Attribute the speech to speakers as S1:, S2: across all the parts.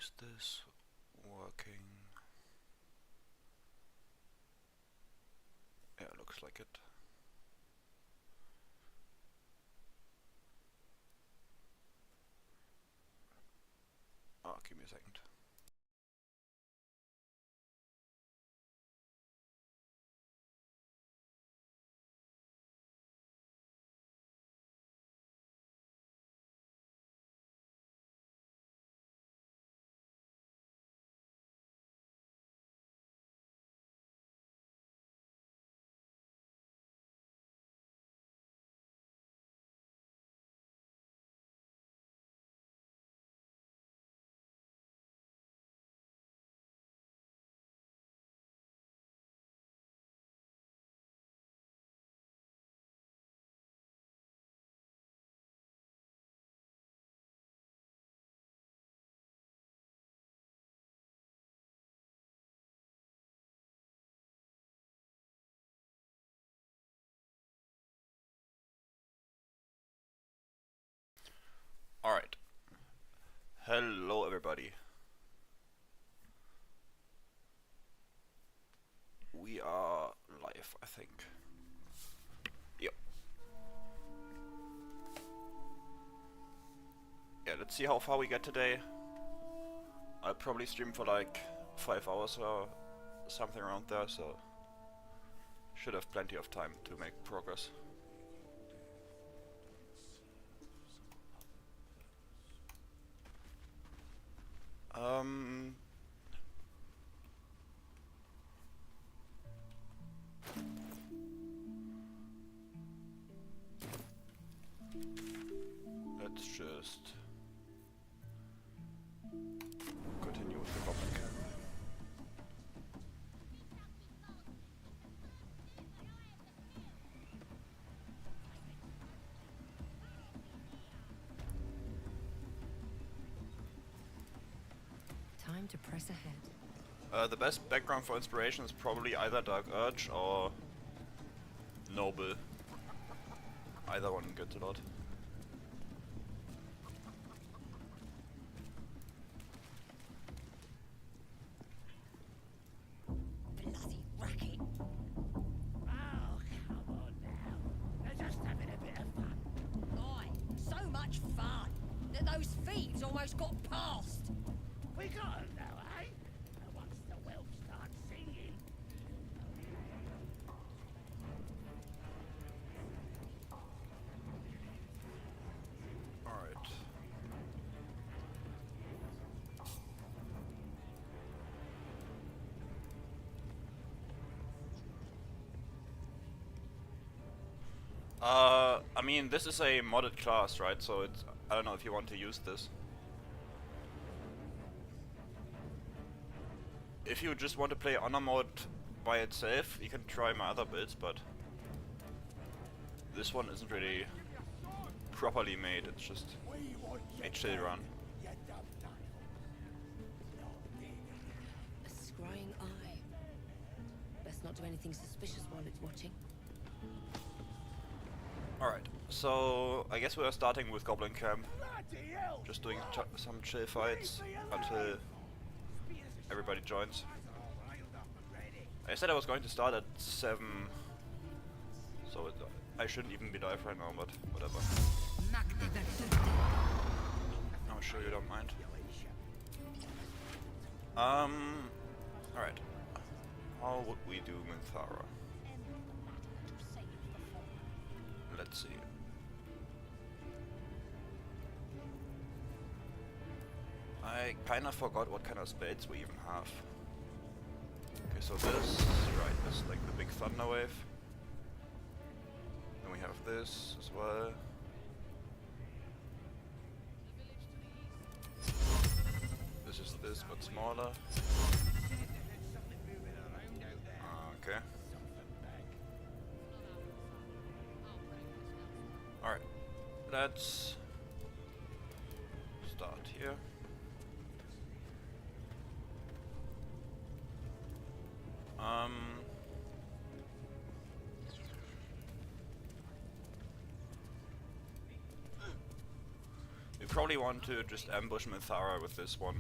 S1: Is this working? Yeah, looks like it. Oh, give me a second. Alright. Hello everybody. We are live, I think. Yep. Yeah, let's see how far we get today. I'll probably stream for like 5 hours or something around there, so should have plenty of time to make progress. Let's just continue with the goblin camp.
S2: Time to press ahead.
S1: The best background for inspiration is probably either Dark Urge or Noble. Either one gets a lot.
S2: Bloody racket.
S3: Oh, come on now. They're just having a bit of fun.
S2: Aye, so much fun that those thieves almost got past.
S3: We got 'em now, eh? And once the whelp starts singing.
S1: Alright. I mean, this is a modded class, right? So it's, I don't know if you want to use this. If you just want to play honor mode by itself, you can try my other builds, but this one isn't really properly made, it's just a chill run.
S2: A scrying eye. Best not do anything suspicious while it's watching.
S1: Alright, so I guess we are starting with Goblin Camp.
S3: Bloody hell!
S1: Just doing some chill fights until everybody joins. I said I was going to start at 7, so I shouldn't even be live right now, but whatever. I'm sure you don't mind. Alright. How would we do Minthara? Let's see. I kinda forgot what kind of spells we even have. Okay, so this, right, this is like the big thunder wave. Then we have this as well. This is this, but smaller. Okay. Alright, let's start here. We probably want to just ambush Minthara with this one.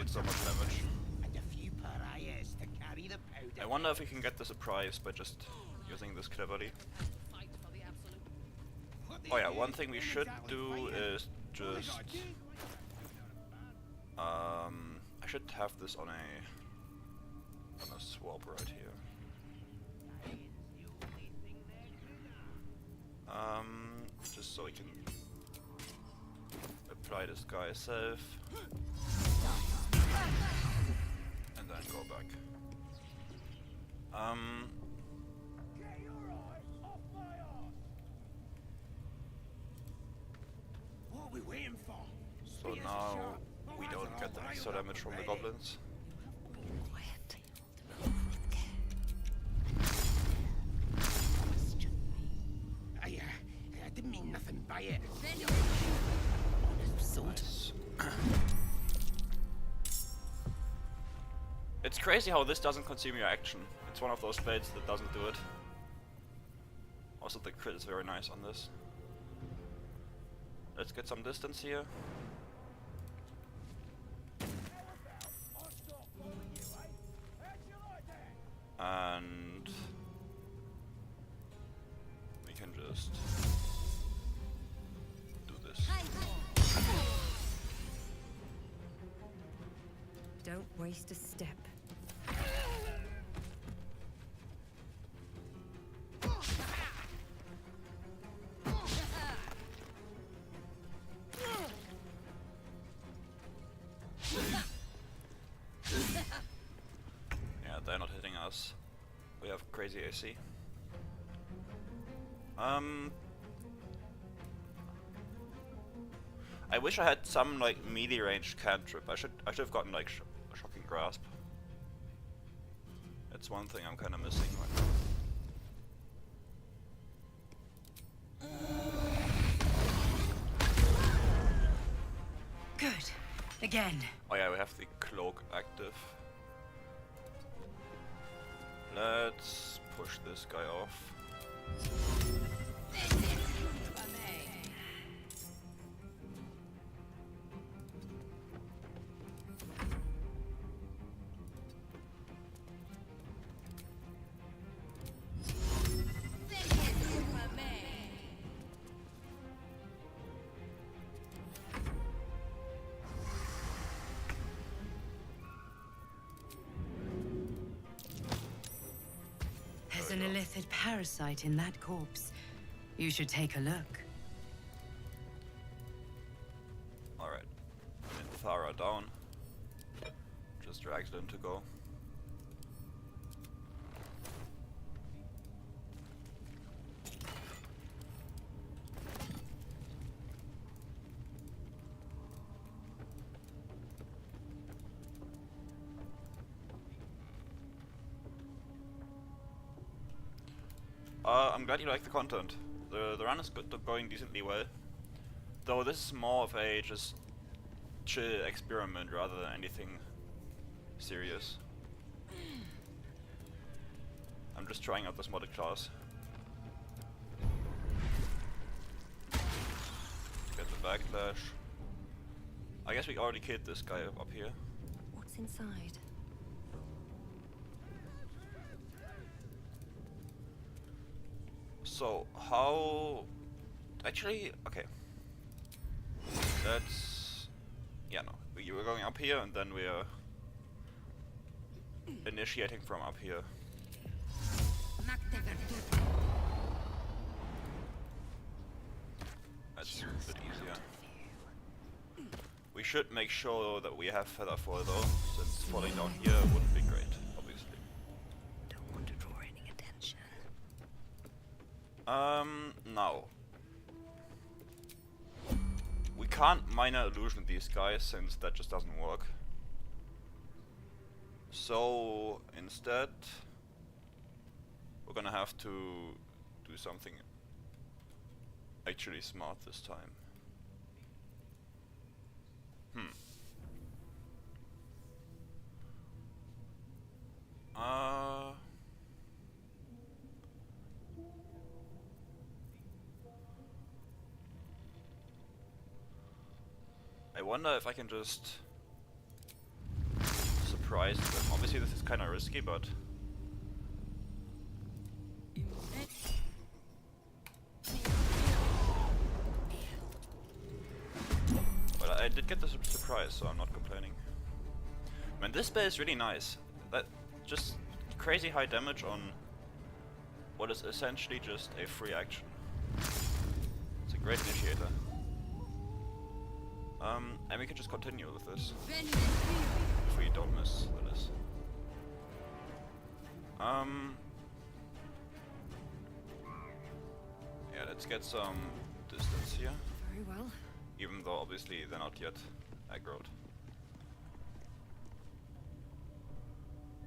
S1: did so much damage.
S3: And a few pariahs to carry the powder.
S1: I wonder if we can get the surprise by just using this cleverly. Oh yeah, one thing we should do is just... I should have this on a swap right here. Just so we can apply this guy safe. And then go back.
S3: What are we waiting for?
S1: So now we don't get the extra damage from the goblins.
S3: I didn't mean nothing by it.
S1: Nice. It's crazy how this doesn't consume your action. It's one of those blades that doesn't do it. Also the crit is very nice on this. Let's get some distance here. And we can just do this.
S2: Don't waste a step.
S1: Yeah, they're not hitting us. We have crazy AC. I wish I had some like melee ranged cantrip. I should have gotten like shocking grasp. That's one thing I'm kind of missing right now.
S2: Good. Again.
S1: Oh yeah, we have the cloak active. Let's push this guy off.
S4: There's an illithid parasite in that corpse. You should take a look.
S1: Alright. Thara down. Just dragged them to go. I'm glad you like the content. The run is going decently well. Though this is more of a just chill experiment rather than anything serious. I'm just trying out this modded class. Get the backlash. I guess we already killed this guy up here.
S2: What's inside?
S1: So, how... Actually, okay. That's... Yeah, no. We were going up here and then we are initiating from up here. That's a bit easier. We should make sure that we have Featherfall though, since falling down here wouldn't be great, obviously.
S2: Don't want to draw any attention.
S1: Now. We can't minor illusion these guys, since that just doesn't work. So, instead, we're gonna have to do something actually smart this time. I wonder if I can just surprised. Obviously this is kind of risky, but... But I did get the surprise, so I'm not complaining. Man, this spell is really nice. That just crazy high damage on what is essentially just a free action. It's a great initiator. And we can just continue with this. If we don't miss, that is. Yeah, let's get some distance here.
S2: Very well.
S1: Even though obviously they're not yet aggroed.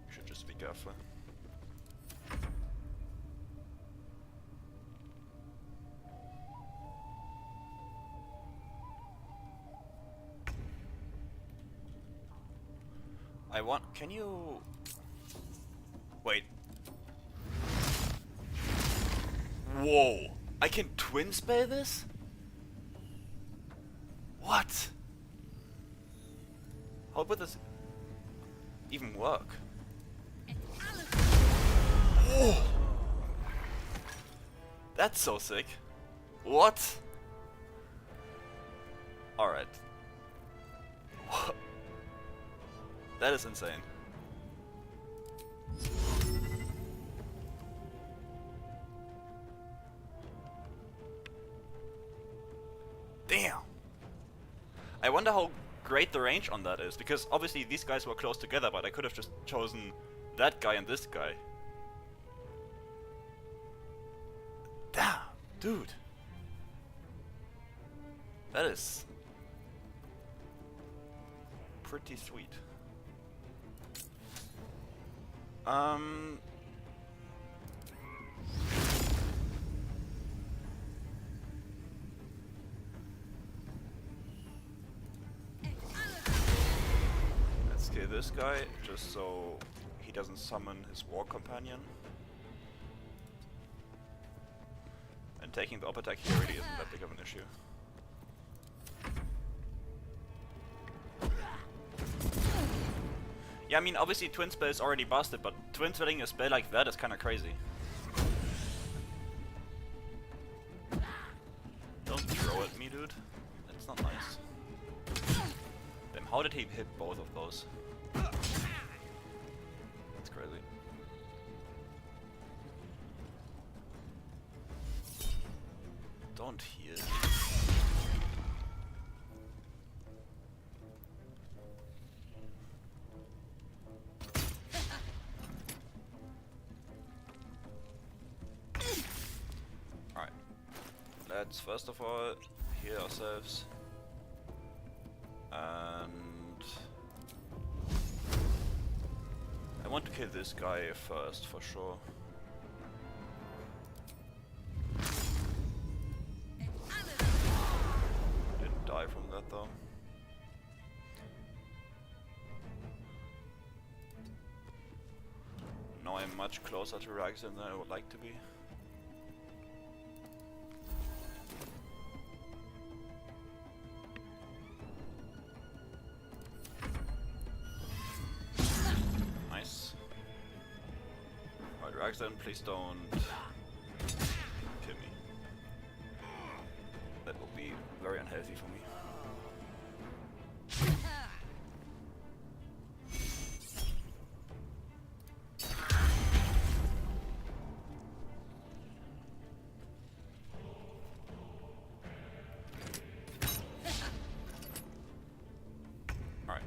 S1: You should just be careful. Can you... Wait. Whoa! I can twin spell this? What? How would this even work? Oh! That's so sick. What? Alright. That is insane. Damn! I wonder how great the range on that is, because obviously these guys were close together, but I could have just chosen that guy and this guy. Damn, dude. That is pretty sweet. Let's kill this guy, just so he doesn't summon his war companion. And taking the up attack here really isn't that big of an issue. Yeah, I mean, obviously twin spell is already busted, but twin spelling a spell like that is kind of crazy. Don't throw at me, dude. That's not nice. Damn, how did he hit both of those? That's crazy. Don't heal. Let's first of all heal ourselves, and I want to kill this guy first for sure. Didn't die from that though. Now I'm much closer to Ragzin than I would like to be. Then please don't kill me. That will be very unhealthy for me. Alright.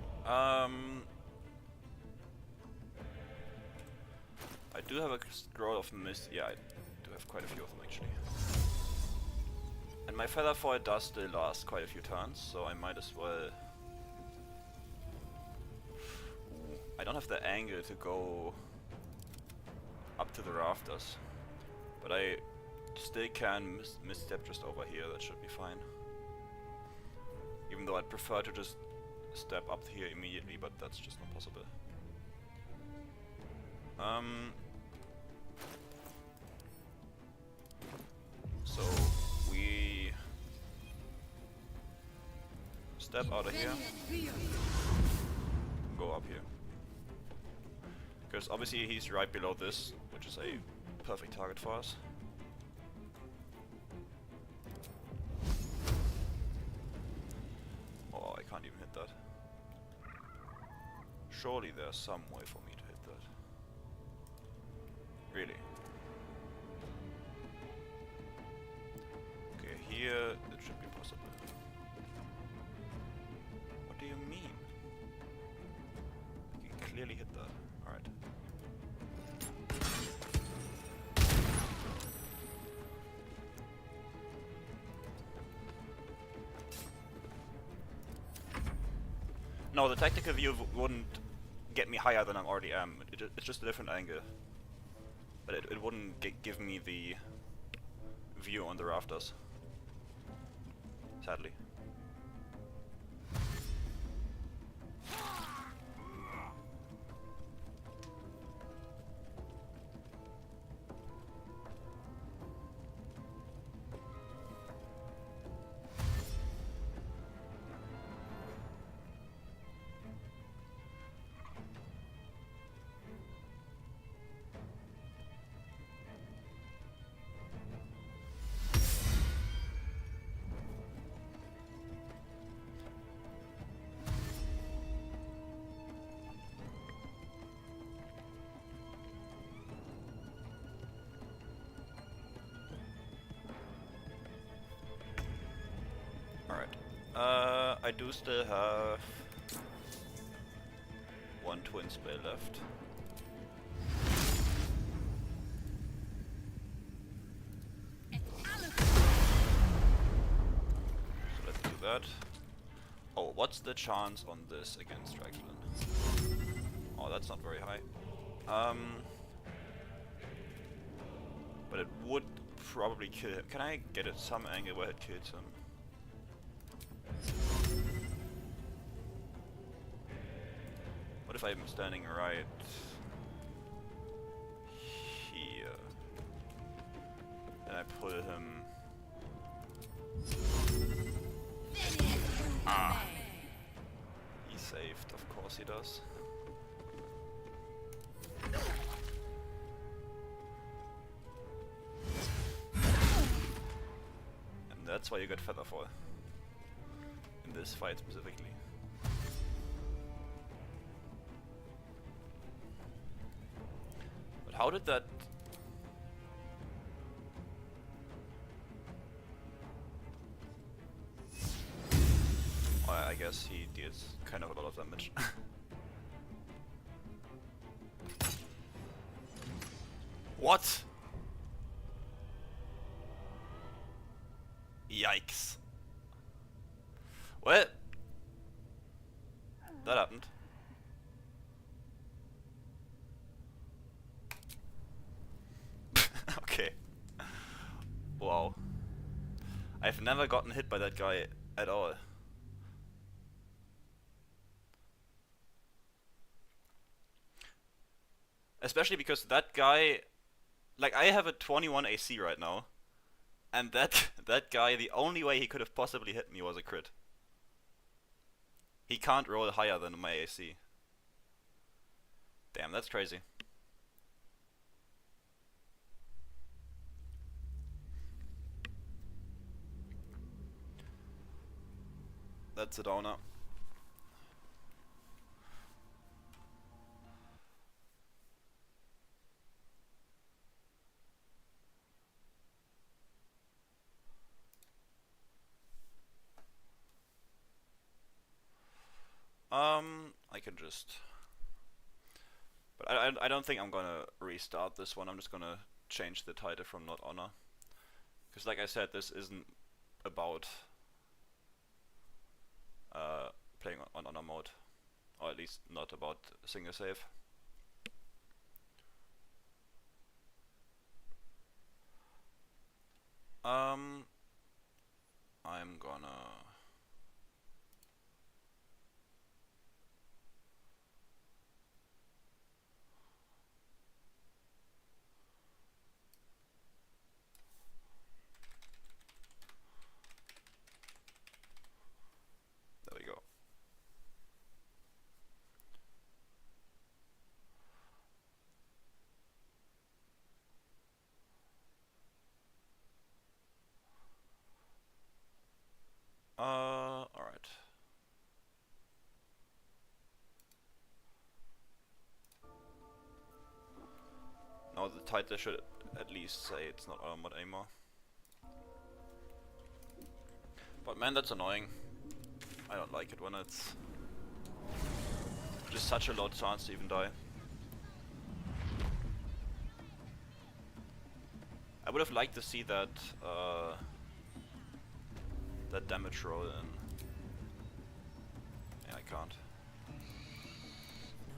S1: I do have a scroll of mist. Yeah, I do have quite a few of them actually. And my feather foil does still last quite a few turns, so I might as well. Ooh, I don't have the angle to go up to the rafters, but I still can misstep just over here. That should be fine. Even though I'd prefer to just step up here immediately, but that's just not possible. So we step out of here, go up here. Because obviously he's right below this, which is a perfect target for us. Oh, I can't even hit that. Surely there's some way for me to hit that. Really? Okay, here it should be possible. What do you mean? You can clearly hit that. Alright. No, the tactical view wouldn't get me higher than I already am. It's just a different angle. But it wouldn't give me the view on the rafters. Sadly. I do still have one twin spell left. So let's do that. Oh, what's the chance on this against Draxlin? Oh, that's not very high. But it would probably kill him. Can I get at some angle where it kills him? What if I'm standing right here? And I pull him. Ah! He saved, of course he does. And that's why you get Featherfall. In this fight specifically. How did that... Oh, I guess he deals kind of a lot of damage. What? Yikes. Well, that happened. Okay. Wow. I've never gotten hit by that guy at all. Especially because that guy, like, I have a 21 AC right now, and that guy, the only way he could have possibly hit me was a crit. He can't roll higher than my AC. Damn, that's crazy. That's a downer. I can just... But I don't think I'm gonna restart this one. I'm just gonna change the title from Not Honor. Because like I said, this isn't about playing on Honor mode. Or at least not about single save. I'm gonna... There we go. the title should at least say it's not armored anymore. But man, that's annoying. I don't like it when it's just such a low chance to even die. I would have liked to see that that damage roll in. Yeah, I can't.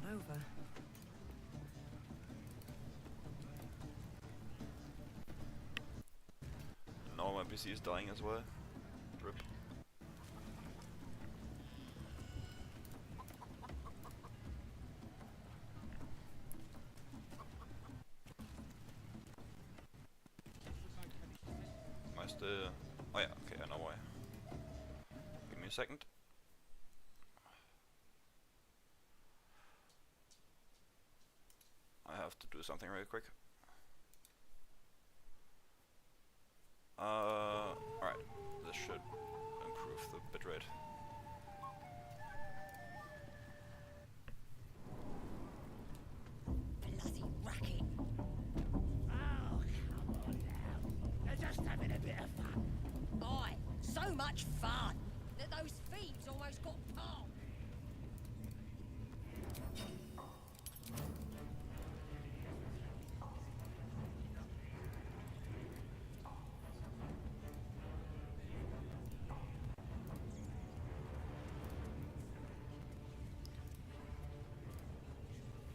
S4: Not over.
S1: Now my PC is dying as well. Rip. Am I still... Oh yeah, okay, I know why. Give me a second. I have to do something really quick. Alright, this should improve the bitrate.
S2: Bloody racket.
S3: Oh, come on now. They're just having a bit of fun.
S2: Aye, so much fun that those thieves almost got palmed.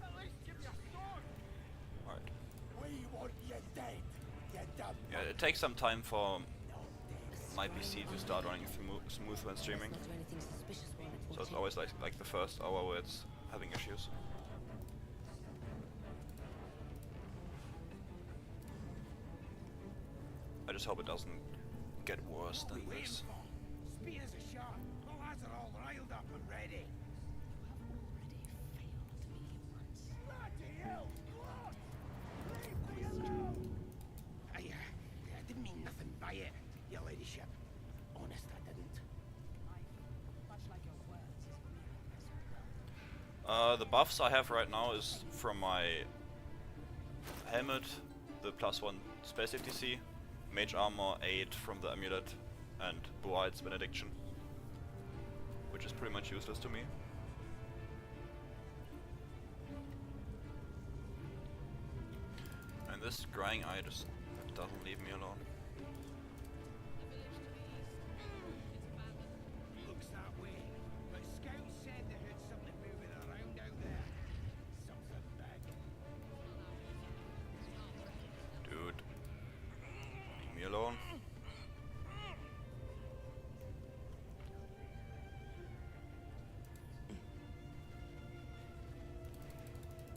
S3: At least give me a sword.
S1: Alright.
S3: We want you dead. You dumb.
S1: Yeah, it takes some time for my PC to start running smooth when streaming.
S2: Not do anything suspicious while it's
S1: So it's
S2: watching.
S1: always like the first hour where it's having issues. I just hope it doesn't get worse than this.
S3: Spears are sharp. The lads are all riled up and ready. Bloody hell! What? Leave me alone! I didn't mean nothing by it, your ladyship. Honest, I didn't.
S1: The buffs I have right now is from my helmet, the +1 space FTC, mage armor 8 from the amulet, and Boyd's benediction, which is pretty much useless to me. And this scrying eye just doesn't leave me alone.
S3: Looks that way. But scouts said they heard something moving around out there. Something big.
S1: Dude, leave me alone.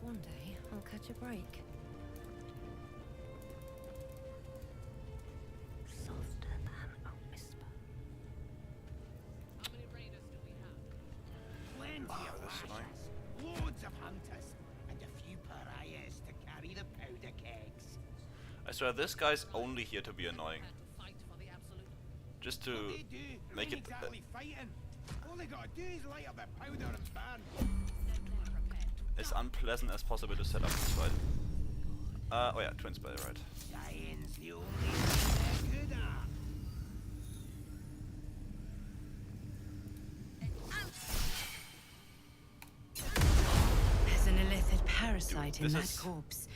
S4: One day, I'll catch a break. Softer than a whisper.
S3: Plenty of
S1: that's annoying.
S3: lashes, loads of hunters, and a few pariahs to carry the powder kegs.
S1: I swear, this guy's only here to be annoying. Just to
S3: What they do,
S1: make
S3: ain't
S1: it...
S3: exactly fighting. All they gotta do is light up a powder and burn.
S1: as unpleasant as possible to set up this fight. Oh yeah, twin spell, right.
S3: Dying's the only thing they're good at.
S4: There's an illithid parasite
S1: Dude,
S4: in that
S1: this is-
S4: corpse.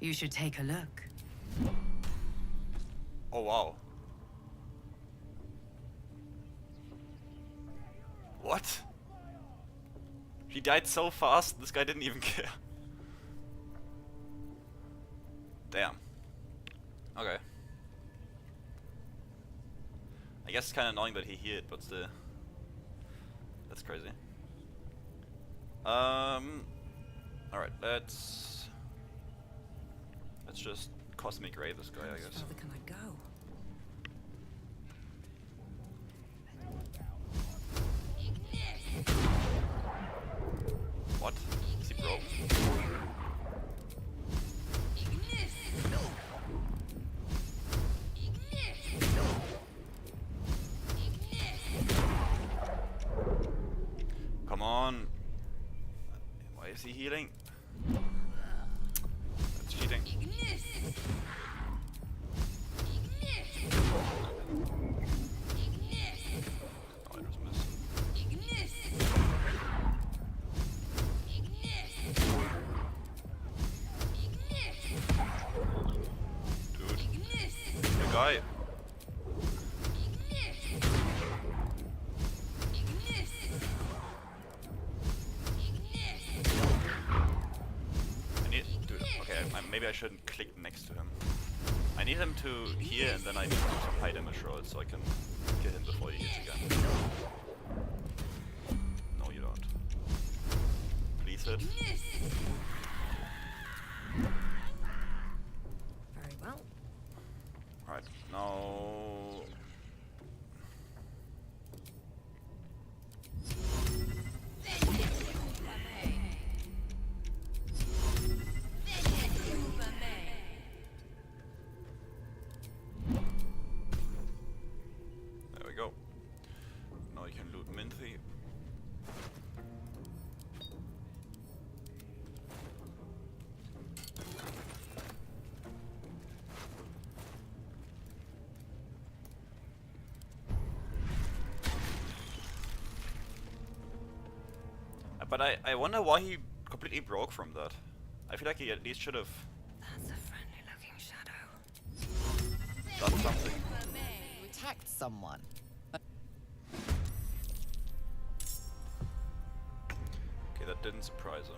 S4: You should take a look.
S1: Oh wow. What? He died so fast, this guy didn't even care. Damn. Okay. I guess it's kinda annoying that he healed, but still. That's crazy. Alright, let's just cosmic ray this guy, I
S4: How
S1: guess.
S4: further can I go?
S1: What? Is he broke? Come on. Why is he healing? That's cheating. Die! I need... Dude, okay, maybe I shouldn't click next to him. I need him to hear and then I need to do some high damage rolls so I can kill him before he hits again. No, you don't. Please hit.
S2: Very well.
S1: Alright, now... There we go. Now you can loot Minthy. But I wonder why he completely broke from that. I feel like he at least should have
S2: That's a friendly looking shadow.
S1: done something.
S5: You attacked someone.
S1: Okay, that didn't surprise him.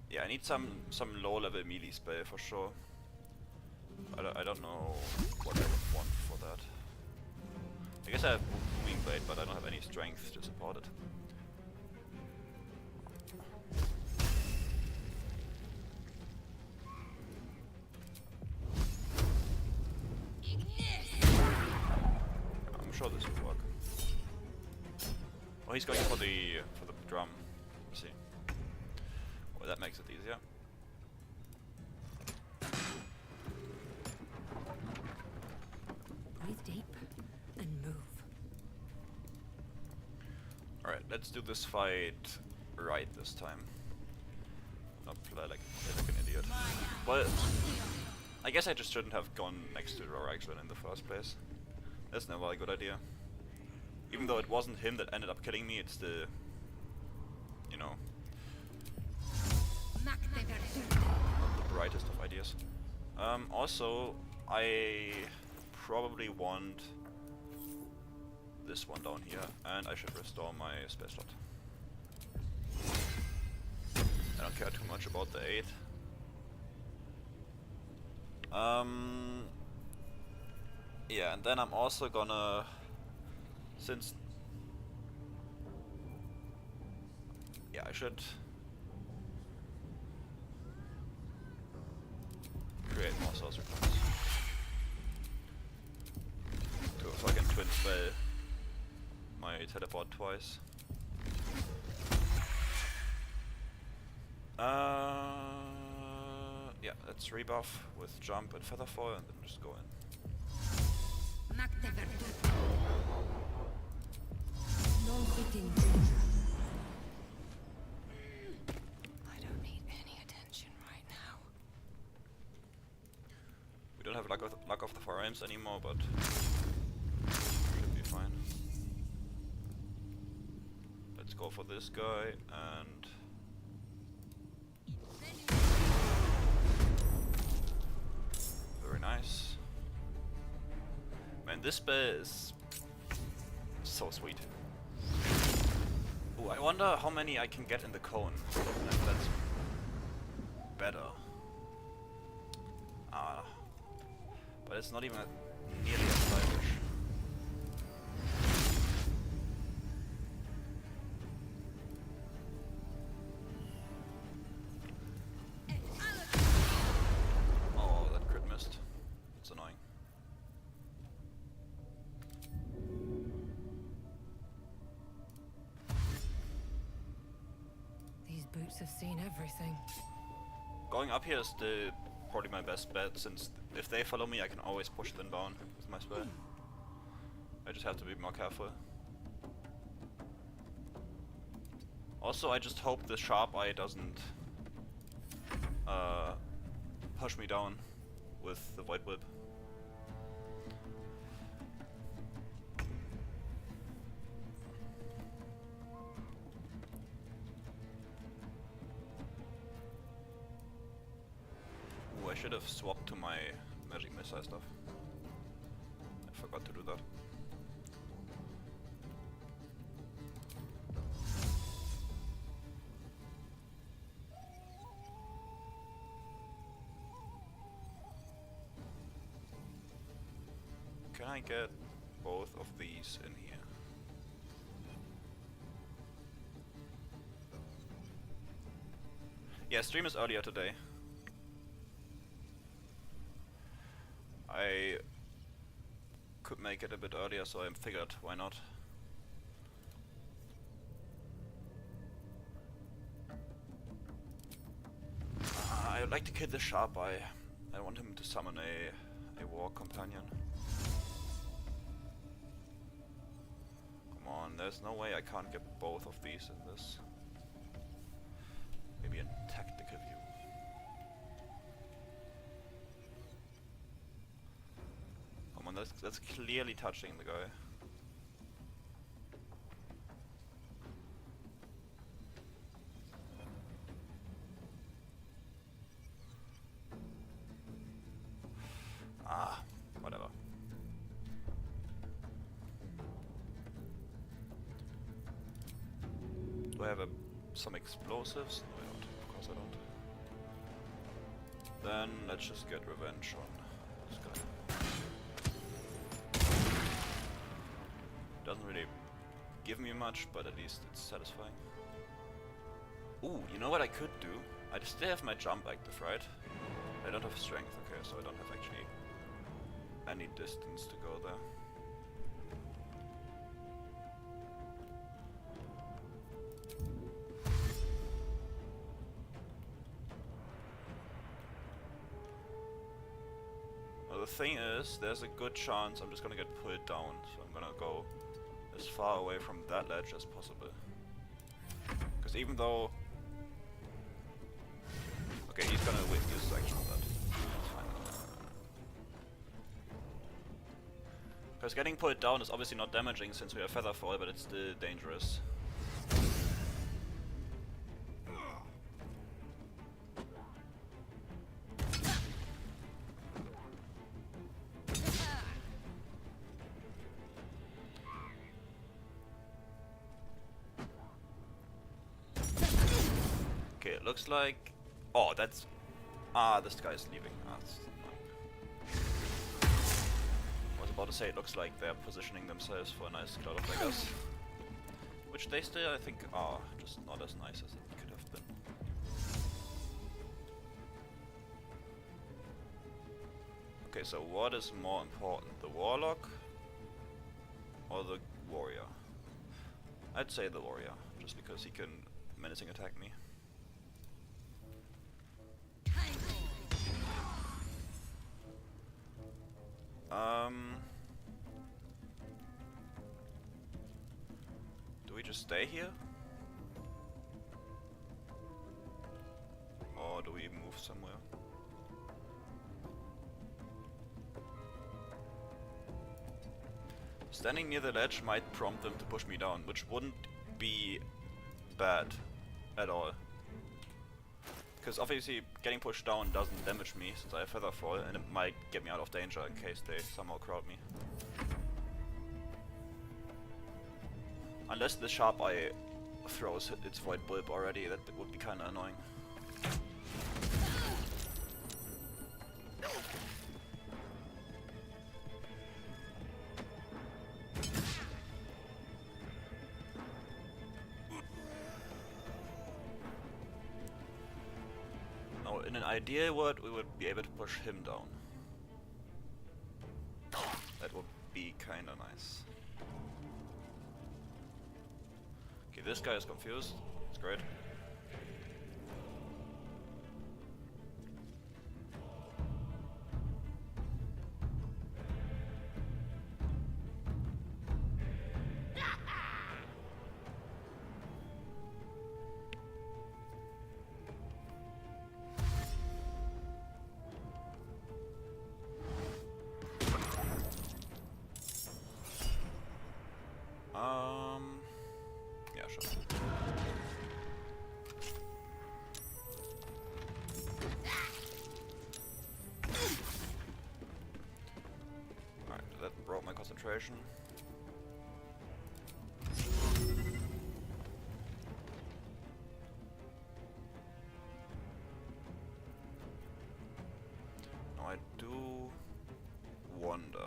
S1: Yeah, I need some low-level melee spell for sure. I don't know what I would want for that. I guess I have Booming Blade, but I don't have any strength to support it. I'm sure this will work. Oh, he's going for the drum. Let's see. Well, that makes it easier.
S2: Breathe deep and move.
S1: Alright, let's do this fight right this time. Not play like an idiot. Well, I guess I just shouldn't have gone next to Roraxlin in the first place. That's never a good idea. Even though it wasn't him that ended up killing me, it's the... you know... not the brightest of ideas. Also, I probably want this one down here, and I should restore my space slot. I don't care too much about the 8. Yeah, and then I'm also gonna, since, yeah, I should create more sorcerer points. So I can twin spell my teleport twice. Yeah, let's rebuff with jump and featherfall and then just go in.
S2: I don't need any attention right now.
S1: We don't have luck of the forearms anymore, but should be fine. Let's go for this guy and very nice. Man, this spell is so sweet. Ooh, I wonder how many I can get in the cone. If that's better. But it's not even nearly as stylish. Oh, that crit missed. It's annoying.
S2: These boots have seen everything.
S1: Going up here is probably my best bet, since if they follow me I can always push them down with my spell. I just have to be more careful. Also, I just hope the sharp eye doesn't push me down with the white whip. should have swapped to my magic missile stuff. I forgot to do that. Can I get both of these in here? Yeah, stream is earlier today. I could make it a bit earlier, so I figured why not. I would like to kill the sharp eye. I want him to summon a war companion. Come on, there's no way I can't get both of these in this. Maybe in tactical view. Come on, that's clearly touching the guy. Ah, whatever. Do I have some explosives? No, I don't. Of course I don't. Then let's just get revenge on this guy. Doesn't really give me much, but at least it's satisfying. Ooh, you know what I could do? I still have my jump active, right? I don't have strength, okay, so I don't have actually any distance to go there. Well, the thing is, there's a good chance I'm just gonna get pulled down, so I'm gonna go as far away from that ledge as possible. Because even though... Okay, he's gonna use action on that. That's fine. Because getting pulled down is obviously not damaging since we have feather fall, but it's still dangerous. Okay, it looks like... Oh, that's... Ah, this guy is leaving. Ah, that's annoying. I was about to say it looks like they're positioning themselves for a nice cloud of daggers. Which they still, I think, are just not as nice as it could have been. Okay, so what is more important? The warlock or the warrior? I'd say the warrior, just because he can menacing attack me. Do we just stay here? Or do we move somewhere? Standing near the ledge might prompt them to push me down, which wouldn't be bad at all. Because obviously getting pushed down doesn't damage me since I have feather fall, and it might get me out of danger in case they somehow crowd me. Unless the sharp eye throws its void bulb already, that would be kinda annoying. Now, in an ideal world, we would be able to push him down. That would be kinda nice. Okay, this guy is confused. It's great. Yeah, sure. situation. Now I do wonder.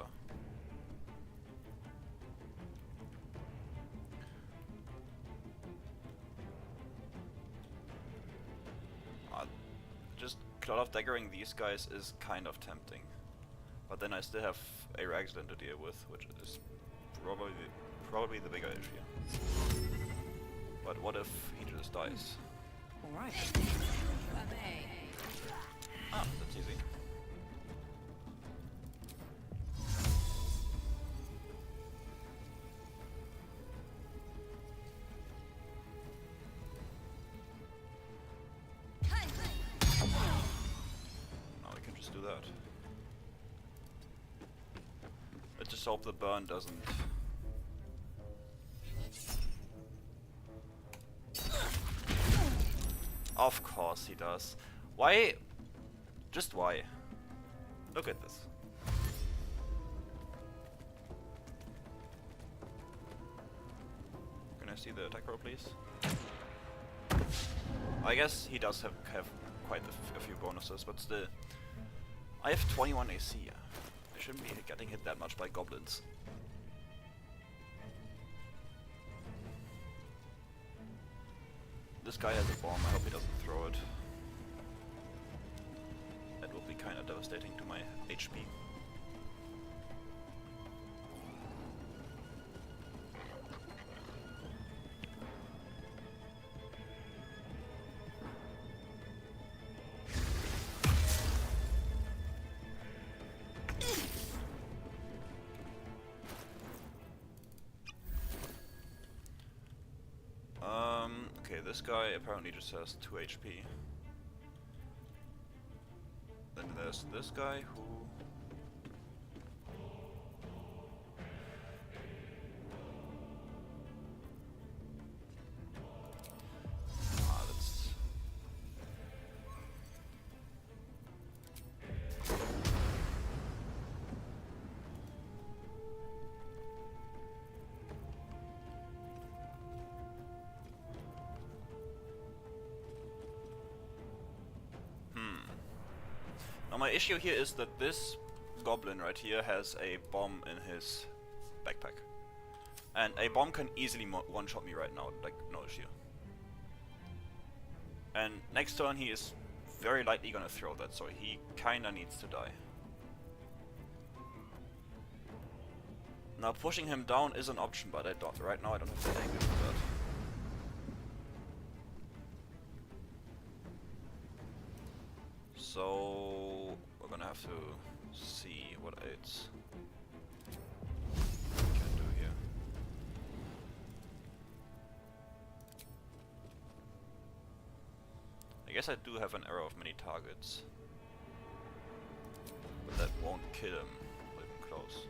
S1: Just Cloud of Daggering these guys is kind of tempting. But then I still have a Ragzlin to deal with, which is probably the bigger issue. But what if he just dies?
S4: Alright.
S1: Ah, that's easy. Now we can just do that. Let's just hope the burn doesn't... Of course he does. Why? Just why? Look at this. Can I see the attack roll, please? I guess he does have quite a few bonuses, but still. I have 21 AC. I shouldn't be getting hit that much by goblins. This guy has a bomb, I hope he doesn't throw it. That will be kinda devastating to my HP. Okay, this guy apparently just has 2 HP. Then there's this guy who... that's... Now my issue here is that this goblin right here has a bomb in his backpack. And a bomb can easily one-shot me right now, like no issue. And next turn he is very likely gonna throw that, so he kinda needs to die. Now pushing him down is an option, but right now I don't have the angle for that. So we're gonna have to see what aids we can do here. I guess I do have an arrow of many targets, but that won't kill him. Not even close.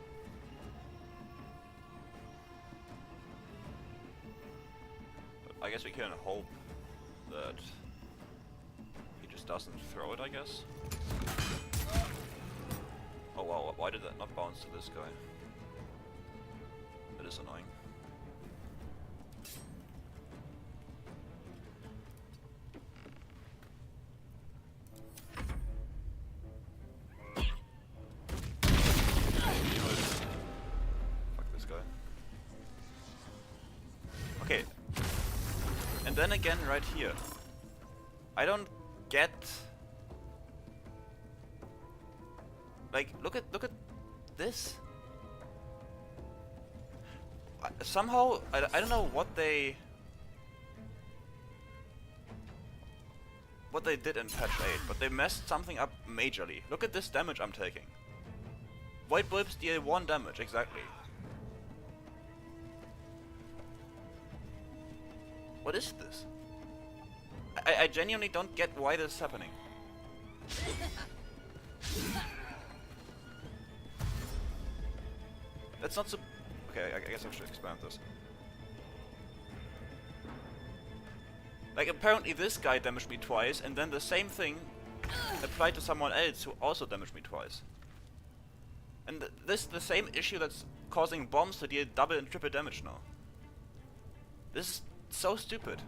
S1: But I guess we can hope that doesn't throw it, I guess. Oh wow, why did that not bounce to this guy? That is annoying. Fuck this guy. Okay. And then again right here. I don't get, like, look at this. Somehow I don't know what they did in patch 8, but they messed something up majorly. Look at this damage I'm taking. White bulbs deal 1 damage exactly. What is this? I genuinely don't get why this is happening. That's not so... Okay, I guess I should expand this. Like, apparently this guy damaged me twice, and then the same thing applied to someone else who also damaged me twice. And this is the same issue that's causing bombs to deal double and triple damage now. This is so stupid.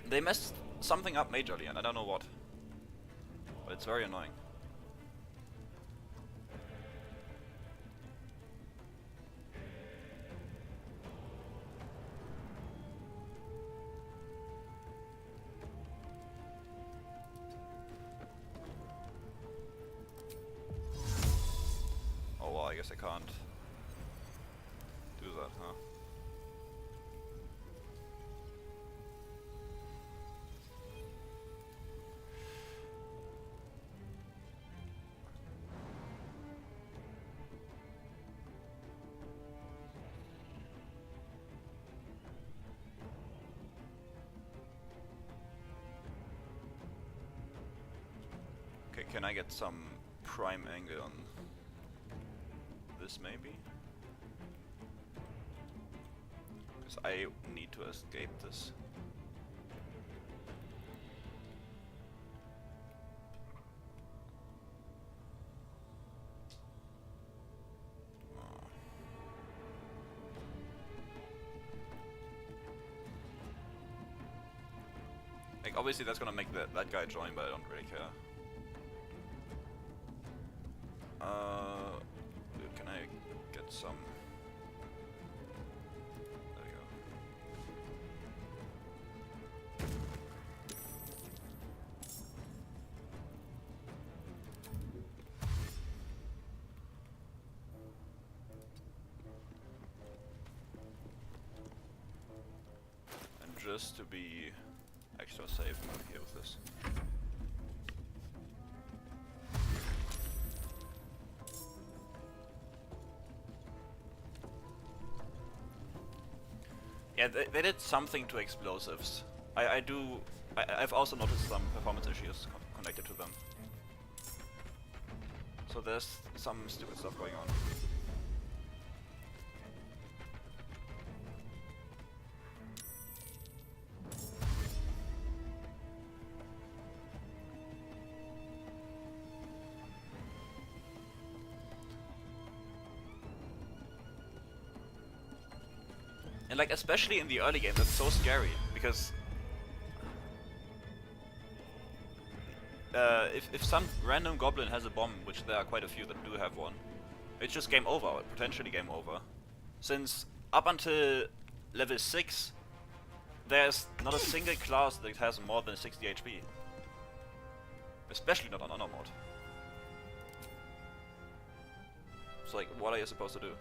S1: They messed something up majorly, and I don't know what. But it's very annoying. Oh well, I guess I can't do that, huh? Okay, can I get some prime angle on this maybe? Because I need to escape this. Like, obviously that's gonna make that guy join, but I don't really care. Can I get some? There we go. And just to be extra safe, I'm okay with this. Yeah, they did something to explosives. I've also noticed some performance issues connected to them. So there's some stupid stuff going on. And like, especially in the early game, that's so scary, because if some random goblin has a bomb, which there are quite a few that do have one, it's just game over, or potentially game over. Since up until level 6, there's not a single class that has more than 60 HP. Especially not on honor mode. So like, what are you supposed to do?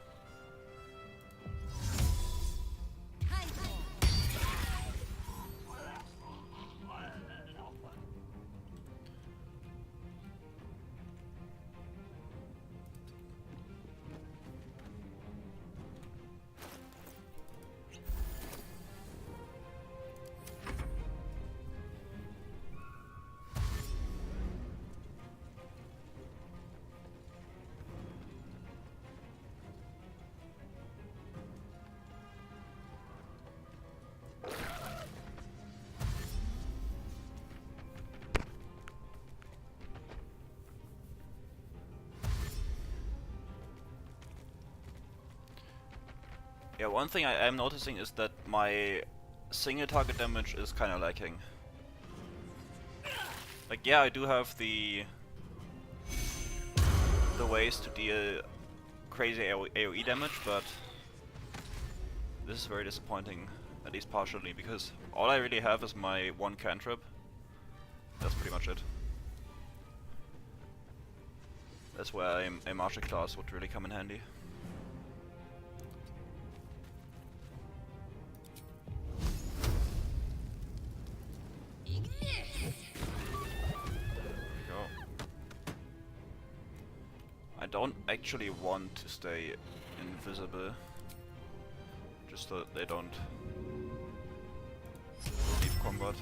S1: Yeah, one thing I am noticing is that my single target damage is kinda lacking. Like, yeah, I do have the ways to deal crazy AoE damage, but this is very disappointing, at least partially, because all I really have is my one cantrip. That's pretty much it. That's where a martial class would really come in handy. I don't actually want to stay invisible, just so that they don't leave combat.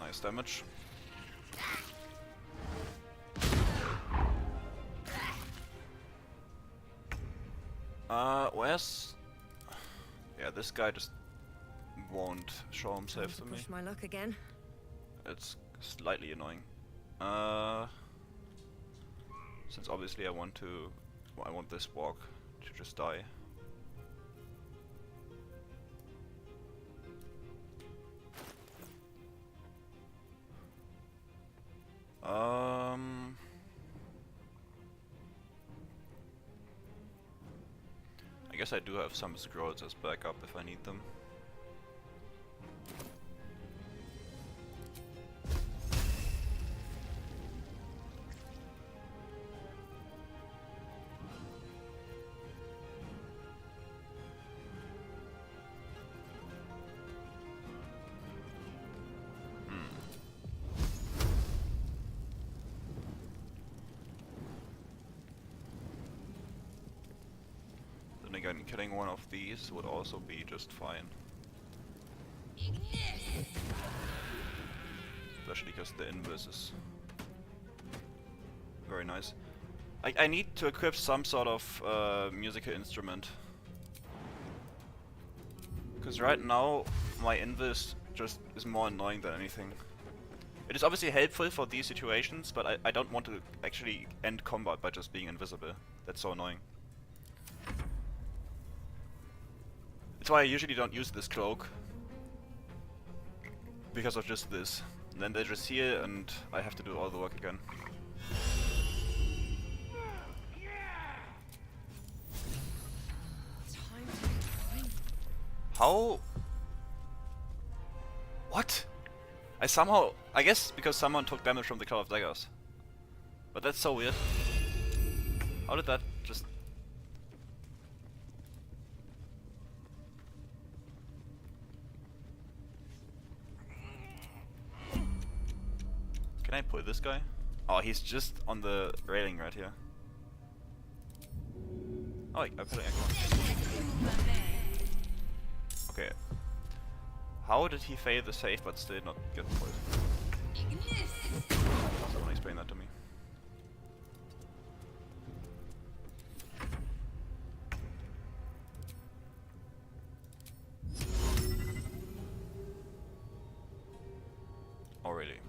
S1: Nice damage. Where's... Yeah, this guy just won't show himself to me.
S2: Push my luck again.
S1: It's slightly annoying. Since obviously I want this walk to just die. I guess I do have some scrolls as backup if I need them. Again, killing one of these would also be just fine. Especially because the invis is very nice. I need to equip some sort of musical instrument. Because right now, my invis just is more annoying than anything. It is obviously helpful for these situations, but I don't want to actually end combat by just being invisible. That's so annoying. That's why I usually don't use this cloak. Because of just this. And then they just heal and I have to do all the work again. How? What? I guess because someone took damage from the Cloud of Daggers. But that's so weird. How did that just... Can I pull this guy? Oh, he's just on the railing right here. Oh, I put it. Okay. How did he fail the save but still not get pulled? Someone explain that to me. Oh, really?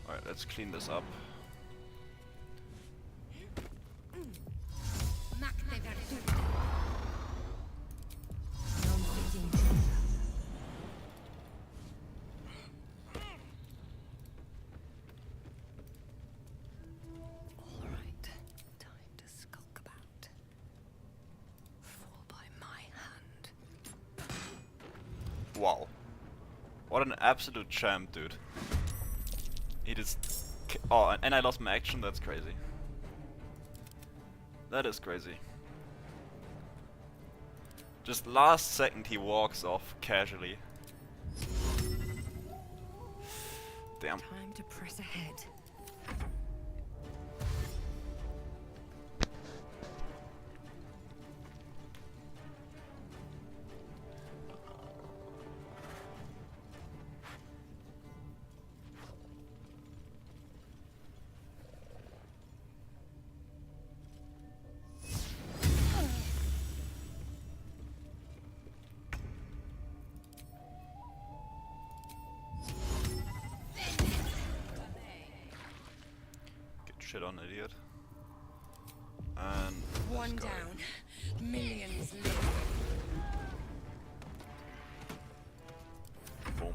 S1: Alright, let's clean this up.
S2: Alright, time to skulk about. Fall by my hand.
S1: Wow. What an absolute champ, dude. He just... Oh, and I lost my action, that's crazy. That is crazy. Just last second he walks off casually. Damn.
S2: Time to press ahead.
S1: Shit on, idiot. And
S2: One
S1: this guy.
S2: down. Millions live.
S1: Boom.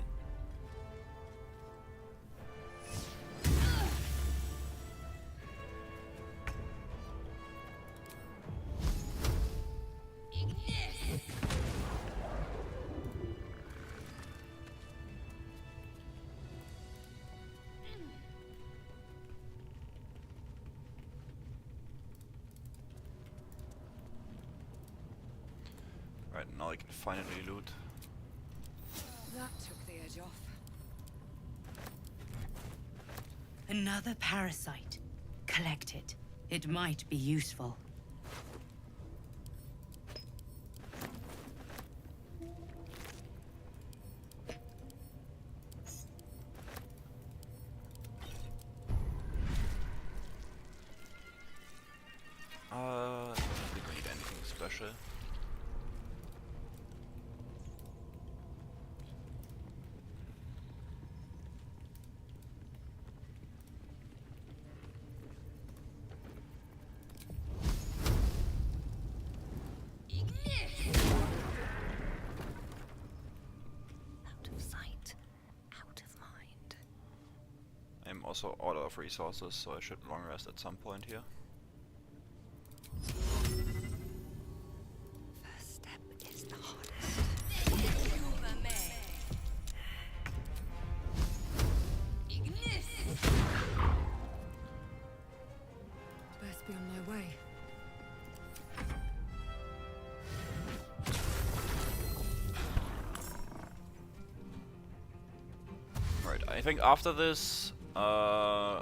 S1: Right, now I can finally loot.
S2: That took the edge off.
S4: Another parasite. Collect it. It might be useful.
S1: I don't think we need anything special.
S2: Out of sight, out of mind.
S1: I'm also out of resources, so I should long rest at some point here.
S2: First step is the hardest. Best be on my way.
S1: Right, I think after this, I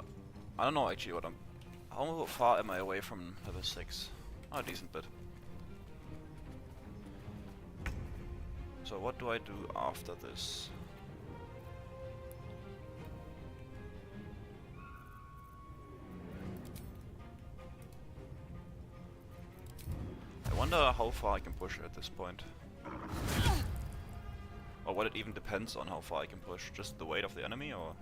S1: don't know actually what how far am I away from level 6? Oh, a decent bit. So what do I do after this? I wonder how far I can push at this point. Or what it even depends on how far I can push. Just the weight of the enemy, or...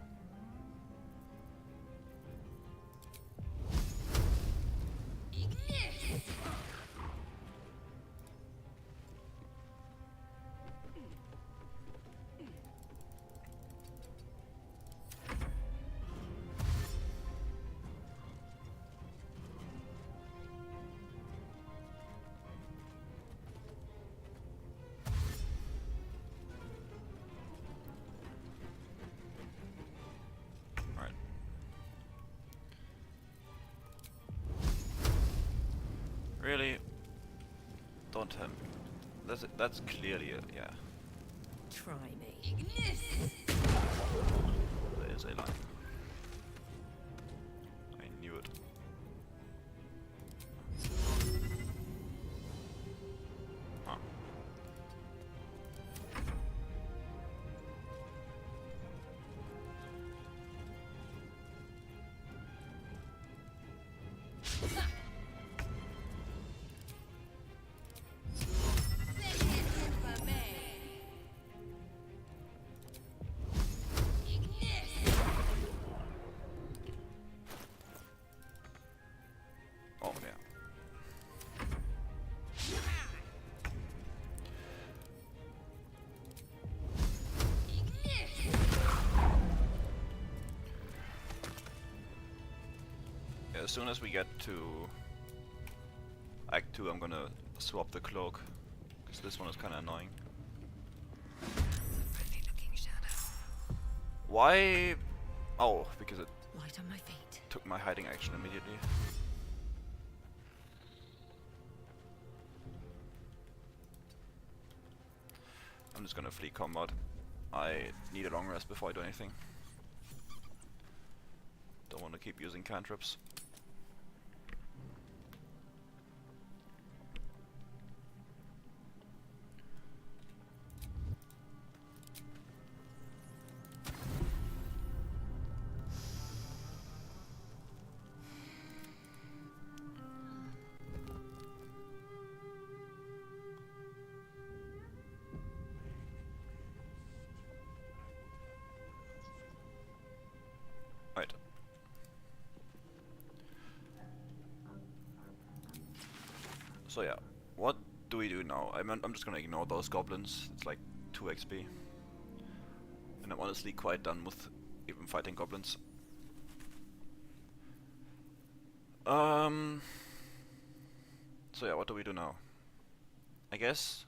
S1: Alright. Really? Don't tell me. That's clearly a, yeah.
S2: Try me.
S1: There is a line. I knew it. Huh. Oh yeah. Yeah, as soon as we get to Act 2, I'm gonna swap the cloak, because this one is kinda annoying.
S2: Friendly looking shadow.
S1: Why? Oh, because it
S2: Light on my feet.
S1: took my hiding action immediately. I'm just gonna flee combat. I need a long rest before I do anything. Don't want to keep using cantrips. Right. So yeah, what do we do now? I'm just gonna ignore those goblins. It's like 2 XP. And I'm honestly quite done with even fighting goblins. So yeah, what do we do now? I guess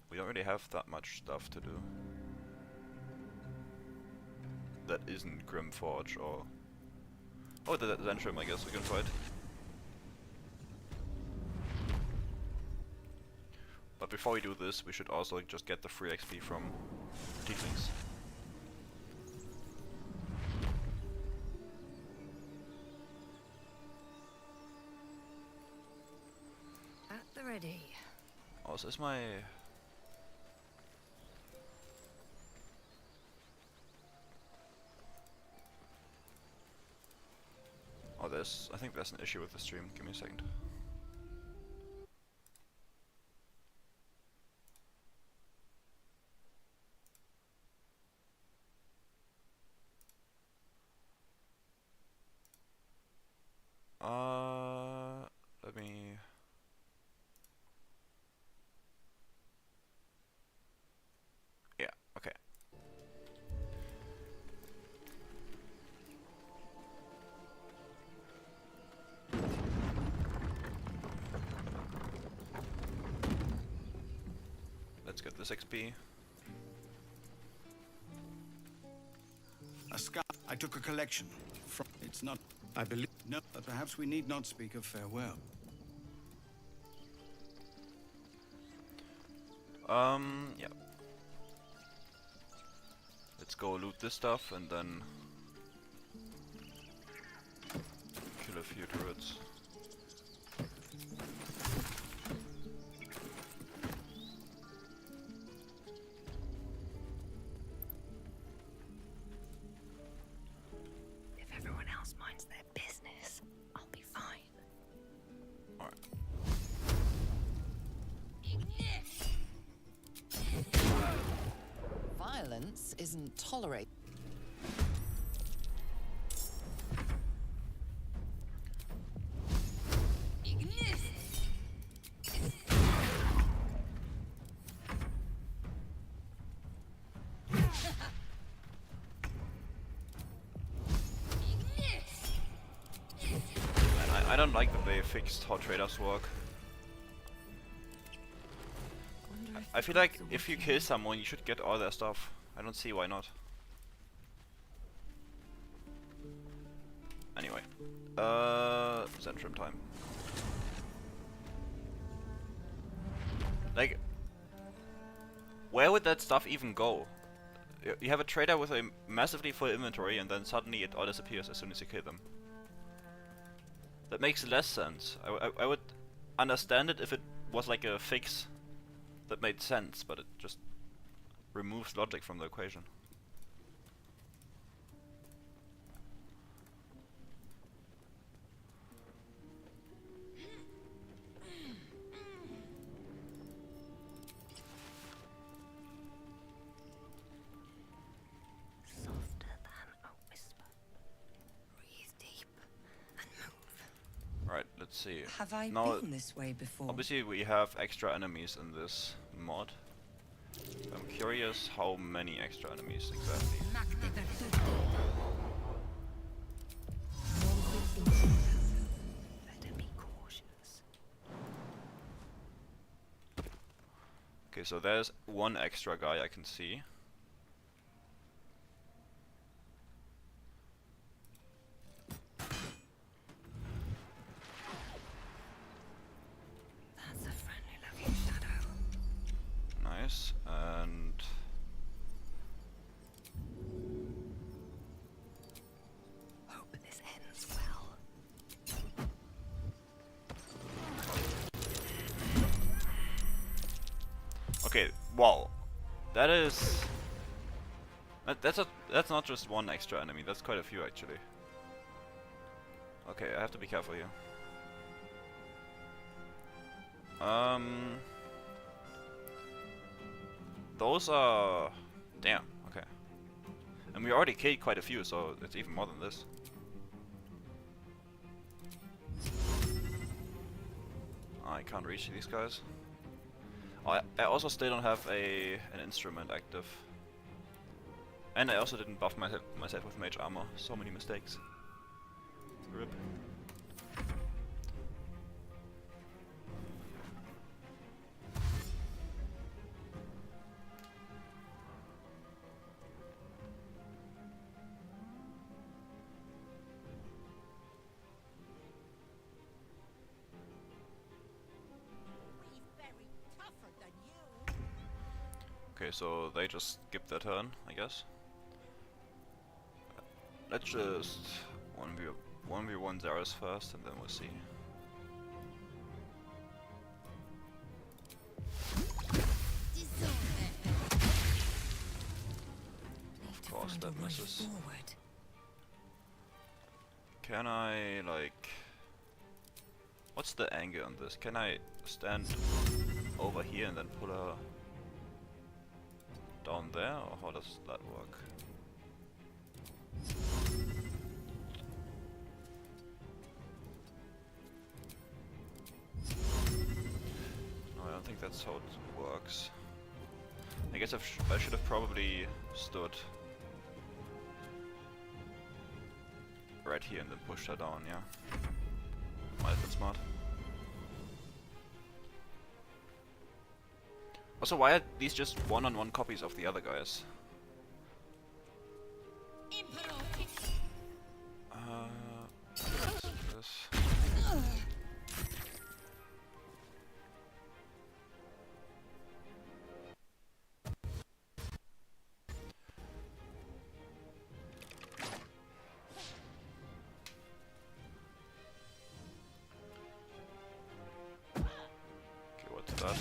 S1: we don't really have that much stuff to do that isn't Grimforge or... Oh, the Zentrum, I guess we can fight. But before we do this, we should also just get the free XP from Tieflings.
S2: ready.
S1: Oh, is this my... Oh, I think there's an issue with the stream. Give me a second. Let me... Yeah, okay. Let's get this XP.
S6: A scout. I took a collection from. It's not. I believe. No, but perhaps we need not speak of farewell.
S1: Yeah. Let's go loot this stuff and then kill a few turrets.
S2: If everyone else minds their business, I'll be fine.
S1: Alright.
S5: Violence isn't tolerated.
S1: I don't like that they fixed how traders work. I feel like if you kill someone, you should get all their stuff. I don't see why not. Anyway, Zentrum time. Like, where would that stuff even go? You have a trader with a massively full inventory, and then suddenly it all disappears as soon as you kill them. That makes less sense. I would understand it if it was like a fix that made sense, but it just removes logic from the equation.
S2: Softer than a whisper. Breathe deep and move.
S1: Right, let's see.
S4: Have I
S1: Now,
S4: been this way before?
S1: obviously we have extra enemies in this mod. I'm curious how many extra enemies exactly.
S2: Better be cautious.
S1: Okay, so there's one extra guy I can see.
S2: That's a friendly looking shadow.
S1: Nice, and
S2: Hope this ends well.
S1: okay, wow, that is that's not just one extra enemy. That's quite a few actually. Okay, I have to be careful here. Those are... Damn, okay. And we already killed quite a few, so it's even more than this. I can't reach these guys. Oh, I also still don't have an instrument active. And I also didn't buff myself with mage armor. So many mistakes. RIP. Okay, so they just skipped their turn, I guess. Let's just 1v1 Sorceress first, and then we'll see.
S4: find a
S1: that
S4: way
S1: misses.
S4: forward.
S1: Can I, like... What's the angle on this? Can I stand over here and then pull her down there, or how does that work? No, I don't think that's how it works. I guess I should have probably stood right here and then pushed her down, yeah. Might have been smart. Also, why are these just one-on-one copies of the other guys? This. Okay, what's that?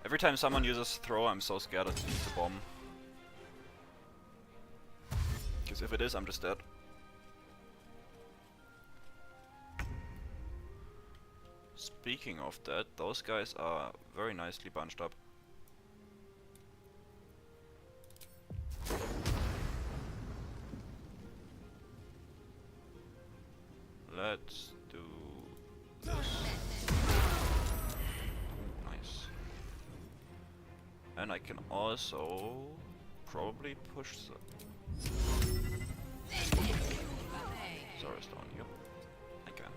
S1: Every time someone uses throw, I'm so scared it's a bomb. Because if it is, I'm just dead. Speaking of that, those guys are very nicely bunched up. Let's do this. Ooh, nice. And I can also probably push the Sorceress down. Yep, I can.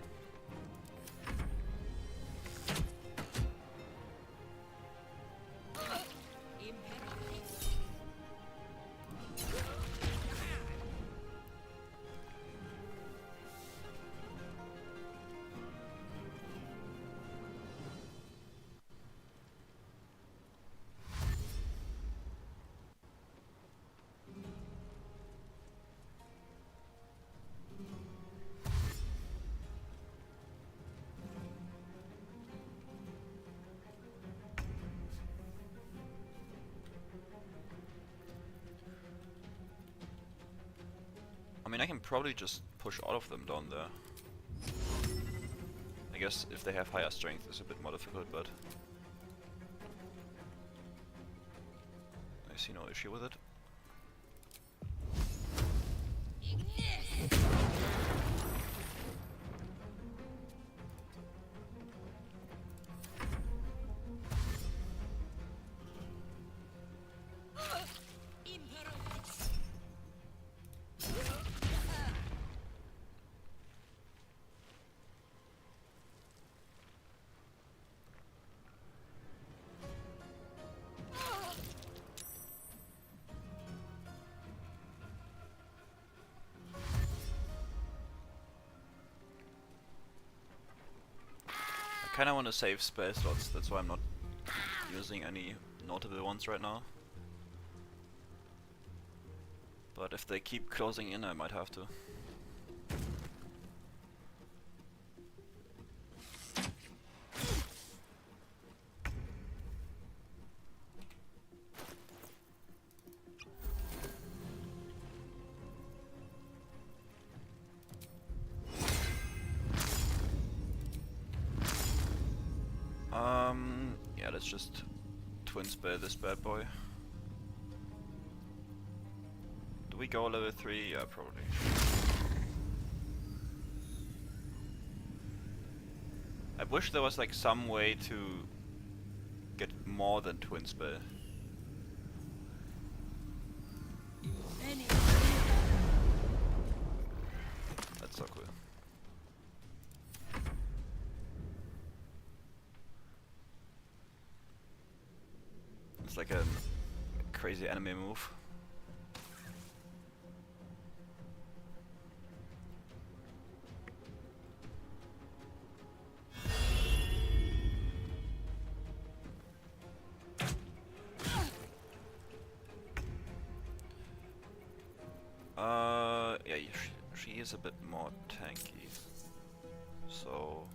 S1: I mean, I can probably just push all of them down there. I guess if they have higher strength, it's a bit more difficult, but I see no issue with it. I kinda wanna save spare slots, that's why I'm not using any notable ones right now. But if they keep closing in, I might have to. Yeah, let's just twin spare this bad boy. Do we go level 3? Yeah, probably. I wish there was like some way to get more than twin spare. That's so cool. It's like a crazy anime move. Yeah, she is a bit more tanky. So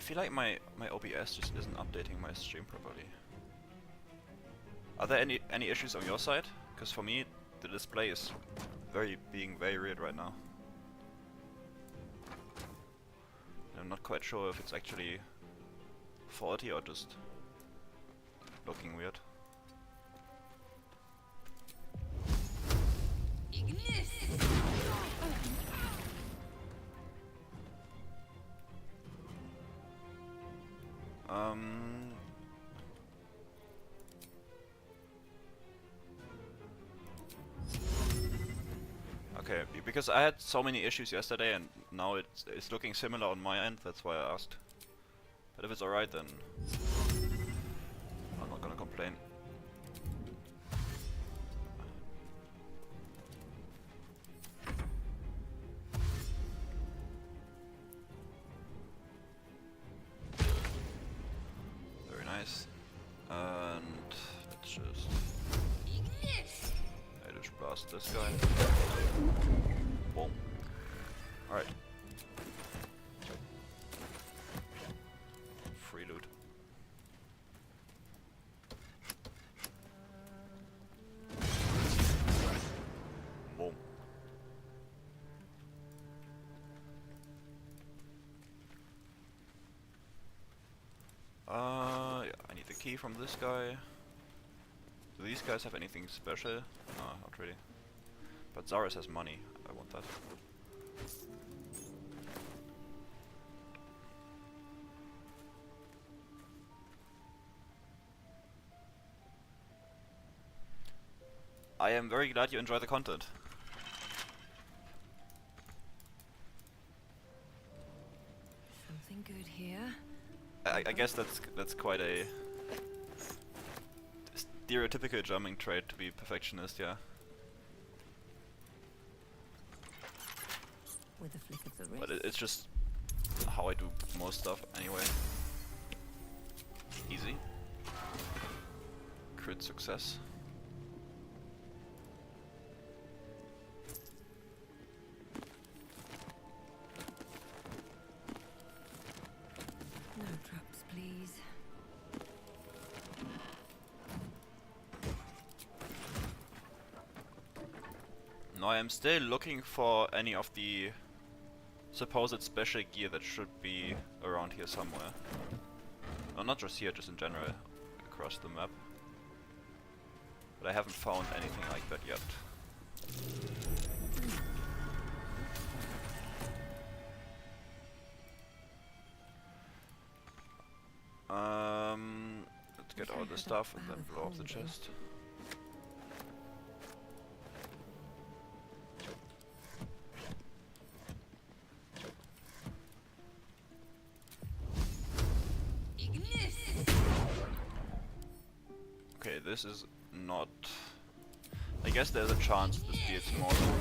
S1: feel like my OBS just isn't updating my stream properly. Are there any issues on your side? Because for me, the display is being very weird right now. I'm not quite sure if it's actually faulty or just looking weird. Okay, because I had so many issues yesterday and now it's looking similar on my end, that's why I asked. But if it's alright, then I'm not gonna complain. Very nice. And let's just... I just blast this guy. Boom. Alright. Free loot. Boom. Yeah, I need the key from this guy. Do these guys have anything special? No, not really. But Sorceress has money. I want that. I am very glad you enjoy the content.
S4: Something good here.
S1: I guess that's quite a stereotypical German trait to be perfectionist, yeah.
S2: With a flick of the wrist.
S1: But it's just how I do most stuff anyway. Easy. Crit success.
S2: No traps, please.
S1: No, I am still looking for any of the supposed special gear that should be around here somewhere. No, not just here, just in general, across the map. But I haven't found anything like that yet. Let's get all the stuff and then blow up the chest. Okay, this is not... I guess there's a chance this deals more than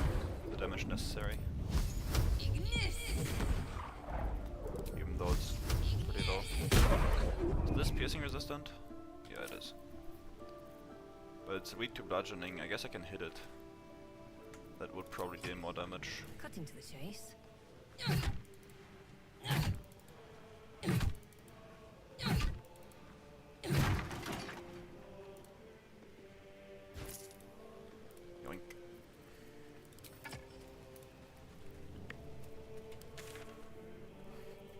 S1: the damage necessary. Even though it's pretty low. Is this piercing resistant? Yeah, it is. But it's weak to bludgeoning. I guess I can hit it. That would probably deal more damage.
S2: Cutting to the chase.
S1: Yoink.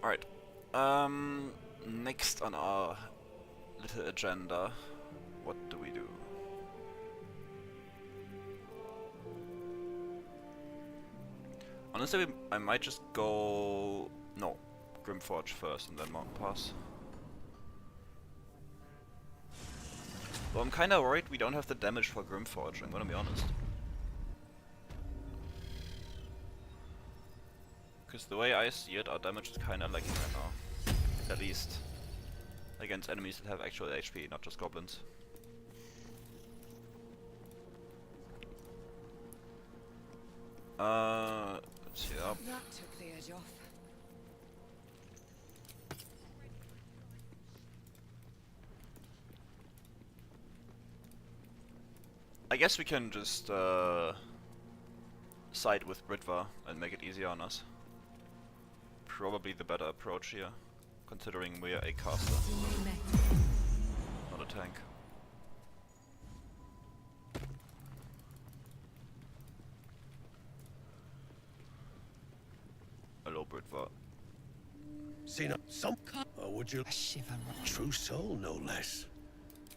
S1: Alright. Next on our little agenda, what do we do? Honestly, I might just go... No, Grimforge first and then Mountain Pass. Well, I'm kinda worried we don't have the damage for Grimforge, I'm gonna be honest. Because the way I see it, our damage is kinda lacking right now. At least against enemies that have actual HP, not just goblins. Let's see up.
S5: That took the edge off.
S1: I guess we can just side with Britva and make it easier on us. Probably the better approach here. considering we're a caster, not a tank. Hello, Britva.
S3: Seen some or would you
S5: A shiver.
S3: true soul, no less?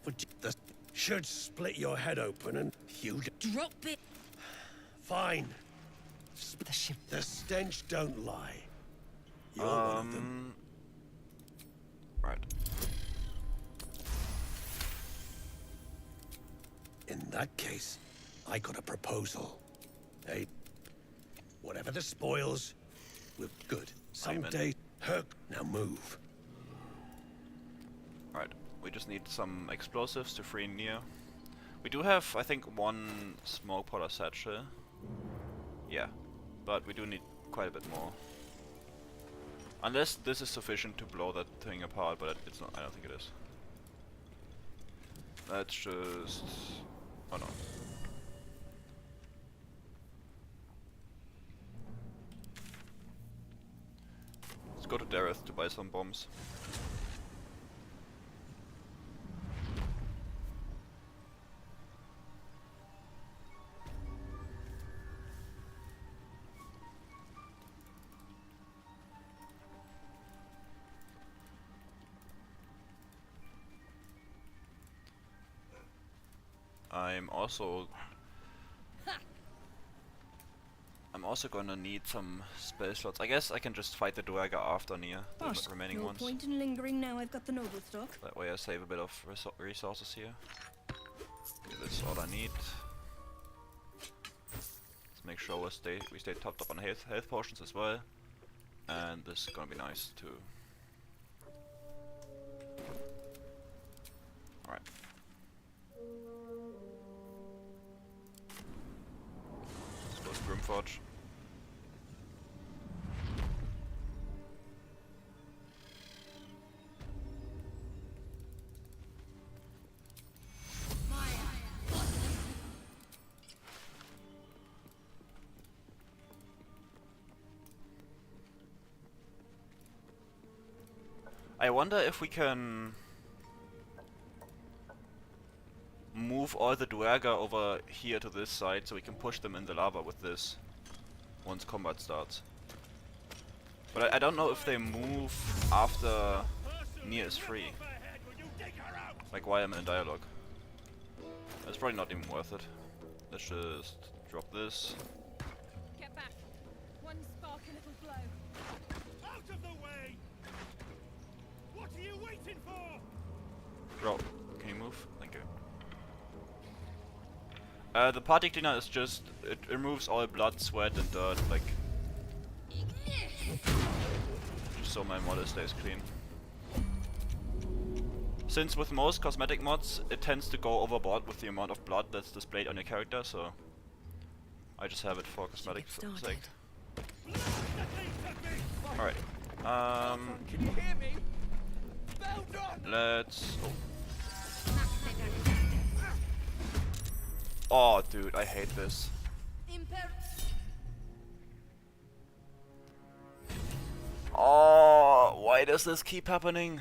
S3: For the should split your head open and you
S2: Drop it.
S3: fine.
S5: The ship.
S3: The stench don't lie. You're one of them.
S1: Right.
S3: In that case, I got a proposal. Hey, whatever the spoils, we're good. Someday, Herc, now move.
S1: Right. We just need some explosives to free Nia. We do have, I think, one smoke powder satchel. Yeah. But we do need quite a bit more. Unless this is sufficient to blow that thing apart, but it's not. I don't think it is. Let's just... oh no. Let's go to Dareth to buy some bombs. I'm also gonna need some spell slots. I guess I can just fight the Duergar after Nia, the remaining
S2: no
S5: Oh,
S1: ones.
S2: point in lingering now I've got the noble stock.
S1: That way I save a bit of resources here. Okay, that's all I need. Let's make sure we stay topped up on health potions as well. And this is gonna be nice too. Alright. Let's go to Grimforge. I wonder if we can move all the Duergar over here to this side so we can push them in the lava with this once combat starts. But I don't know if they move after Nia is free. Like while I'm in dialogue. That's probably not even worth it. Let's just drop this.
S2: Get back. One spark and it'll blow.
S3: Out of the way! What are you waiting for?
S1: Bro, can you move? Thank you. The party cleaner is just, it removes all blood, sweat and dirt, like, just so my model stays clean. Since with most cosmetic mods, it tends to go overboard with the amount of blood that's displayed on your character, so I just have it for cosmetic sake. Alright,
S3: Can you hear me? Spell done!
S1: let's... Oh, dude, I hate this. Oh, why does this keep happening?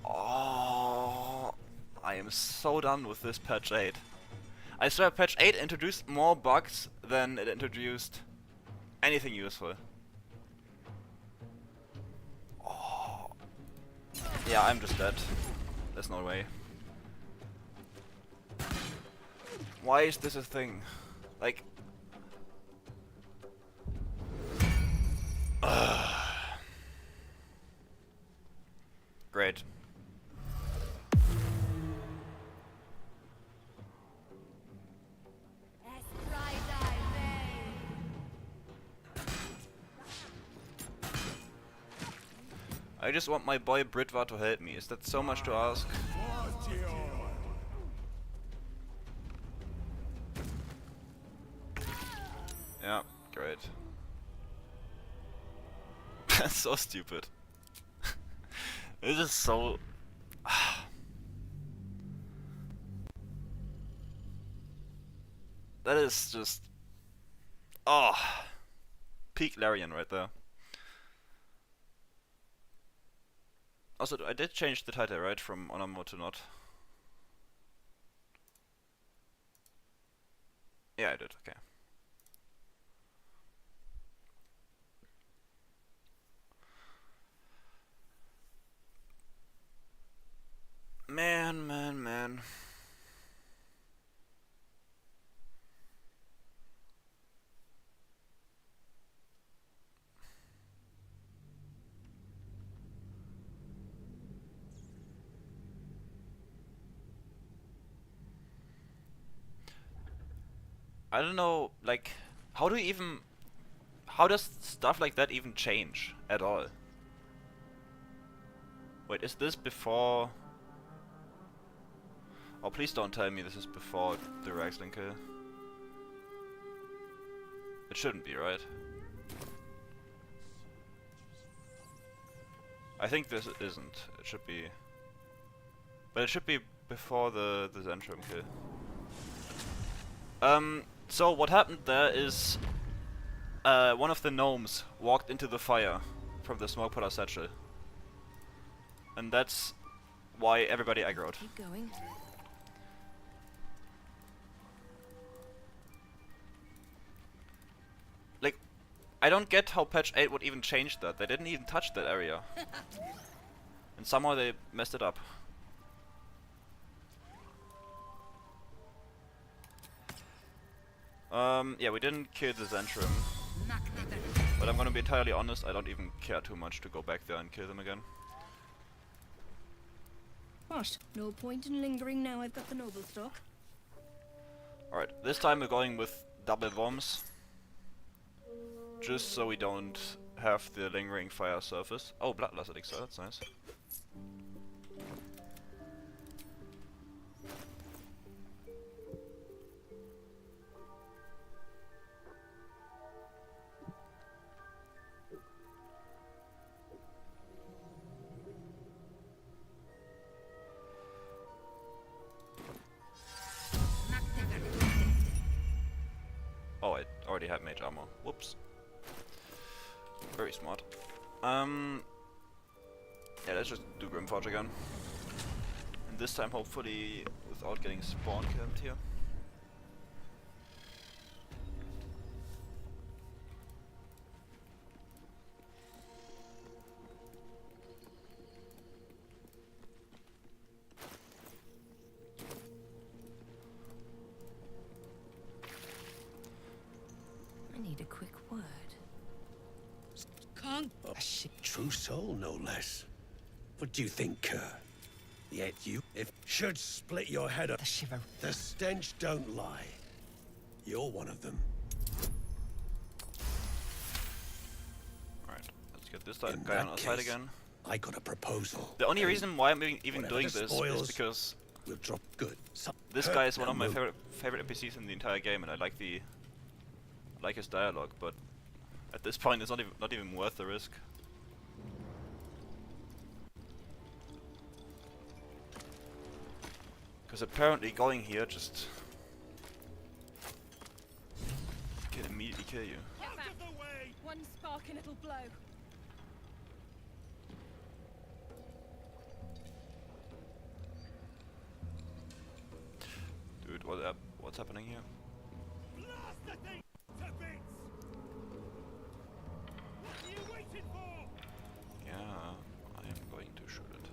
S1: Oh, I am so done with this patch 8. I swear patch 8 introduced more bugs than it introduced anything useful. Oh. Yeah, I'm just dead. There's no way. Why is this a thing? Like... Great. I just want my boy Britva to help me. Is that so much to ask? Yeah, great. That's so stupid. It's just so... That is just... Oh! Peak Larian right there. Also, I did change the title, right? From honor mode to not. Yeah, I did, okay. Man. I don't know, like, how does stuff like that even change at all? Wait, is this before? Oh, please don't tell me this is before the Raxling kill. It shouldn't be, right? I think this isn't. It should be. But it should be before the Zentrum kill. So what happened there is one of the gnomes walked into the fire from the smoke puller satchel. And that's why everybody aggroed.
S2: Keep going.
S1: Like, I don't get how patch 8 would even change that. They didn't even touch that area. And somehow they messed it up. Yeah, we didn't kill the Zentrum. But I'm gonna be entirely honest, I don't even care too much to go back there and kill them again.
S2: What? No point in lingering now I've got the noble stock.
S1: Alright, this time we're going with double bombs. Just so we don't have the lingering fire surface. Oh, Bloodlust Elixir, that's nice. Oh, I already had mage armor. Whoops. Very smart. Yeah, let's just do Grimforge again. And this time, hopefully, without getting spawn camped here.
S2: I need a quick word.
S3: Can't. A true soul, no less. What do you think, Kerr? Yet you, if should split your head up.
S5: The shiver.
S3: The stench don't lie. You're one of them.
S1: Alright, let's get this guy
S3: In
S1: on
S3: that
S1: our side
S3: case,
S1: again.
S3: I got a proposal.
S1: The only reason why I'm even
S3: Whatever
S1: doing
S3: the
S1: this
S3: spoils,
S1: is because
S3: we'll drop good.
S1: this guy is one of my favorite NPCs in the entire game, and I like his dialogue, but at this point it's not even worth the risk. Because apparently going here just can immediately kill you.
S2: Get back. One spark and it'll blow.
S1: Dude, what's happening here?
S3: Blast the thing to bits! What are you waiting for?
S1: Yeah, I am going to shoot it.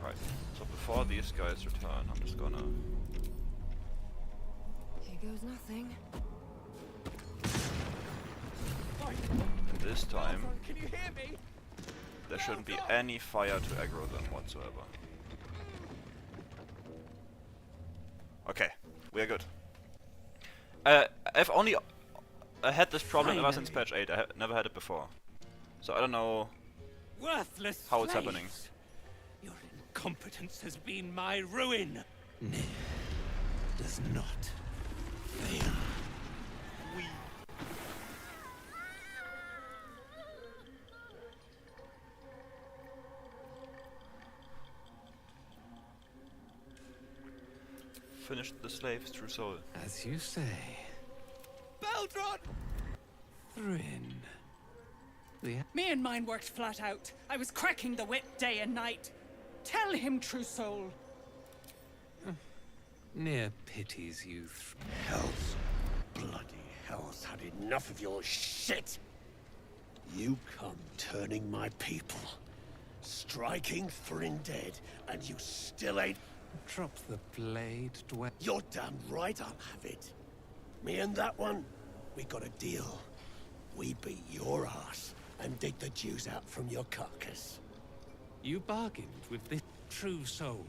S1: Right, so before these guys return, I'm just gonna...
S2: Here goes nothing.
S1: And this time,
S3: Can you hear me?
S1: there shouldn't be any fire to aggro them whatsoever. Okay, we are good. I've only had this problem ever since patch 8. I never had it before. So I don't know
S3: Worthless
S1: how it's
S3: slaves.
S1: happening.
S3: Your incompetence has been my ruin. Nay, does not fail.
S1: Finished the slave's true soul.
S3: As you say. Beldron! Thrin.
S7: Me and mine worked flat out. I was cracking the whip day and night. Tell him, true soul.
S5: Near pities youth.
S3: Hells. Bloody hell's had enough of your shit. You come turning my people, striking Thrin dead, and you still ain't...
S5: Drop the blade, dwell.
S3: You're damn right I'll have it. Me and that one, we got a deal. We beat your ass and dig the Jews out from your carcass.
S5: You bargained with this true soul.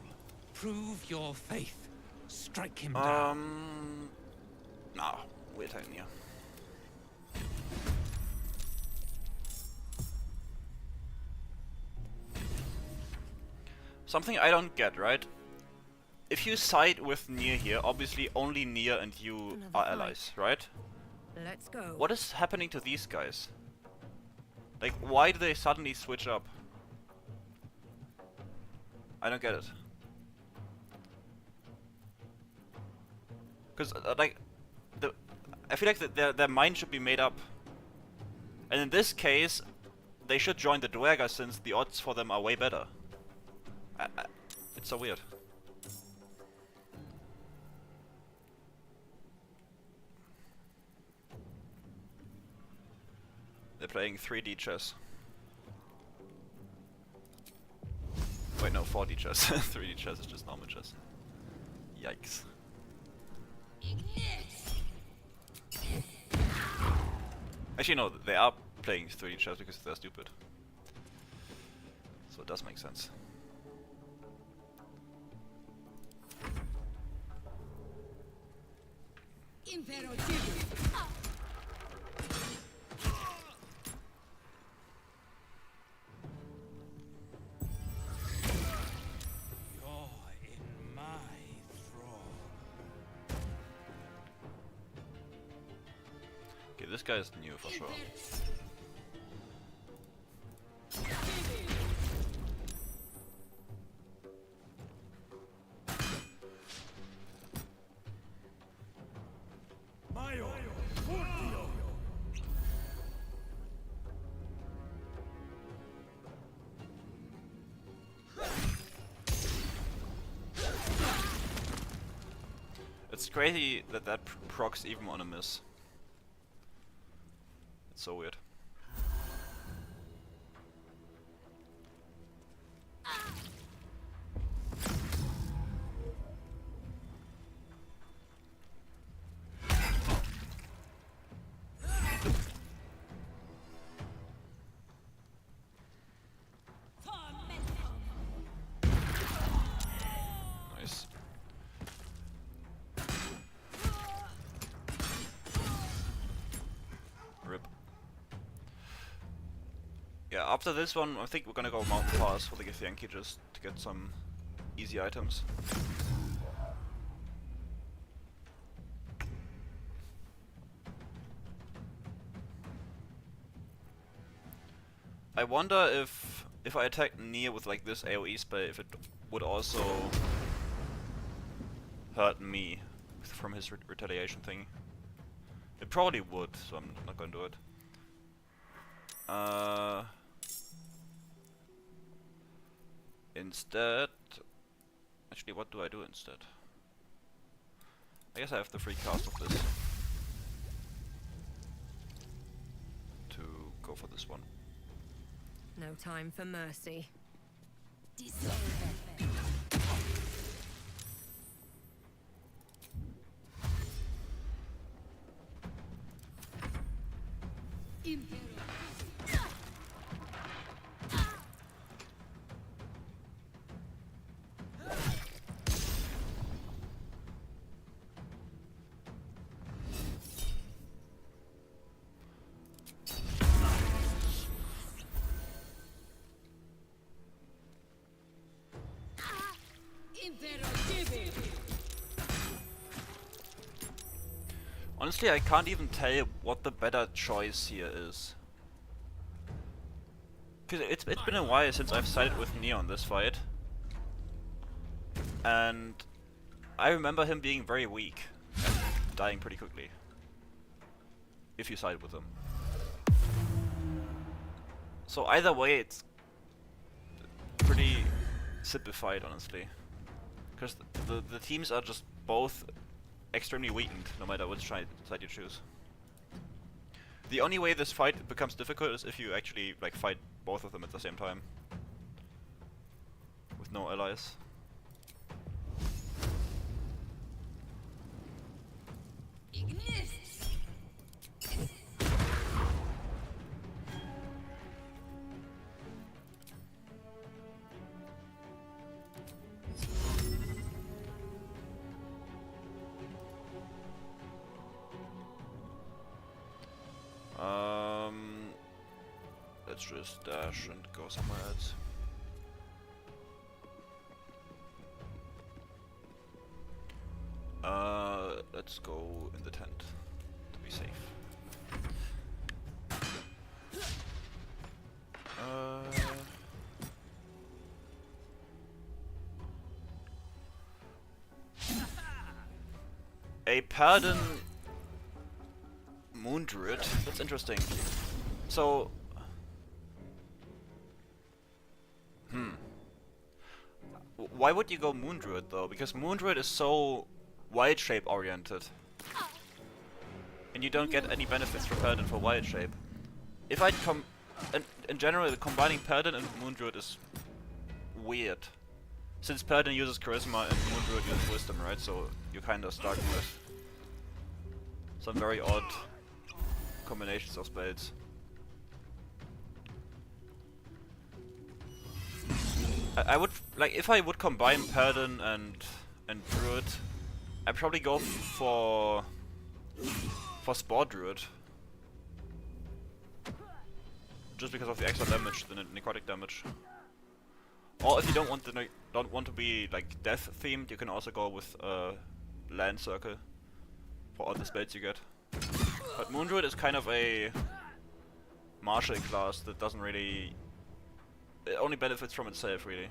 S5: Prove your faith. Strike him down.
S1: No, we're attacking you. Something I don't get, right? If you side with Nier here, obviously only Nier and you are allies, right?
S2: Let's go.
S1: What is happening to these guys? Like, why do they suddenly switch up? I don't get it. Because, like, I feel like their mind should be made up. And in this case, they should join the Duergar since the odds for them are way better. It's so weird. They're playing 3D chess. Wait, no, 4D chess. 3D chess is just normal chess. Yikes. Actually, no, they are playing 3D chess because they're stupid. So it does make sense. Okay, this guy is new for sure. It's crazy that that procs even on a miss. It's so weird. Nice. Rip. Yeah, after this one, I think we're gonna go Mountain Pass for the Githyanki just to get some easy items. I wonder if I attack Nier with like this AoE spell, if it would also hurt me from his retaliation thing. It probably would, so I'm not gonna do it. Instead, actually, what do I do instead? I guess I have the free cast of this to go for this one.
S2: No time for mercy.
S1: Honestly, I can't even tell what the better choice here is. Cause it's been a while since I've sided with Nier on this fight. And I remember him being very weak and dying pretty quickly. If you side with him. So either way, it's pretty simplified, honestly. Because the teams are just both extremely weakened, no matter which side you choose. The only way this fight becomes difficult is if you actually like fight both of them at the same time. With no allies. Let's just dash and go somewhere else. Let's go in the tent to be safe. A Paladin Moon Druid. That's interesting. So, why would you go Moon Druid though? Because Moon Druid is so wild shape oriented, and you don't get any benefits from Paladin for wild shape. If I'd in general, combining Paladin and Moon Druid is weird, since Paladin uses Charisma and Moon Druid uses Wisdom, right? So you're kind of stuck with some very odd combinations of spells. I would like if I would combine Paladin and Druid, I'd probably go for Spore Druid, just because of the extra damage, the necrotic damage. Or if you don't want to be like death themed, you can also go with Land Circle for all the spells you get. But Moon Druid is kind of a martial class that doesn't really. It only benefits from itself, really.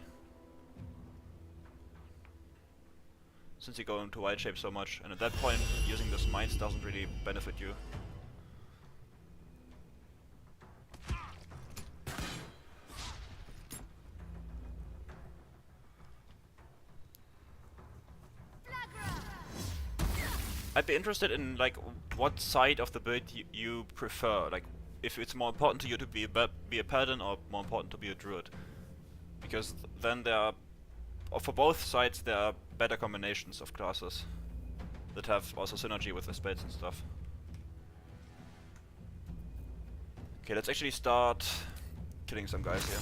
S1: Since you go into wild shape so much, and at that point, using the smites doesn't really benefit you. I'd be interested in like what side of the build you prefer. Like, if it's more important to you to be a Paladin or more important to be a Druid. Because then there are, or for both sides, there are better combinations of classes that have also synergy with the spells and stuff. Okay, let's actually start killing some guys here.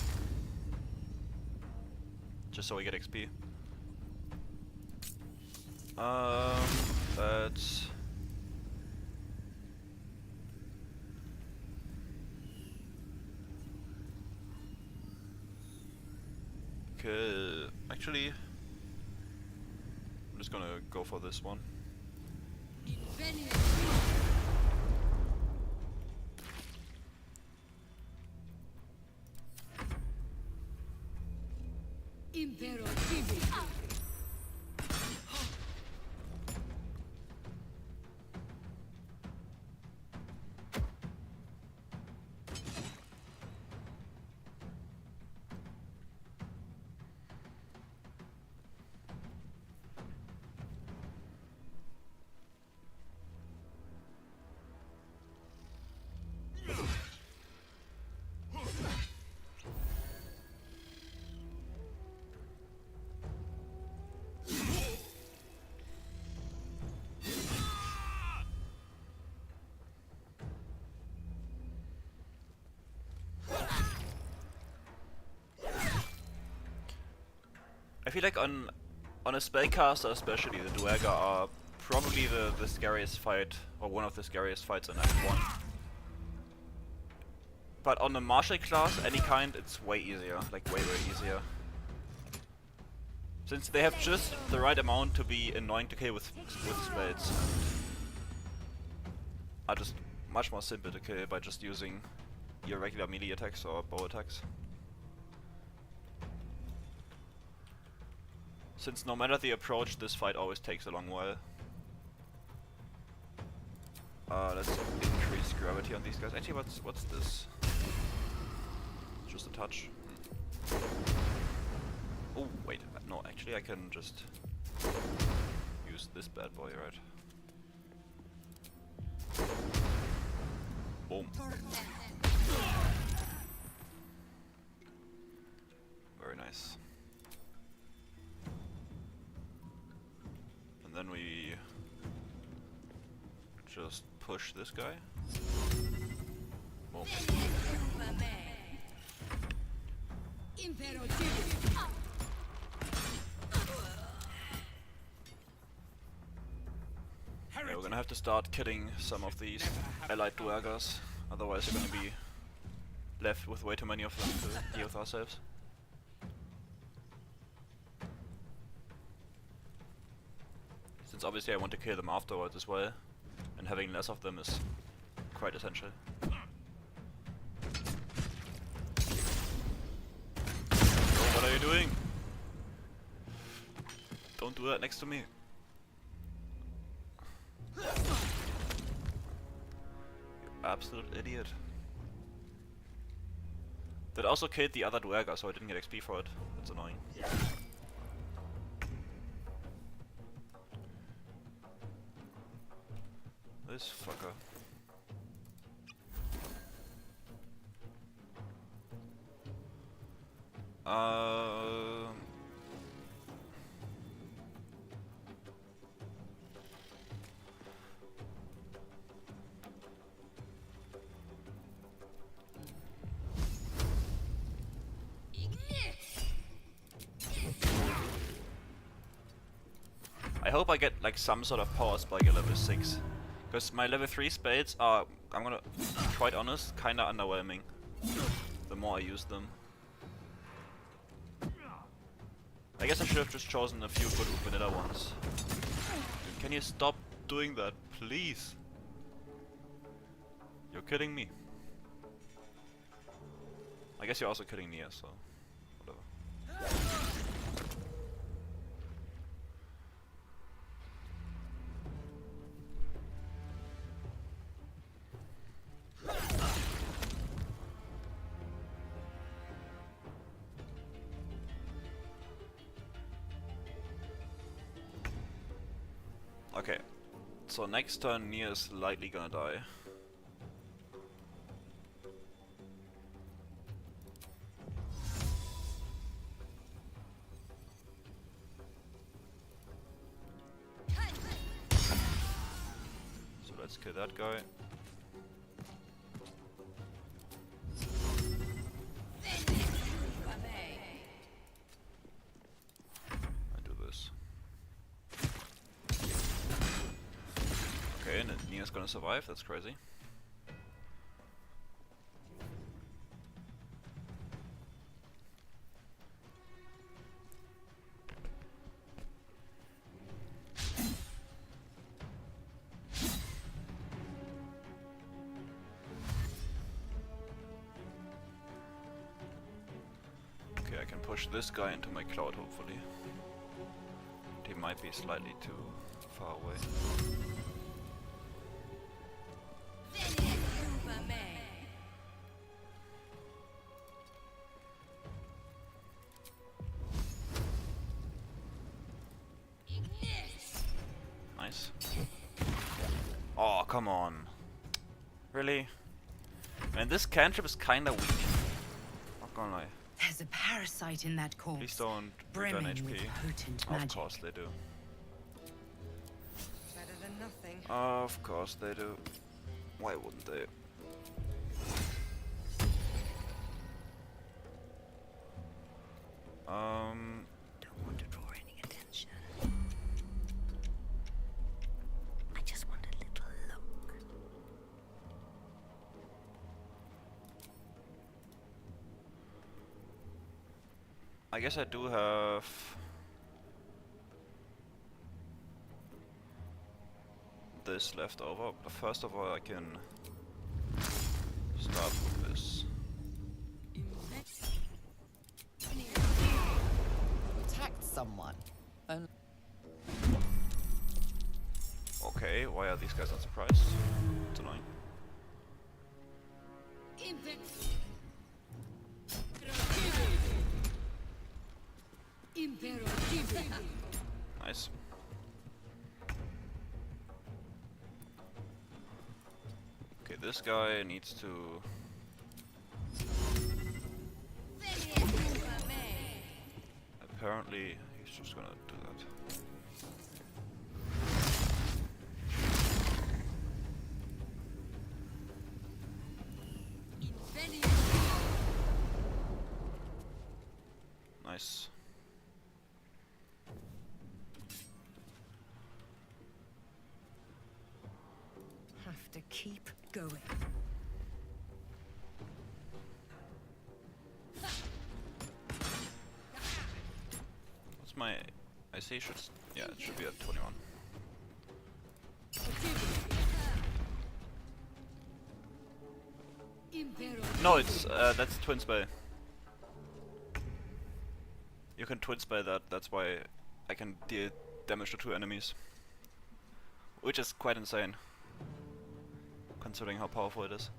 S1: Just so we get XP. Let's... Okay, actually, I'm just gonna go for this one. I feel like on a spellcaster especially, the Duergar are probably the scariest fight, or one of the scariest fights in Act 1. But on a martial class, any kind, it's way easier, like way easier. Since they have just the right amount to be annoying to kill with spells. Are just much more simple to kill by just using your regular melee attacks or bow attacks. Since no matter the approach, this fight always takes a long while. Let's increase gravity on these guys. Actually, what's this? just a touch. Oh, wait, no, actually I can just use this bad boy, right? Boom. Very nice. And then we just push this guy. Boom. Yeah, we're gonna have to start killing some of these allied duergas, otherwise we're gonna be left with way too many of them to deal with ourselves. Since obviously I want to kill them afterwards as well, and having less of them is quite essential. Oh, what are you doing? Don't do that next to me. You absolute idiot. That also killed the other duerga, so I didn't get XP for it. That's annoying. This fucker. I hope I get like some sort of power spike at level 6. Because my level 3 spells are, I'm gonna be quite honest, kinda underwhelming. The more I use them. I guess I should have just chosen a few good vanilla ones. Can you stop doing that, please? You're kidding me. I guess you're also kidding Nia, so whatever. Okay, so next turn Nia is likely gonna die. So let's kill that guy. And do this. Okay, and Nia's gonna survive, that's crazy. Okay, I can push this guy into my cloud, hopefully. He might be slightly too far away. Nice. Oh, come on. Really? Man, this cantrip is kinda weak. Not gonna lie.
S4: There's a parasite in that corpse.
S1: Please don't return
S4: brimming with
S1: HP.
S4: potent
S1: Of
S4: magic.
S1: course they do.
S2: Better than nothing.
S1: Of course they do. Why wouldn't they?
S2: Don't want to draw any attention. I just want a little look.
S1: I guess I do have this left over, but first of all I can start with this.
S8: Attacked someone.
S1: Okay, why are these guys not surprised? It's annoying. this guy needs to... Apparently, he's just gonna do that. Nice.
S2: Have to keep going.
S1: What's my... I see it should... Yeah, it should be at 21. No, it's... that's twin spell. You can twin spell that, that's why I can deal damage to 2 enemies. Which is quite insane, considering how powerful it is.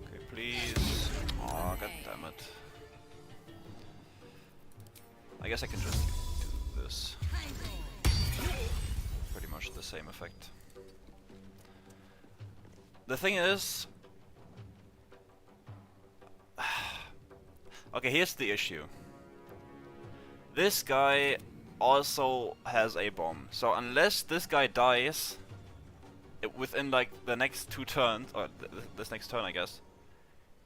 S1: Okay, please. Oh, god damn it. I guess I can just do this. Pretty much the same effect. The thing is... Okay, here's the issue. This guy also has a bomb, so unless this guy dies within like the next 2 turns, or this next turn I guess,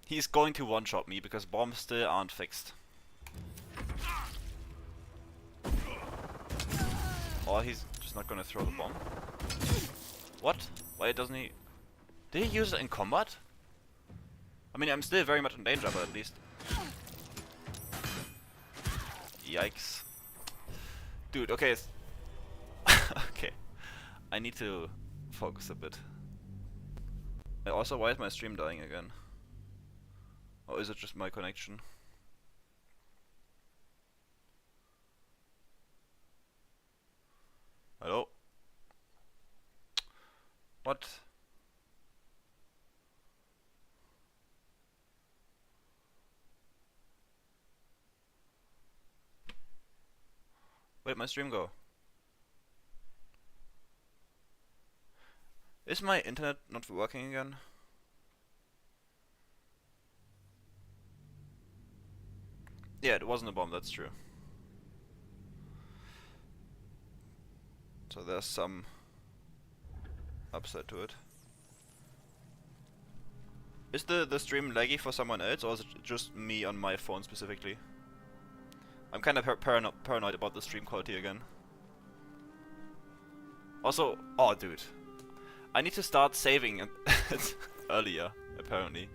S1: he's going to one-shot me because bombs still aren't fixed. Or he's just not gonna throw the bomb. What? Why doesn't he... Did he use it in combat? I mean, I'm still very much in danger, but at least... Yikes. Dude, okay. Okay. I need to focus a bit. Also, why is my stream dying again? Or is it just my connection? Hello? What? Where'd my stream go? Is my internet not working again? Yeah, it wasn't a bomb, that's true. So there's some upside to it. Is the stream laggy for someone else, or is it just me on my phone specifically? I'm kind of paranoid about the stream quality again. Also, oh dude, I need to start saving it earlier, apparently.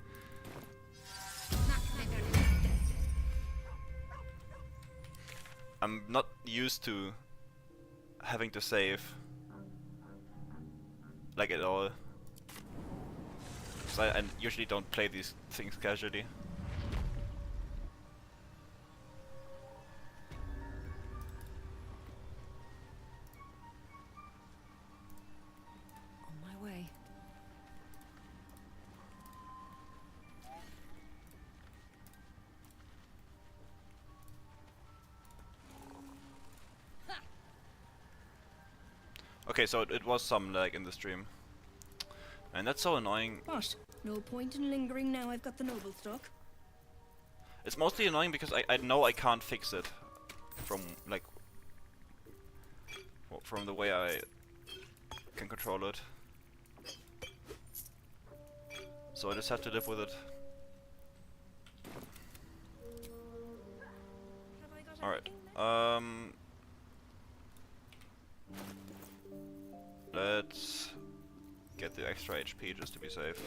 S1: I'm not used to having to save like at all. So I usually don't play these things casually.
S2: On my way.
S1: Okay, so it was some lag in the stream. And that's so annoying.
S2: What? No point in lingering now I've got the noble stock.
S1: It's mostly annoying because I know I can't fix it from like from the way I can control it. So I just have to live with it. Alright. Let's get the extra HP just to be safe.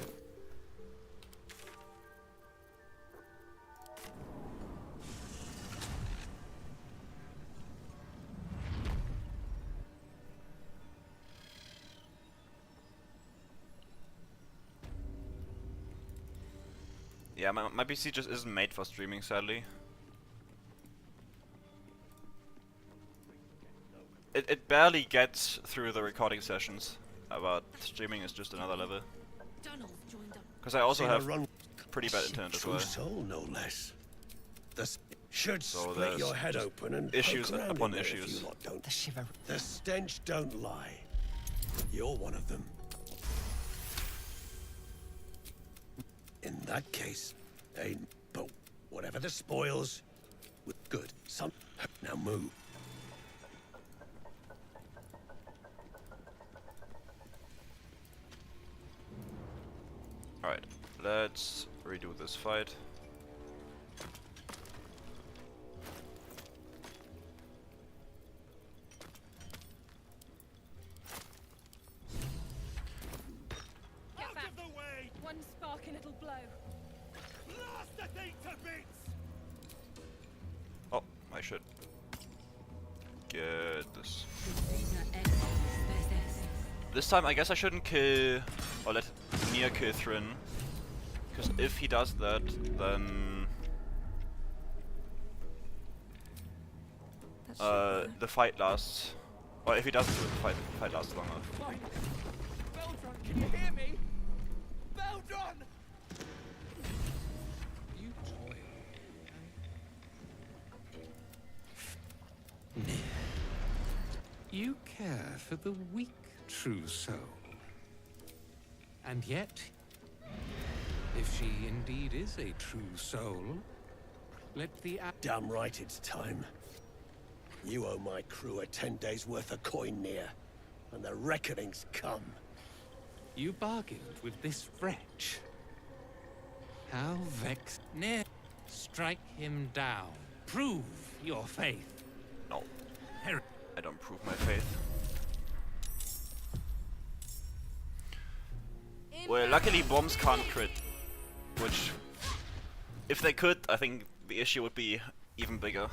S1: Yeah, my PC just isn't made for streaming, sadly. It barely gets through the recording sessions, but streaming is just another level. Because I also have pretty bad internet as well.
S3: True soul, no less. Should
S1: So
S3: split
S1: there's
S3: your head
S1: just
S3: open and
S1: issues
S3: poke around
S1: upon
S3: in there if
S1: issues.
S3: you lot don't.
S8: The shiver.
S3: The stench don't lie. You're one of them. In that case, but whatever the spoils, good. Now move.
S1: Alright, let's redo this fight.
S7: Get back. One sparking it'll blow.
S3: Blast the thing to bits!
S1: Oh, I should get this. This time I guess I shouldn't kill, or let Nier kill Thrin, because if he does that, then the fight lasts, or if he doesn't do it, the fight lasts longer.
S7: Beldron, can you hear me? Beldron!
S5: You toil. You care for the weak, true soul. And yet, if she indeed is a true soul, let the
S3: Damn right it's time. You owe my crew a 10 days worth of coin near, and the reckoning's come.
S5: You bargained with this wretch. How vexed. Near. Strike him down. Prove your faith.
S1: No,
S5: Her
S1: I don't prove my faith. Well, luckily bombs can't crit, which, if they could, I think the issue would be even bigger.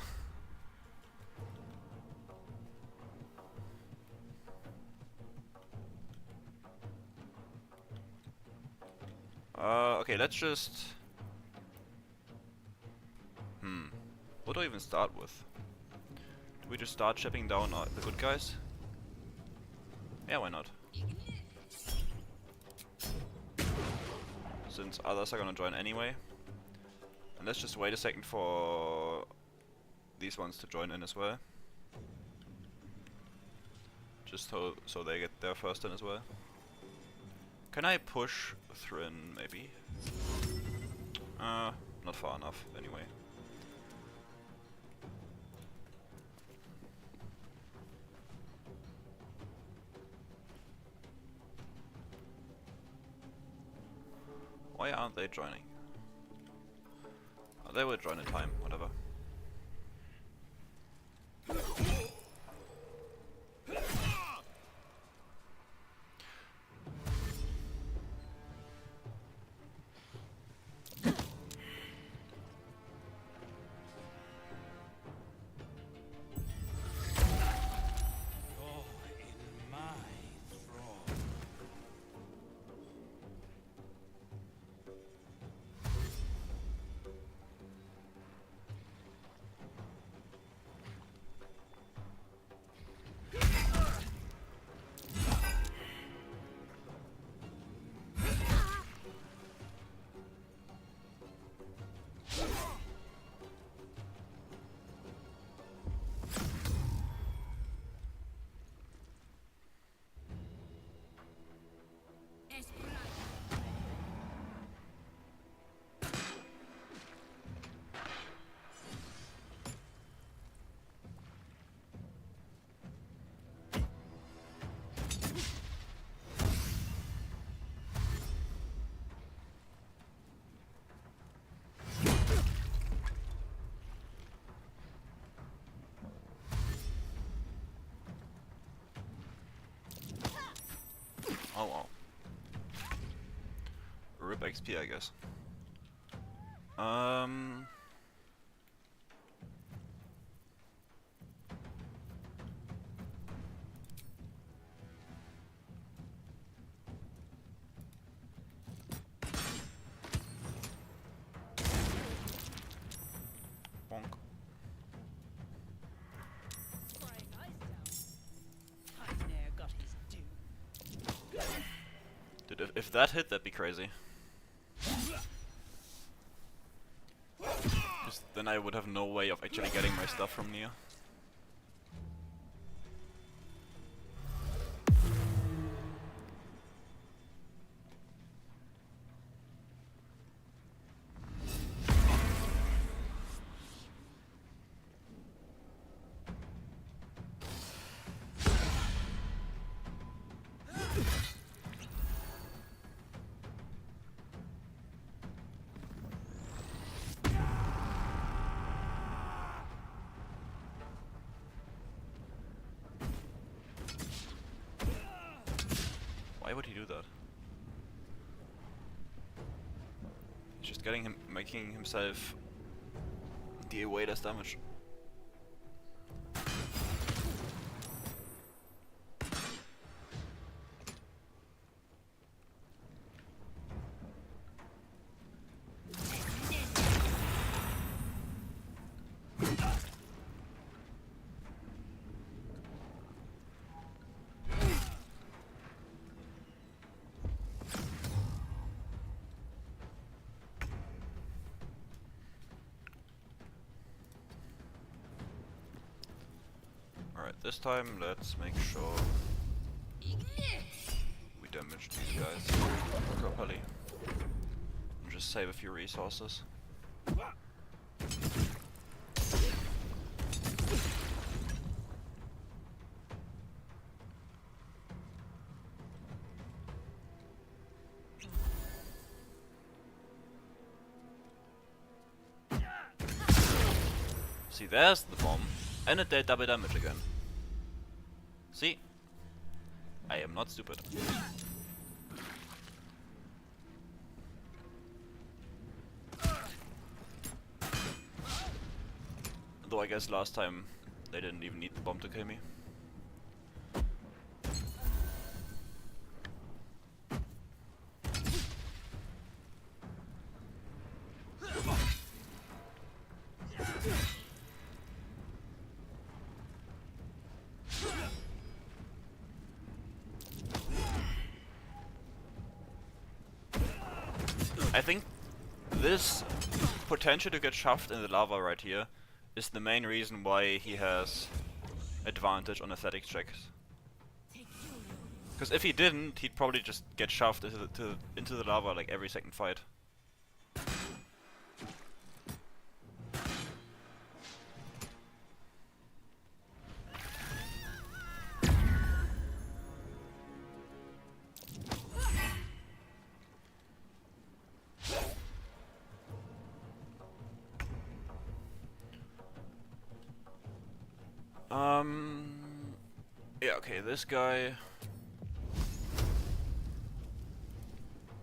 S1: Okay, let's just... What do I even start with? Do we just start shipping down the good guys? Yeah, why not? Since others are gonna join anyway. And let's just wait a second for these ones to join in as well. Just so they get there first in as well. Can I push Thrin, maybe? Not far enough, anyway. Why aren't they joining? Oh, they will join in time, whatever. Oh wow. RIP XP, I guess. Bonk. Dude, if that hit, that'd be crazy. Because then I would have no way of actually getting my stuff from near. Why would he do that? He's just making himself deal way less damage. Alright, this time let's make sure we damage these guys properly. And just save a few resources. See, there's the bomb. And it did double damage again. See? I am not stupid. Though I guess last time they didn't even need the bomb to kill me. I think this potential to get shoved in the lava right here is the main reason why he has advantage on athletics checks. Because if he didn't, he'd probably just get shoved into the lava like every second fight. Yeah, okay, this guy.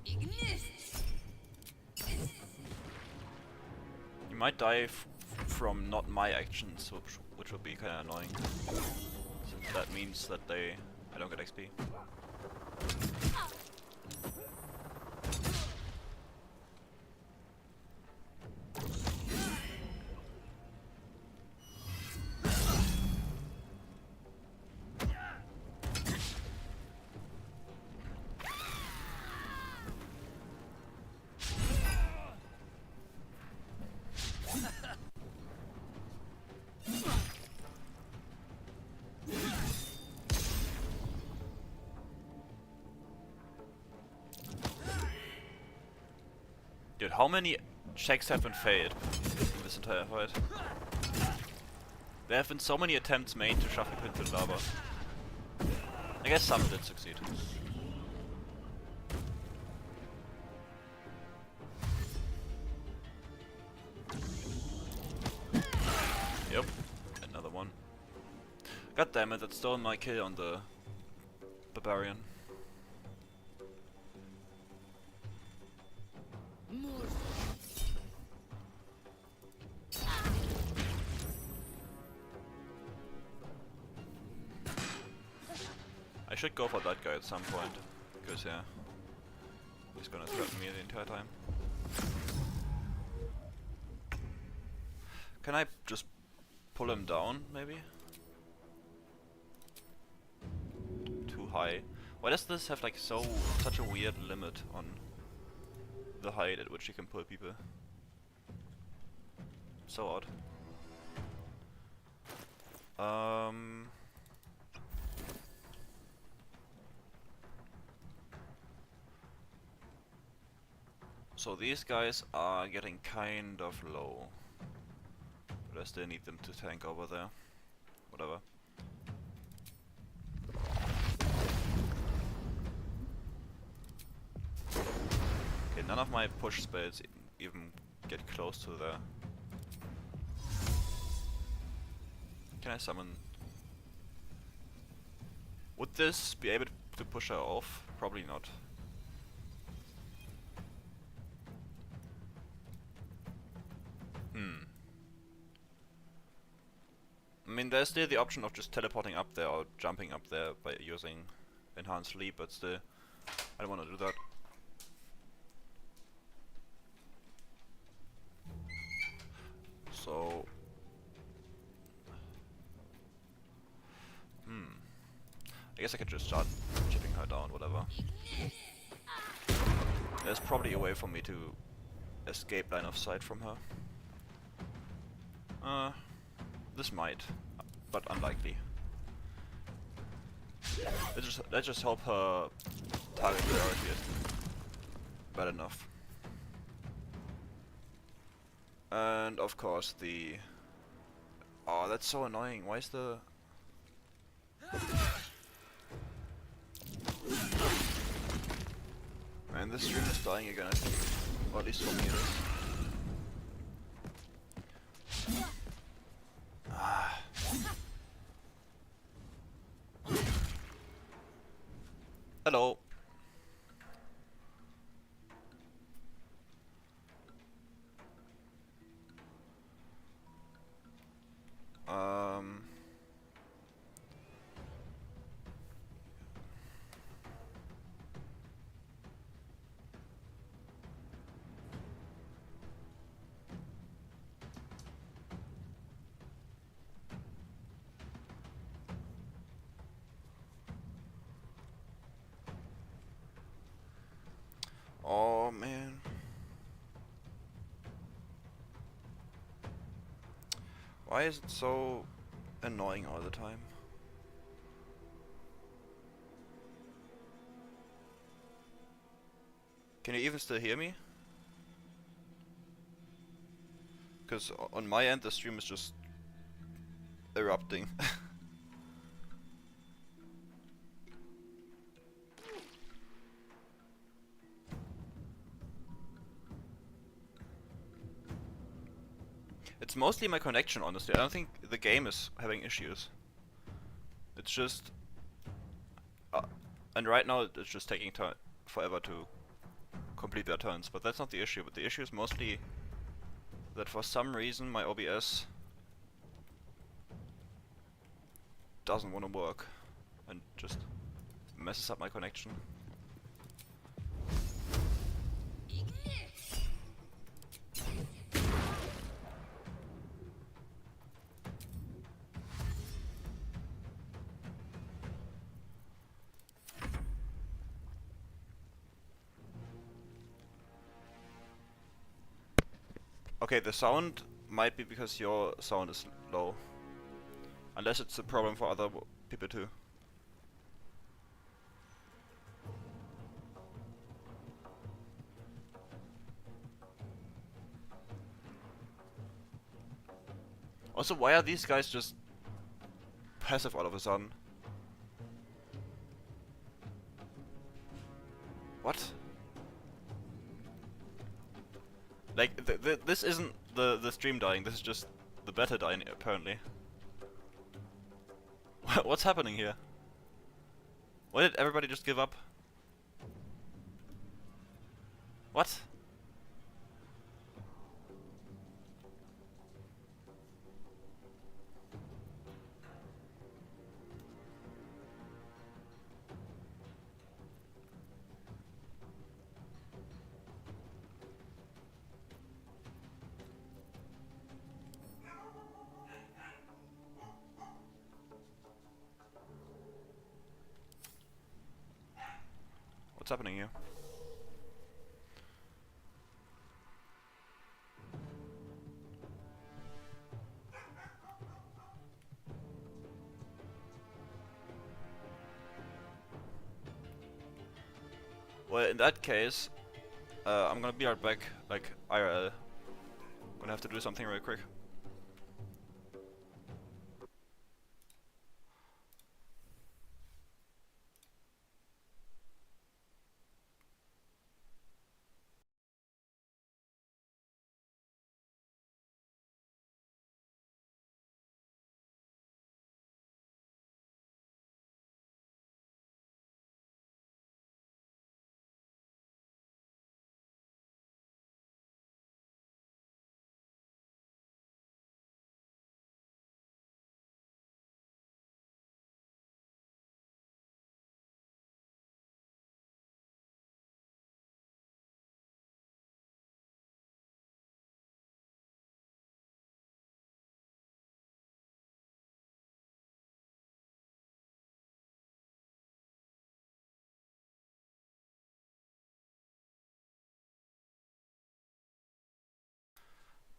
S1: He might die from not my actions, which would be kind of annoying. Since that means that I don't get XP. Dude, how many checks have been failed in this entire fight? There have been so many attempts made to shove people into the lava. I guess some did succeed. Yep, another one. God damn it, that stole my kill on the barbarian. I should go for that guy at some point, because yeah, he's gonna threaten me the entire time. Can I just pull him down, maybe? Too high. Why does this have like such a weird limit on the height at which you can pull people? So odd. So these guys are getting kind of low. But I still need them to tank over there. Whatever. Okay, none of my push spells even get close to there. Can I summon? Would this be able to push her off? Probably not. I mean, there's still the option of just teleporting up there or jumping up there by using enhanced leap, but still, I don't want to do that. So, I guess I could just start chipping her down, whatever. There's probably a way for me to escape line of sight from her. This might, but unlikely. Let's just hope her target priority is bad enough. And of course the... Oh, that's so annoying. Why is the... Man, this stream is dying again, I think. Or at least for me it is. Hello. Oh man. Why is it so annoying all the time? Can you even still hear me? Because on my end the stream is just erupting. It's mostly my connection, honestly. I don't think the game is having issues. It's just... and right now it's just taking forever to complete their turns, but that's not the issue. But the issue is mostly that for some reason my OBS doesn't want to work and just messes up my connection. Okay, the sound might be because your sound is low. Unless it's a problem for other people too. Also, why are these guys just passive all of a sudden? What? Like, this isn't the stream dying, this is just the beta dying, apparently. What's happening here? Why did everybody just give up? What? What's happening here? Well, in that case, I'm gonna be right back, like IRL. Gonna have to do something real quick.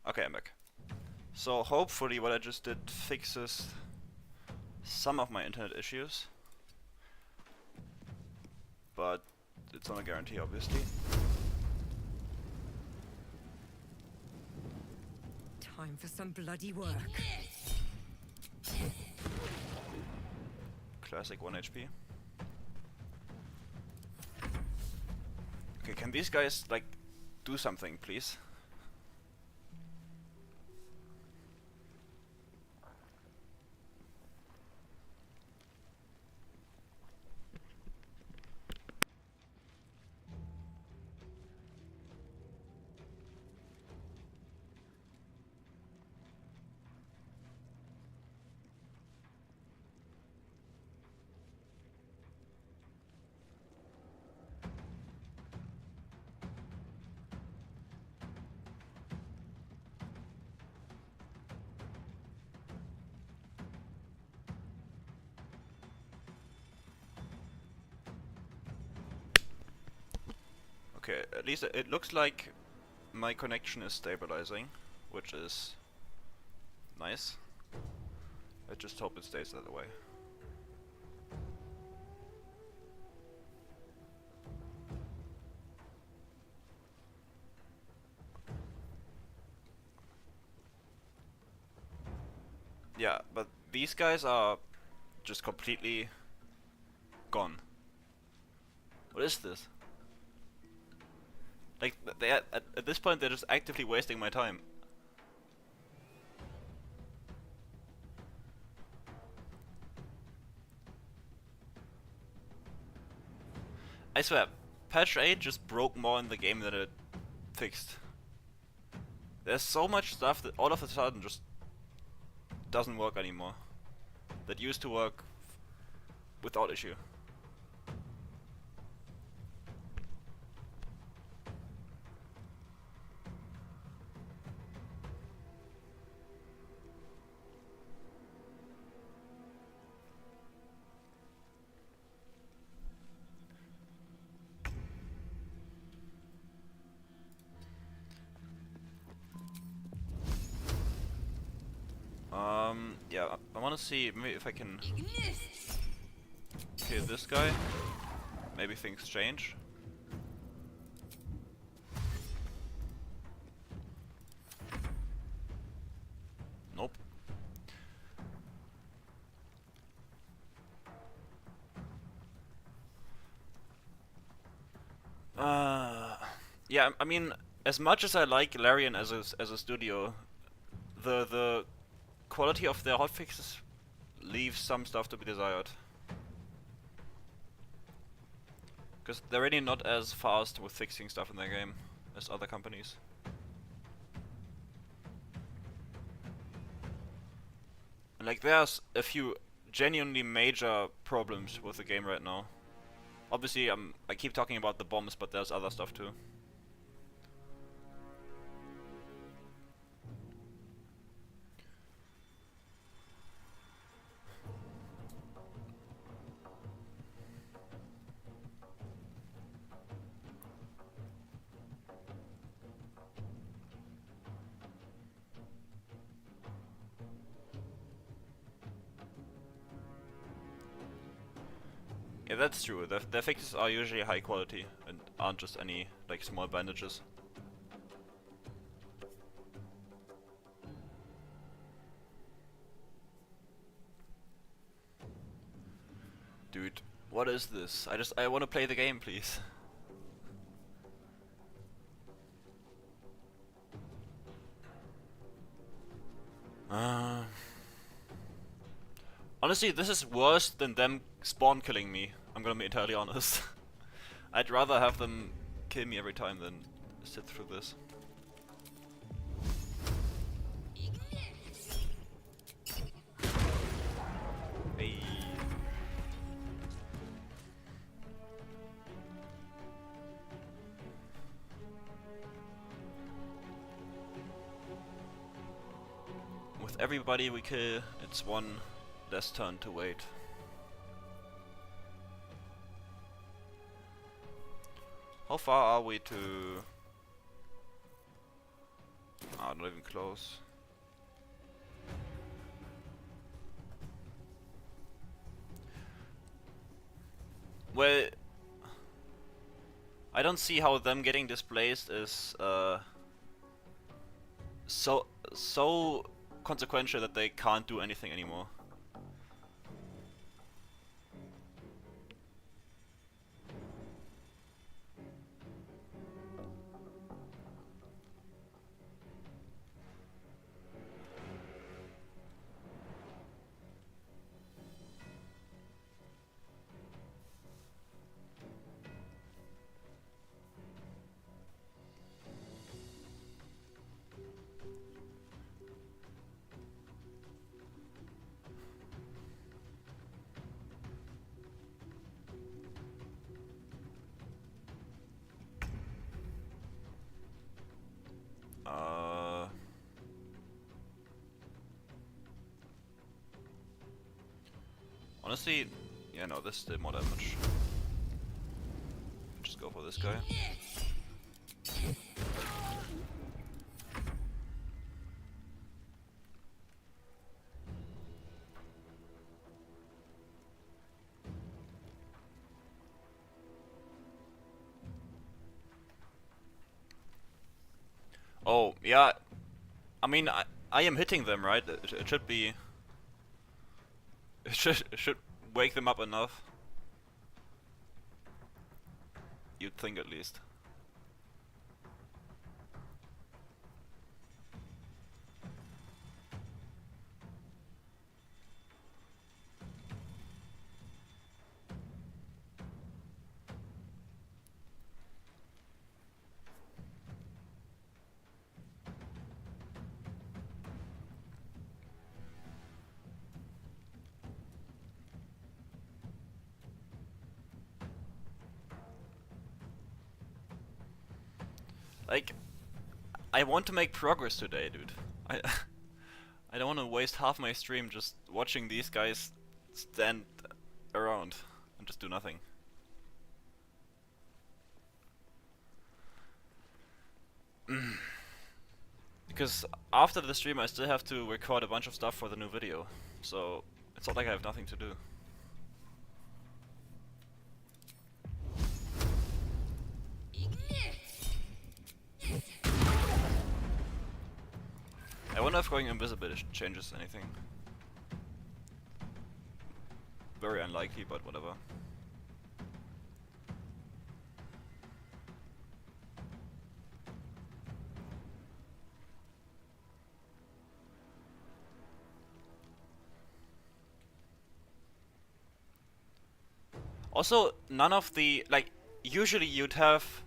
S1: Okay, I'm back. So hopefully what I just did fixes some of my internet issues. But it's not a guarantee, obviously.
S2: Time for some bloody work.
S1: Classic 1 HP. Okay, can these guys, like, do something, please? Okay, at least it looks like my connection is stabilizing, which is nice. I just hope it stays that way. Yeah, but these guys are just completely gone. What is this? Like, they at this point they're just actively wasting my time. I swear, patch 8 just broke more in the game than it fixed. There's so much stuff that all of a sudden just doesn't work anymore. That used to work without issue. Yeah, I wanna see maybe if I can kill this guy. Maybe things change. Nope. Yeah, I mean, as much as I like Larian as a studio, the quality of their hotfixes leaves some stuff to be desired. Because they're really not as fast with fixing stuff in their game as other companies. And like, there's a few genuinely major problems with the game right now. Obviously, I keep talking about the bombs, but there's other stuff too. Yeah, that's true. The fixes are usually high quality and aren't just any like small bandages. Dude, what is this? I want to play the game, please. Honestly, this is worse than them spawn killing me. I'm gonna be entirely honest. I'd rather have them kill me every time than sit through this. Hey. With everybody we kill, it's one less turn to wait. How far are we to... Ah, not even close. Well, I don't see how them getting displaced is so consequential that they can't do anything anymore. Honestly, yeah, no, this did more damage. Just go for this guy. Oh, yeah. I mean, I am hitting them, right? It should be... It should wake them up enough. You'd think, at least. Like, I want to make progress today, dude. I don't want to waste half my stream just watching these guys stand around and just do nothing. Because after the stream I still have to record a bunch of stuff for the new video, so it's not like I have nothing to do. I wonder if going invisible changes anything. Very unlikely, but whatever. Also, none of the, like, usually you'd have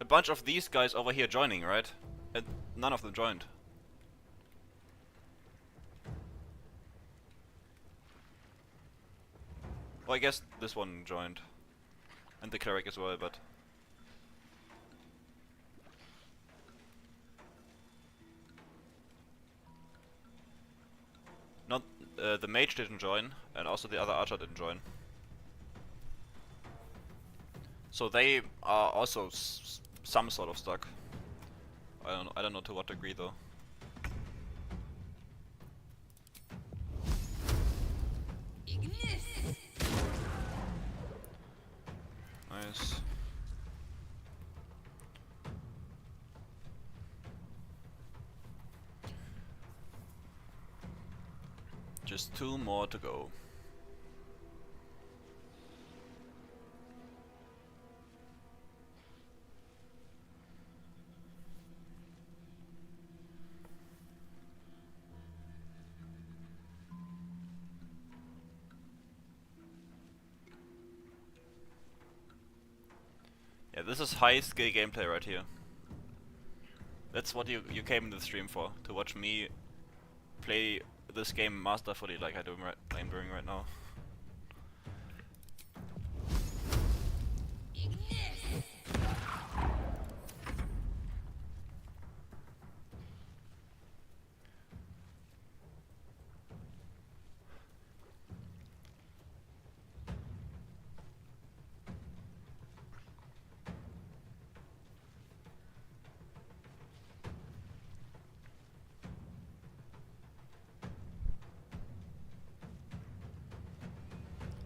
S1: a bunch of these guys over here joining, right? And none of them joined. Well, I guess this one joined. And the cleric as well, but... Not... the mage didn't join, and also the other archer didn't join. So they are also some sort of stuck. I don't know to what degree though. Just 2 more to go. Yeah, this is high skill gameplay right here. That's what you came in the stream for, to watch me play this game masterfully like I'm doing right now.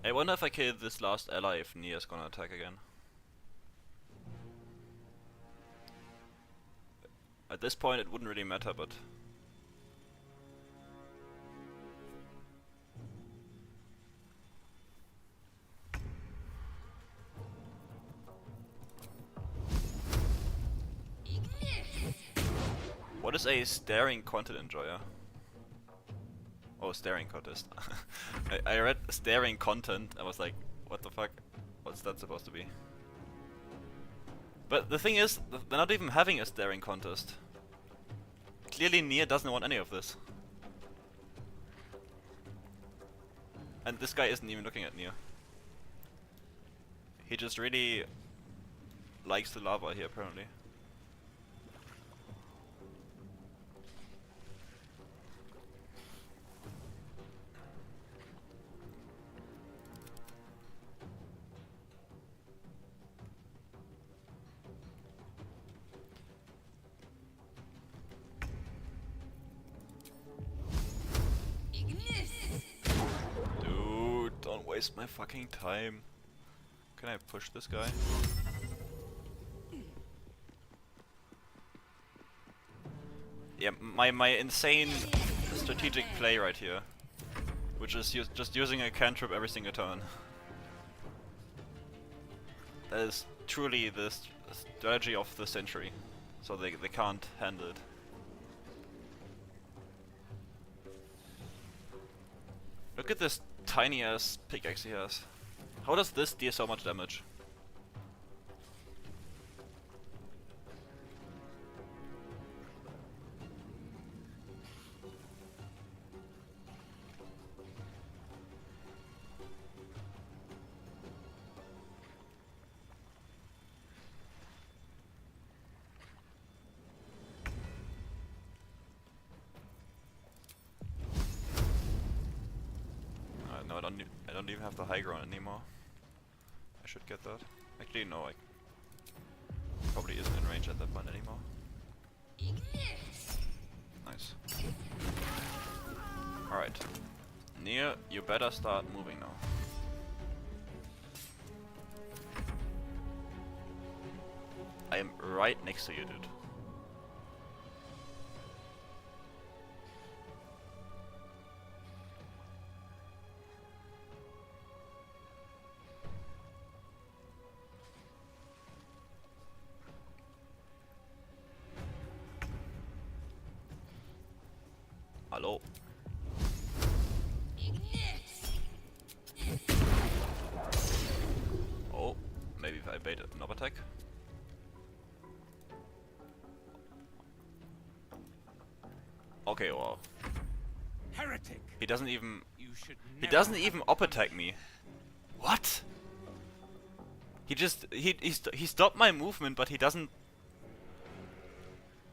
S1: I wonder if I kill this last ally if Nia's gonna attack again. At this point it wouldn't really matter, but... What is a staring content enjoyer? Oh, staring contest. I read staring content, I was like, what the fuck? What's that supposed to be? But the thing is, they're not even having a staring contest. Clearly Nia doesn't want any of this. And this guy isn't even looking at Nia. He just really likes the lava here, apparently. Dude, don't waste my fucking time. Can I push this guy? Yeah, my insane strategic play right here, which is just using a cantrip every single turn. That is truly the strategy of the century, so they can't handle it. Look at this tiny ass pickaxe he has. How does this deal so much damage? No, I don't even have the high ground anymore. I should get that. Actually, no, I probably isn't in range at that point anymore. Nice. Alright. Nia, you better start moving now. I am right next to you, dude. Hello. Oh, maybe if I bait another attack. Okay, well.
S5: Heretic!
S1: He doesn't even
S5: He
S1: doesn't even up attack me. What? He stopped my movement, but he doesn't.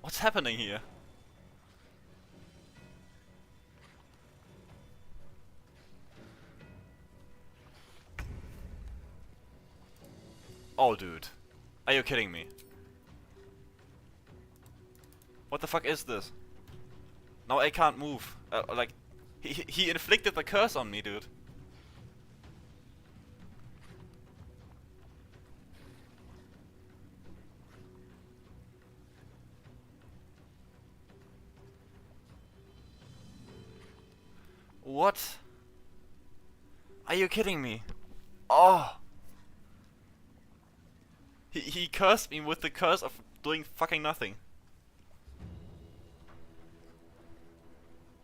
S1: What's happening here? Oh, dude. Are you kidding me? What the fuck is this? Now I can't move. Like, he inflicted the curse on me, dude. What? Are you kidding me? Oh! He cursed me with the curse of doing fucking nothing.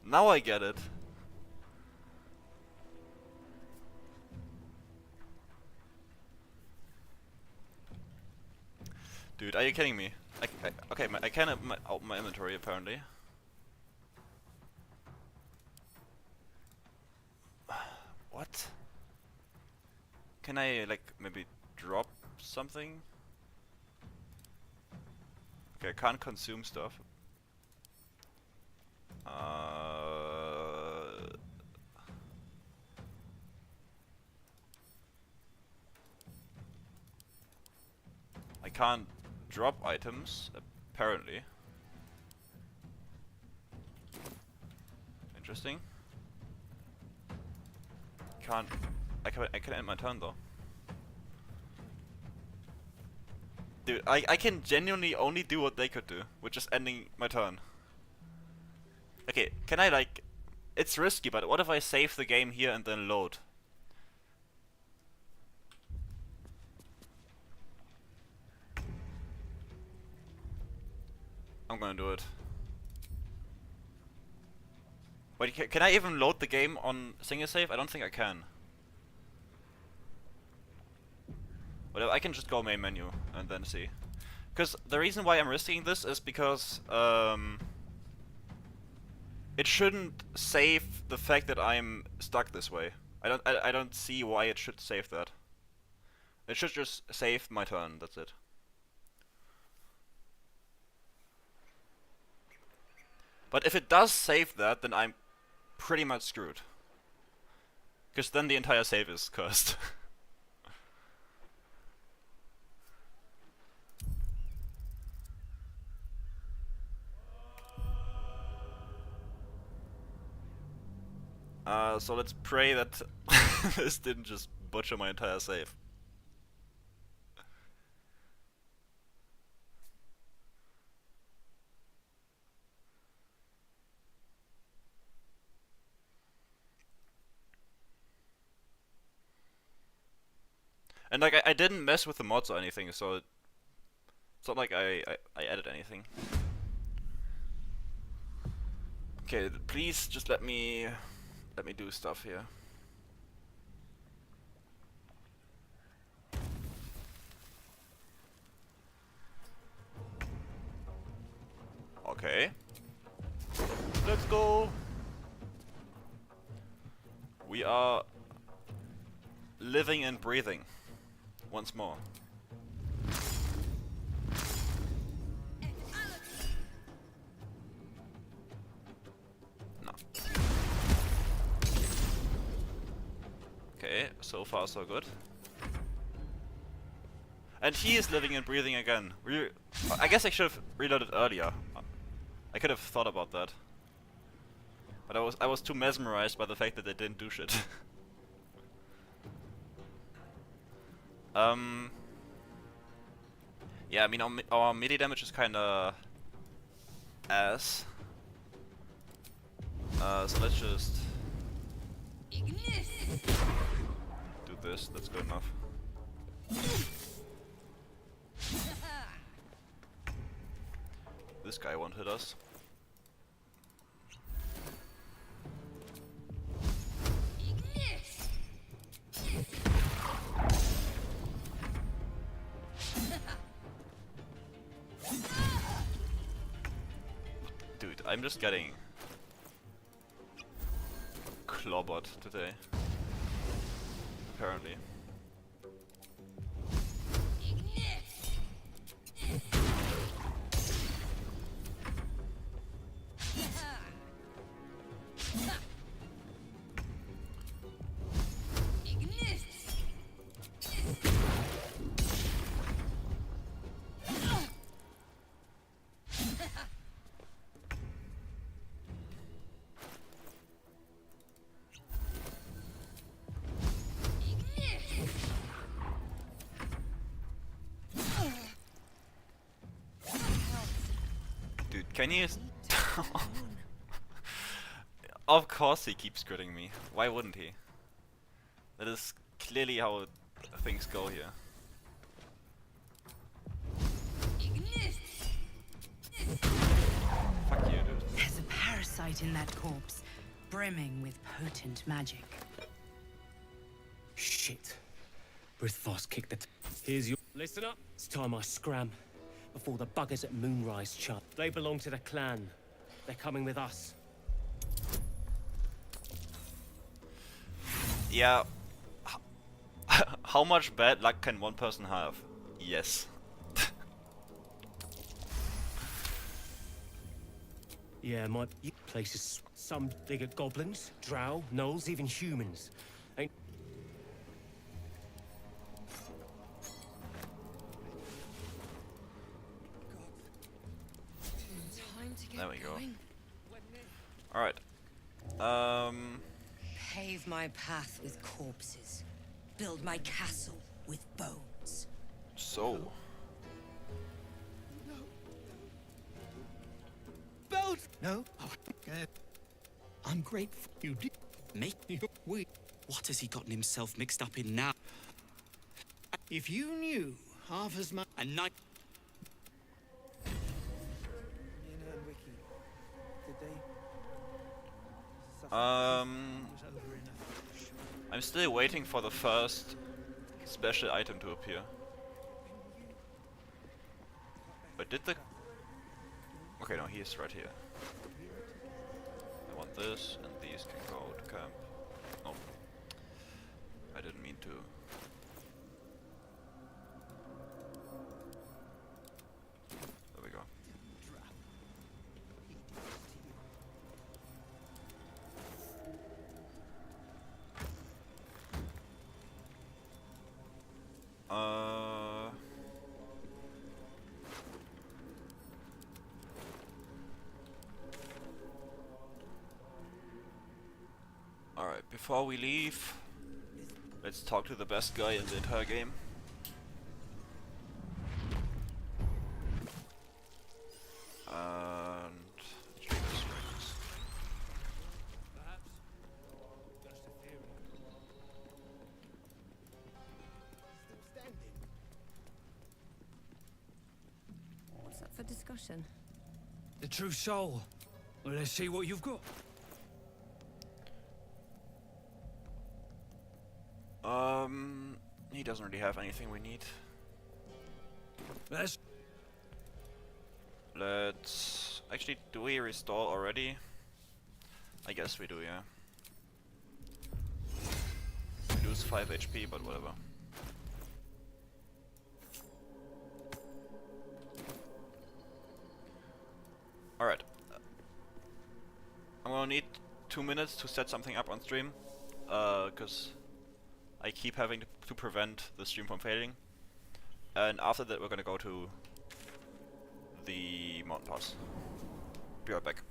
S1: Now I get it. Dude, are you kidding me? Okay, I can open my inventory apparently. What? Can I like maybe drop something? Okay, I can't consume stuff. I can't drop items, apparently. Interesting. I can end my turn though. Dude, I can genuinely only do what they could do, which is ending my turn. Okay, can I like... It's risky, but what if I save the game here and then load? I'm gonna do it. Wait, can I even load the game on single save? I don't think I can. Whatever, I can just go main menu and then see. Because the reason why I'm risking this is because it shouldn't save the fact that I'm stuck this way. I don't see why it should save that. It should just save my turn, that's it. But if it does save that, then I'm pretty much screwed. Because then the entire save is cursed. So let's pray that this didn't just butcher my entire save. And like I didn't mess with the mods or anything, so it's not like I added anything. Okay, please just let me do stuff here. Okay. Let's go. We are living and breathing once more. No. Okay, so far so good. And he is living and breathing again. I guess I should have reloaded earlier. I could have thought about that. But I was too mesmerized by the fact that they didn't do shit. Yeah, I mean our melee damage is kinda ass. So let's just do this, that's good enough. This guy won't hit us. Dude, I'm just getting clobbered today. Apparently. Can you... Of course he keeps critting me. Why wouldn't he? That is clearly how things go here. Fuck you, dude.
S4: There's a parasite in that corpse, brimming with potent magic.
S9: Shit. Brithvos kicked the Here's your... Listen up. It's time I scram. Before the buggers at Moonrise charge. They belong to the clan. They're coming with us.
S1: Yeah. How much bad luck can one person have? Yes.
S9: Yeah, my place is some bigger goblins, drow, gnolls, even humans. Ain't...
S2: Time to get
S1: There we go.
S2: going.
S1: Alright.
S2: Pave my path with corpses. Build my castle with bones.
S1: So.
S3: Belt! No. Oh, I'm grateful you did.
S10: Me?
S3: We.
S10: What has he gotten himself mixed up in now?
S3: If you knew half as much.
S10: A night.
S1: I'm still waiting for the first special item to appear. But did the... Okay, no, he is right here. I want this, and these can go to camp. No. I didn't mean to. There we go. Alright, before we leave, let's talk to the best guy in the entire game. And...
S2: What's up for discussion?
S5: The true soul. Well, let's see what you've got.
S1: He doesn't really have anything we need.
S5: Let's...
S1: Actually, do we restore already? I guess we do, yeah. We lose 5 HP, but whatever. Alright. I'm gonna need 2 minutes to set something up on stream. Cause I keep having to prevent the stream from failing. And after that we're gonna go to the mountain pass. Be right back.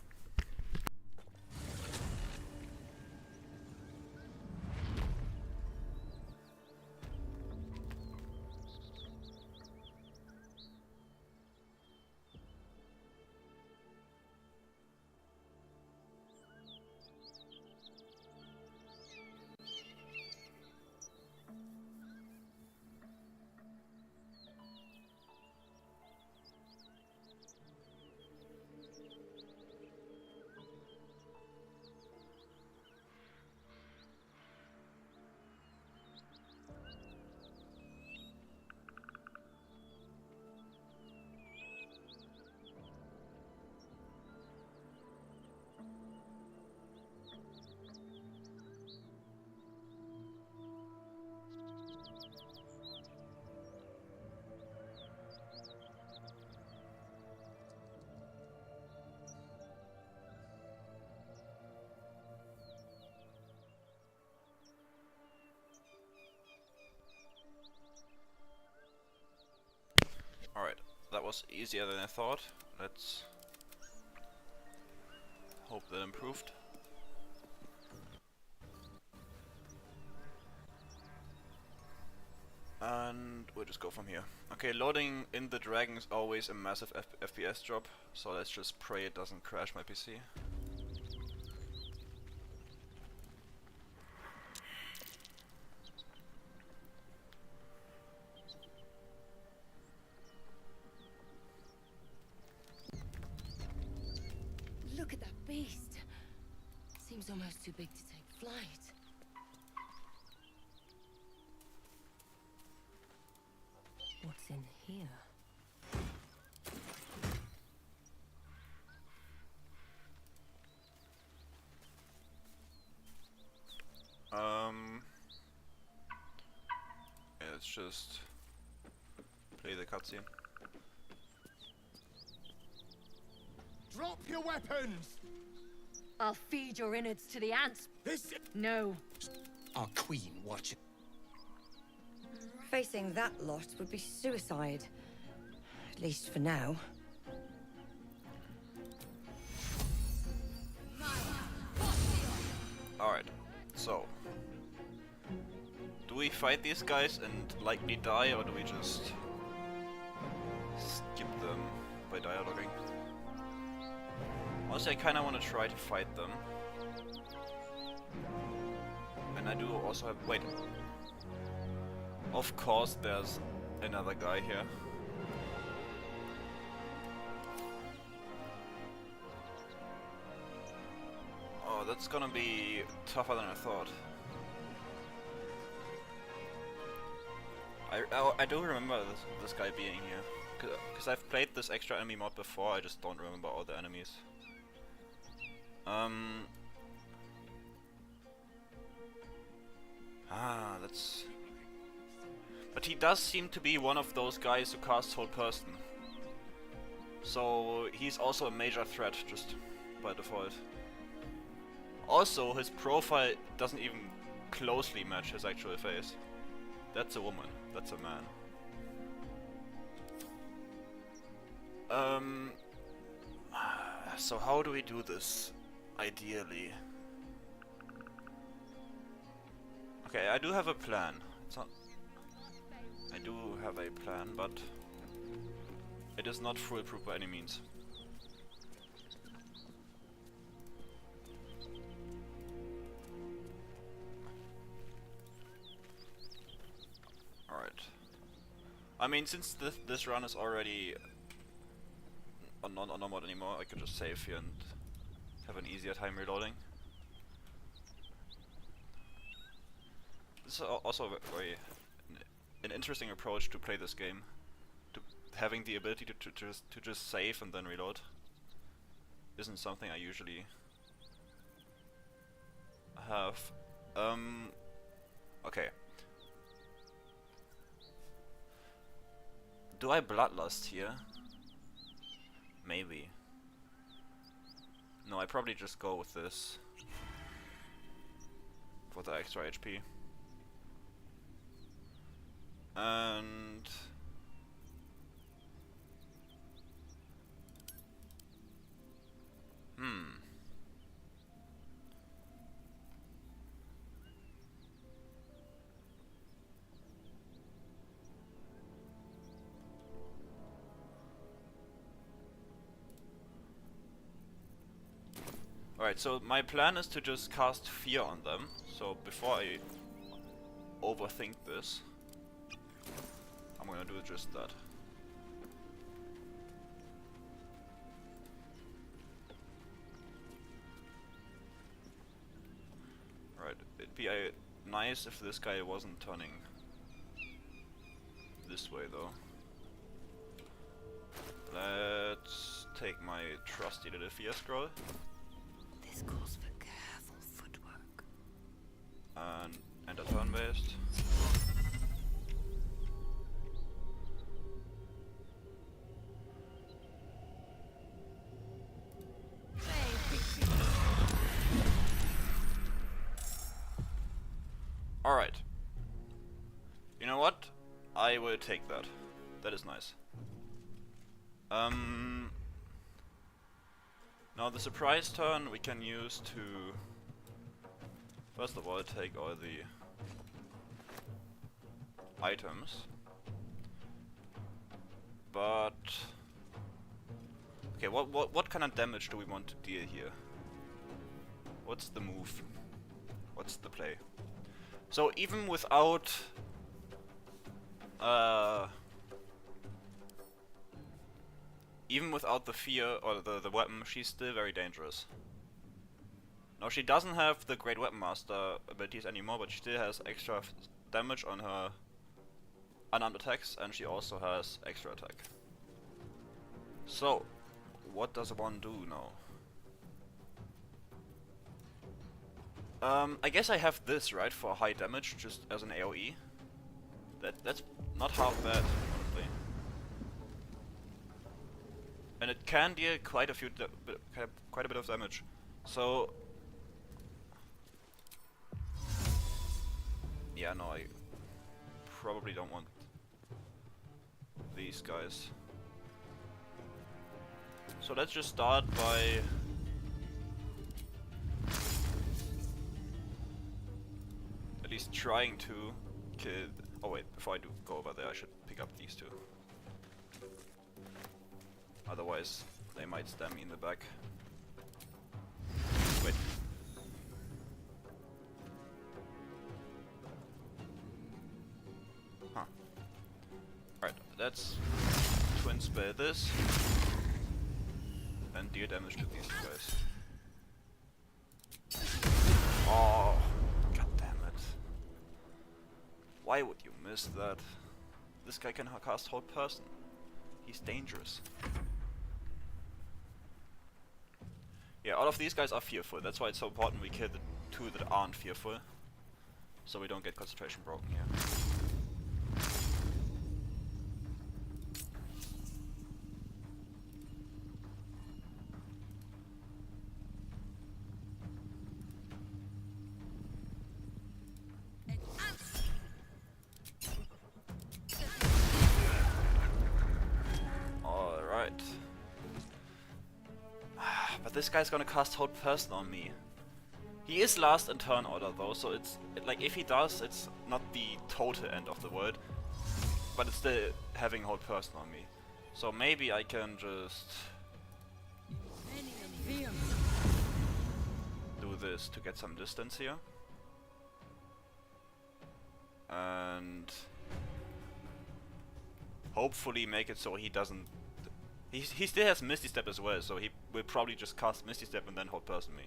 S1: Alright, that was easier than I thought. Let's hope that improved. And we'll just go from here. Okay, loading in the dragon is always a massive FPS drop, so let's just pray it doesn't crash my PC.
S2: Seems almost too big to take flight. What's in here?
S1: Yeah, let's just play the cutscene.
S3: Drop your weapons!
S2: I'll feed your innards to the ants.
S3: This...
S2: No.
S10: Our queen watching.
S2: Facing that lot would be suicide. At least for now.
S1: Alright, so. Do we fight these guys and likely die, or do we just skip them by dialoguing? Honestly, I kinda wanna try to fight them. And I do also have... wait. Of course there's another guy here. Oh, that's gonna be tougher than I thought. I do remember this guy being here. Because I've played this extra enemy mod before, I just don't remember all the enemies. That's... But he does seem to be one of those guys who casts Hold Person. So he's also a major threat, just by default. Also, his profile doesn't even closely match his actual face. That's a woman, that's a man. So how do we do this, ideally? Okay, I do have a plan. It's not... I do have a plan, but it is not foolproof by any means. Alright. I mean, since this run is already not on mod anymore, I could just save here and have an easier time reloading. This is also very an interesting approach to play this game. To having the ability to just save and then reload isn't something I usually have. Okay. Do I bloodlust here? Maybe. No, I probably just go with this for the extra HP. And alright, so my plan is to just cast Fear on them. So before I overthink this, I'm gonna do just that. Alright, it'd be nice if this guy wasn't turning this way though. Let's take my trusty little Fear scroll.
S2: This calls for careful footwork.
S1: And enter turn-based. Alright. You know what? I will take that. That is nice. Now the surprise turn we can use to first of all take all the items. But okay, what kind of damage do we want to deal here? What's the move? What's the play? So even without the fear or the weapon, she's still very dangerous. Now she doesn't have the Great Weapon Master abilities anymore, but she still has extra damage on her unarmed attacks, and she also has extra attack. So, what does one do now? I guess I have this, right, for high damage, just as an AoE. That's not half bad, honestly. And it can deal quite a bit of damage. So yeah, no, I probably don't want these guys. So let's just start by at least trying to kill. Oh wait, before I do go over there, I should pick up these two. Otherwise, they might stab me in the back. Wait. Huh. Alright, let's twin spell this and deal damage to these guys. Oh, god damn it. Why would you miss that? This guy can cast Hold Person. He's dangerous. Yeah, all of these guys are fearful. That's why it's so important we kill the two that aren't fearful, so we don't get concentration broken here. Alright. But this guy's gonna cast Hold Person on me. He is last in turn order though, so it's like if he does, it's not the total end of the world, but it's still having Hold Person on me. So maybe I can just do this to get some distance here. And hopefully make it so he doesn't... He still has Misty Step as well, so he will probably just cast Misty Step and then Hold Person me.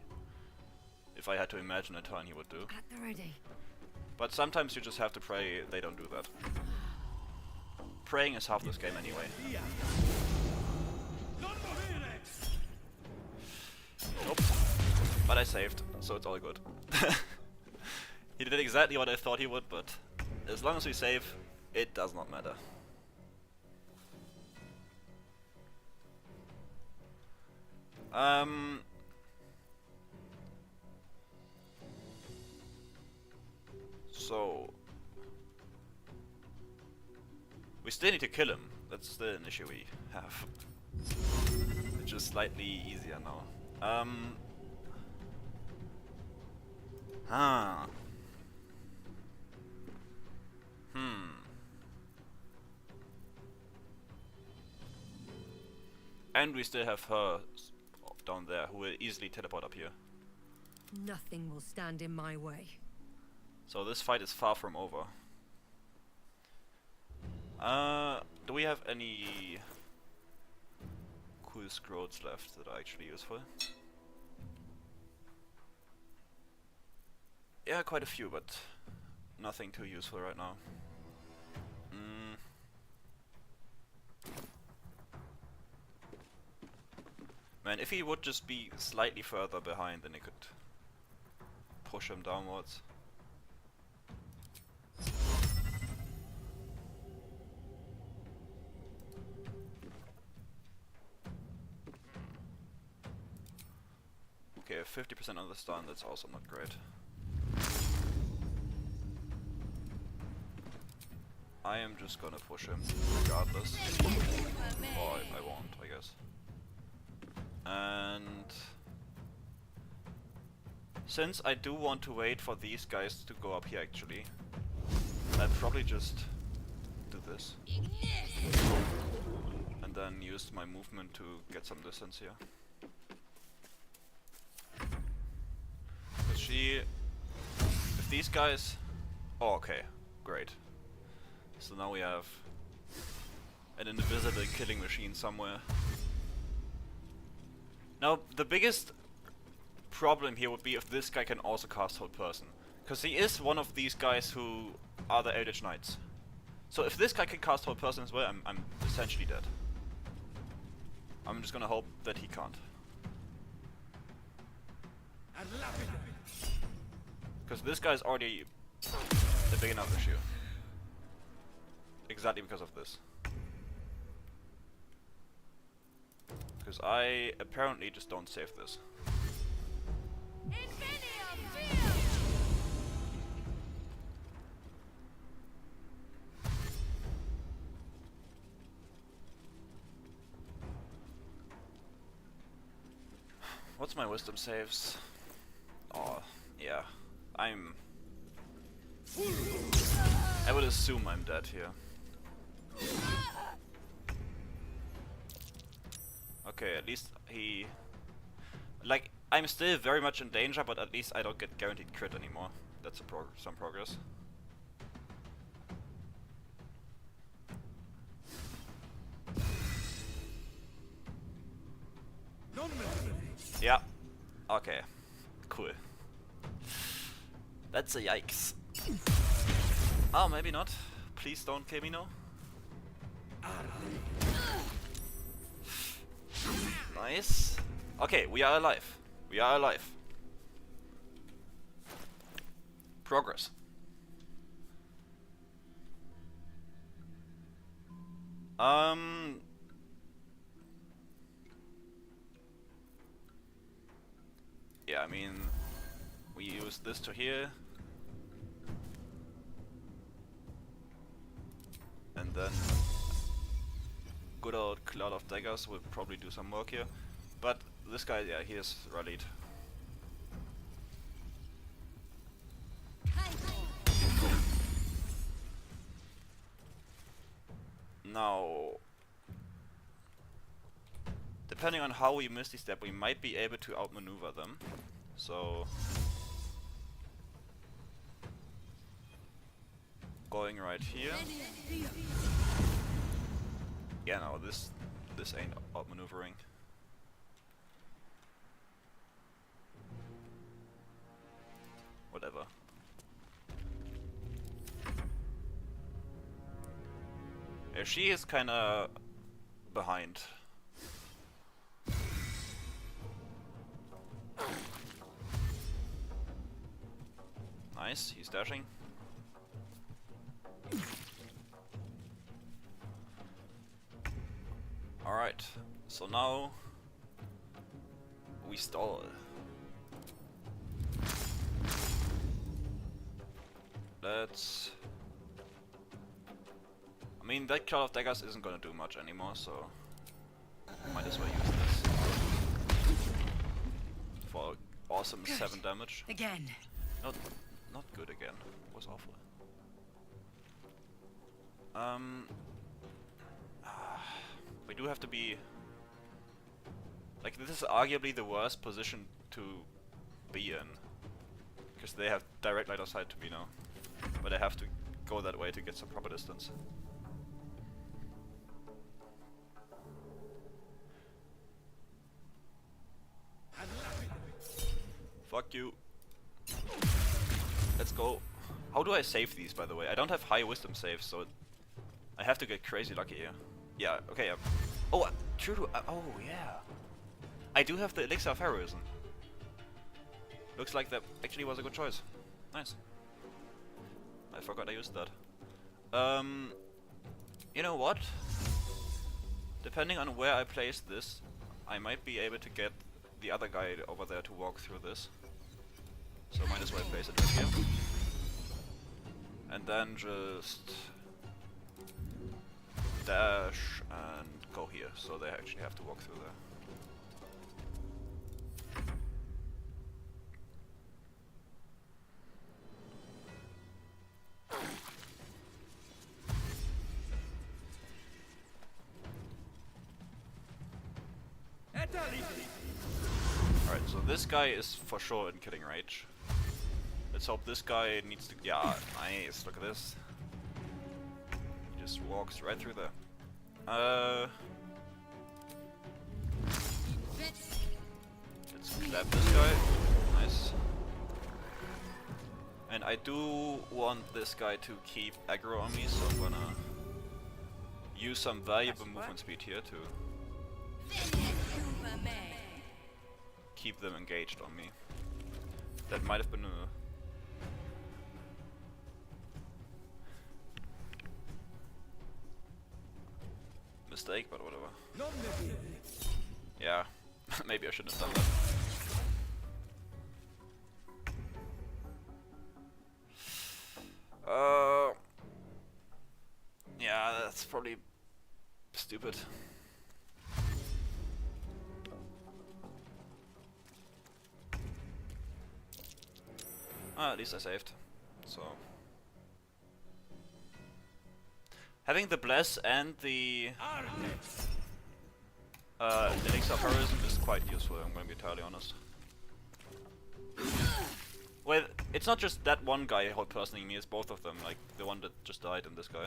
S1: If I had to imagine a turn he would do.
S2: At the ready.
S1: But sometimes you just have to pray they don't do that. Praying is half this game anyway. Nope. But I saved, so it's all good. He did exactly what I thought he would, but as long as we save, it does not matter. So we still need to kill him. That's still an issue we have. It's just slightly easier now. And we still have her down there, who will easily teleport up here.
S2: Nothing will stand in my way.
S1: So this fight is far from over. Do we have any cool scrolls left that are actually useful? Yeah, quite a few, but nothing too useful right now. Man, if he would just be slightly further behind, then it could push him downwards. Okay, 50% on the stun, that's also not great. I am just gonna push him regardless. Or I won't, I guess. And since I do want to wait for these guys to go up here actually, I'll probably just do this. And then use my movement to get some distance here. If these guys... Oh, okay, great. So now we have an invisible killing machine somewhere. Now, the biggest problem here would be if this guy can also cast Hold Person. Because he is one of these guys who are the Eldritch Knights. So if this guy can cast Hold Person as well, I'm essentially dead. I'm just gonna hope that he can't. Because this guy is already a big enough issue. Exactly because of this. Because I apparently just don't save this. What's my wisdom saves? Oh, yeah. I would assume I'm dead here. Okay, at least he... Like, I'm still very much in danger, but at least I don't get guaranteed crit anymore. That's some progress. Yeah. Okay. Cool. That's a yikes. Oh, maybe not. Please don't kill me now. Nice. Okay, we are alive. We are alive. Progress. Yeah, I mean, we use this to here. And then good old Cloud of Daggers will probably do some work here. But this guy, yeah, he is rallied. Now, depending on how we Misty Step, we might be able to outmaneuver them. So, going right here. Yeah, no, this ain't outmaneuvering. Whatever. Yeah, she is kinda behind. Nice, he's dashing. Alright, so now we stall. Let's... I mean, that Cloud of Daggers isn't gonna do much anymore, so might as well use this for awesome good. 7 damage.
S4: Again.
S1: Not good again. It was awful. We do have to be... Like, this is arguably the worst position to be in. Because they have direct line of sight to me now. But I have to go that way to get some proper distance. Fuck you. Let's go. How do I save these, by the way? I don't have high wisdom saves, so I have to get crazy lucky here. Yeah, okay. Oh, true. Oh, yeah. I do have the Elixir of Heroism. Looks like that actually was a good choice. Nice. I forgot I used that. You know what? Depending on where I place this, I might be able to get the other guy over there to walk through this. So might as well place it right here. And then just dash and go here, so they actually have to walk through there. Alright, so this guy is for sure in killing range. Let's hope this guy needs to... Yeah, nice, look at this. He just walks right through there. Let's Let's clap this guy. Nice. And I do want this guy to keep aggro on me, so I'm gonna use some valuable movement speed here to keep them engaged on me. That might have been a mistake, but whatever. Yeah, maybe I shouldn't have done that. Yeah, that's probably stupid. At least I saved. So having the bless and the elixir of heroism is quite useful, I'm gonna be entirely honest. Well, it's not just that one guy personing me, it's both of them, like the one that just died and this guy.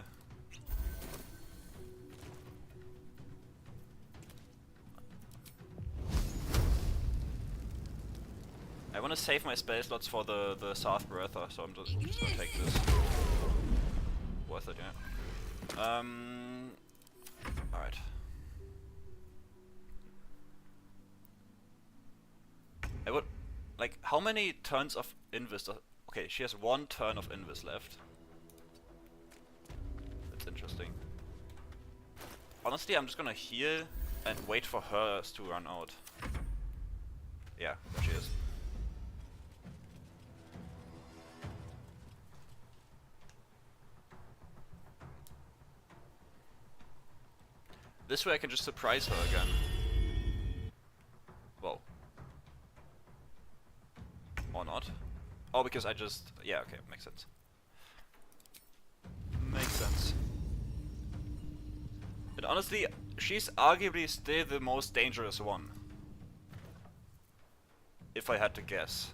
S1: I want to save my spell slots for the Sarth Breather, so I'm just gonna take this. Worth it, yeah. Alright. I would... Like, how many turns of Invis okay, she has 1 turn of Invis left. That's interesting. Honestly, I'm just gonna heal and wait for hers to run out. Yeah, there she is. This way I can just surprise her again. Whoa. Or not. Oh, because I just... Yeah, okay, makes sense. Makes sense. But honestly, she's arguably still the most dangerous one. If I had to guess.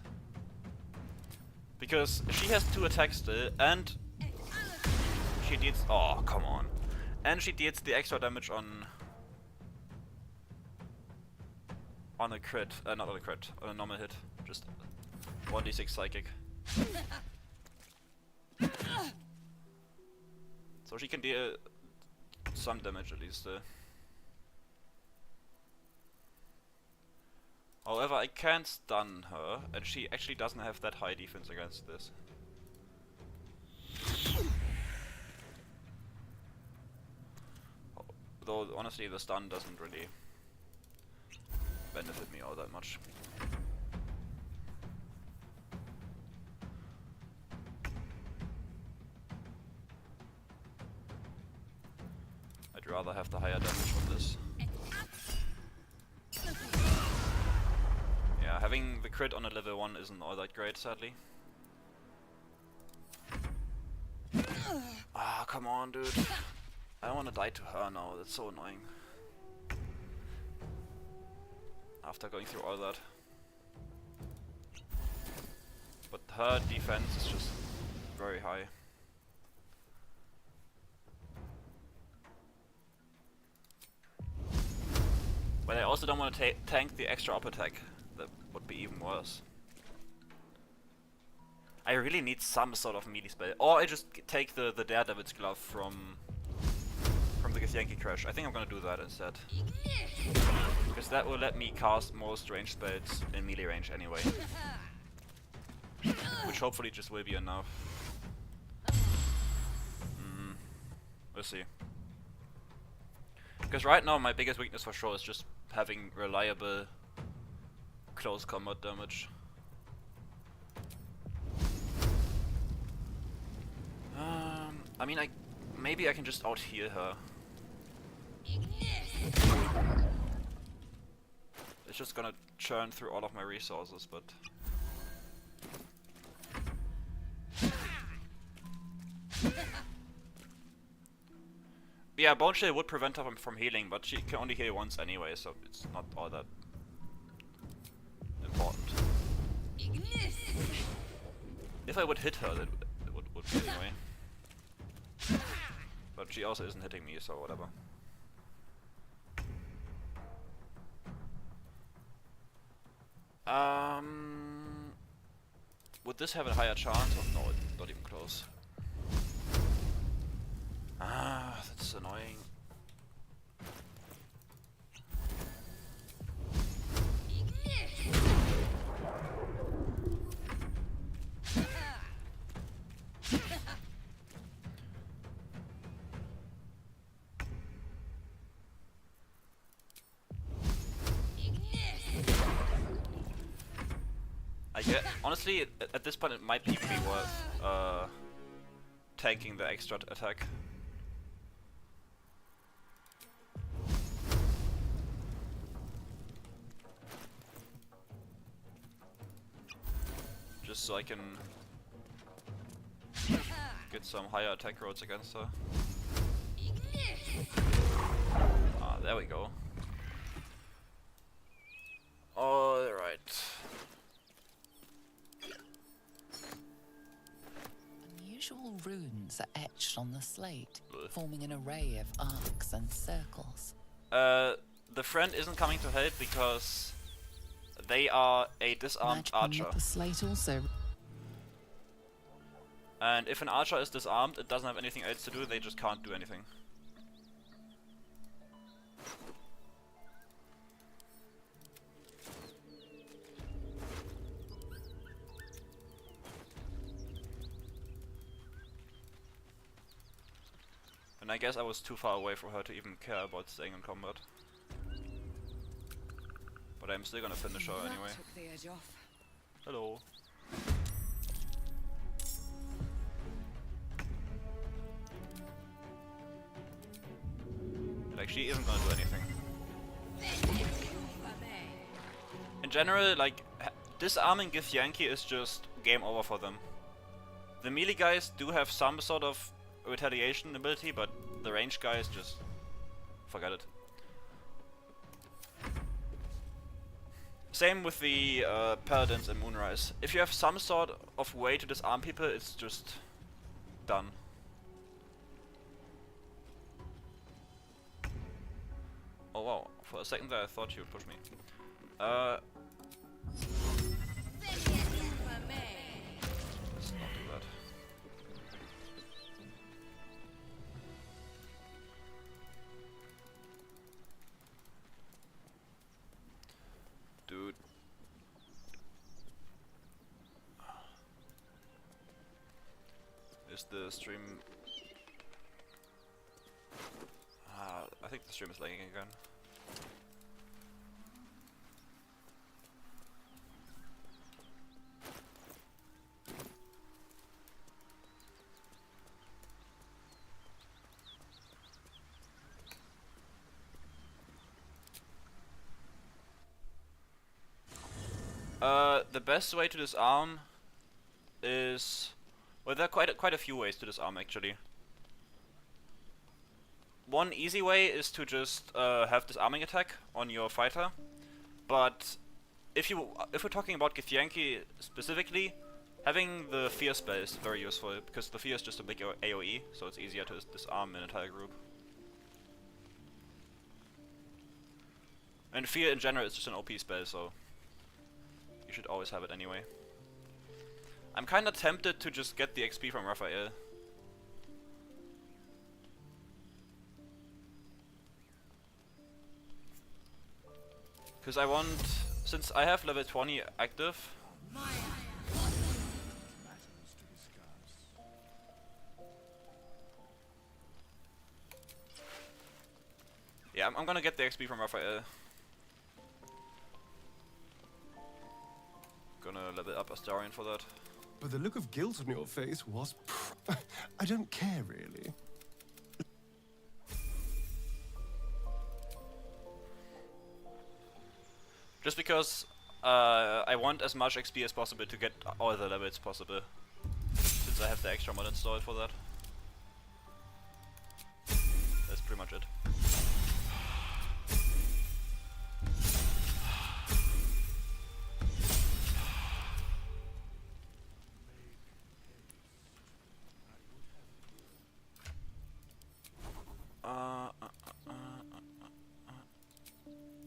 S1: Because she has 2 attacks still, and... she deals... Oh, come on. And she deals the extra damage on a crit, not on a crit, on a normal hit. Just 1d6 psychic. So she can deal some damage at least. However, I can't stun her, and she actually doesn't have that high defense against this. Though, honestly, the stun doesn't really benefit me all that much. I'd rather have the higher damage on this. Yeah, having the crit on a level 1 isn't all that great, sadly. Ah, come on, dude. I don't want to die to her now, that's so annoying. After going through all that. But her defense is just very high. But I also don't want to tank the extra up attack. That would be even worse. I really need some sort of melee spell. Or I just take the Daredevil's Glove from the Githyanki Crash. I think I'm gonna do that instead. Because that will let me cast most range spells in melee range anyway. Which hopefully just will be enough. We'll see. Because right now my biggest weakness for sure is just having reliable close combat damage. I mean, maybe I can just out heal her. It's just gonna churn through all of my resources, but yeah, Bone Shield would prevent her from healing, but she can only heal once anyway, so it's not all that important. If I would hit her, it would be anyway. But she also isn't hitting me, so whatever. Would this have a higher chance? Oh, no, it's not even close. Ah, that's annoying. I get, honestly, at this point it might even be worth tanking the extra attack. Just so I can get some higher attack rolls against her. Ah, there we go. Alright.
S8: Unusual runes are etched on the slate, forming an array of arcs and circles.
S1: The friend isn't coming to help because they are a disarmed archer.
S8: The slate also.
S1: And if an archer is disarmed, it doesn't have anything else to do, they just can't do anything. And I guess I was too far away for her to even care about staying in combat. But I'm still gonna finish her anyway.
S2: Took the edge off.
S1: Hello. Like, she isn't gonna do anything. In general, like, disarming Githyanki is just game over for them. The melee guys do have some sort of retaliation ability, but the range guys just forget it. Same with the Paladins in Moonrise. If you have some sort of way to disarm people, it's just done. Oh wow, for a second there I thought you would push me. Let's not do that. Dude. Is the stream... I think the stream is lagging again. The best way to disarm is... well, there are quite a few ways to disarm actually. One easy way is to just have disarming attack on your fighter, but if we're talking about Githyanki specifically, having the fear spell is very useful, because the fear is just a big AoE, so it's easier to disarm an entire group. And fear in general is just an OP spell, so you should always have it anyway. I'm kinda tempted to just get the XP from Raphael. Because I want, since I have level 20 active, yeah, I'm gonna get the XP from Raphael. Gonna level up Astarion for that.
S11: But the look of guilt on your face was... I don't care, really.
S1: Just because I want as much XP as possible to get all the levels possible, since I have the extra mod installed for that. That's pretty much it.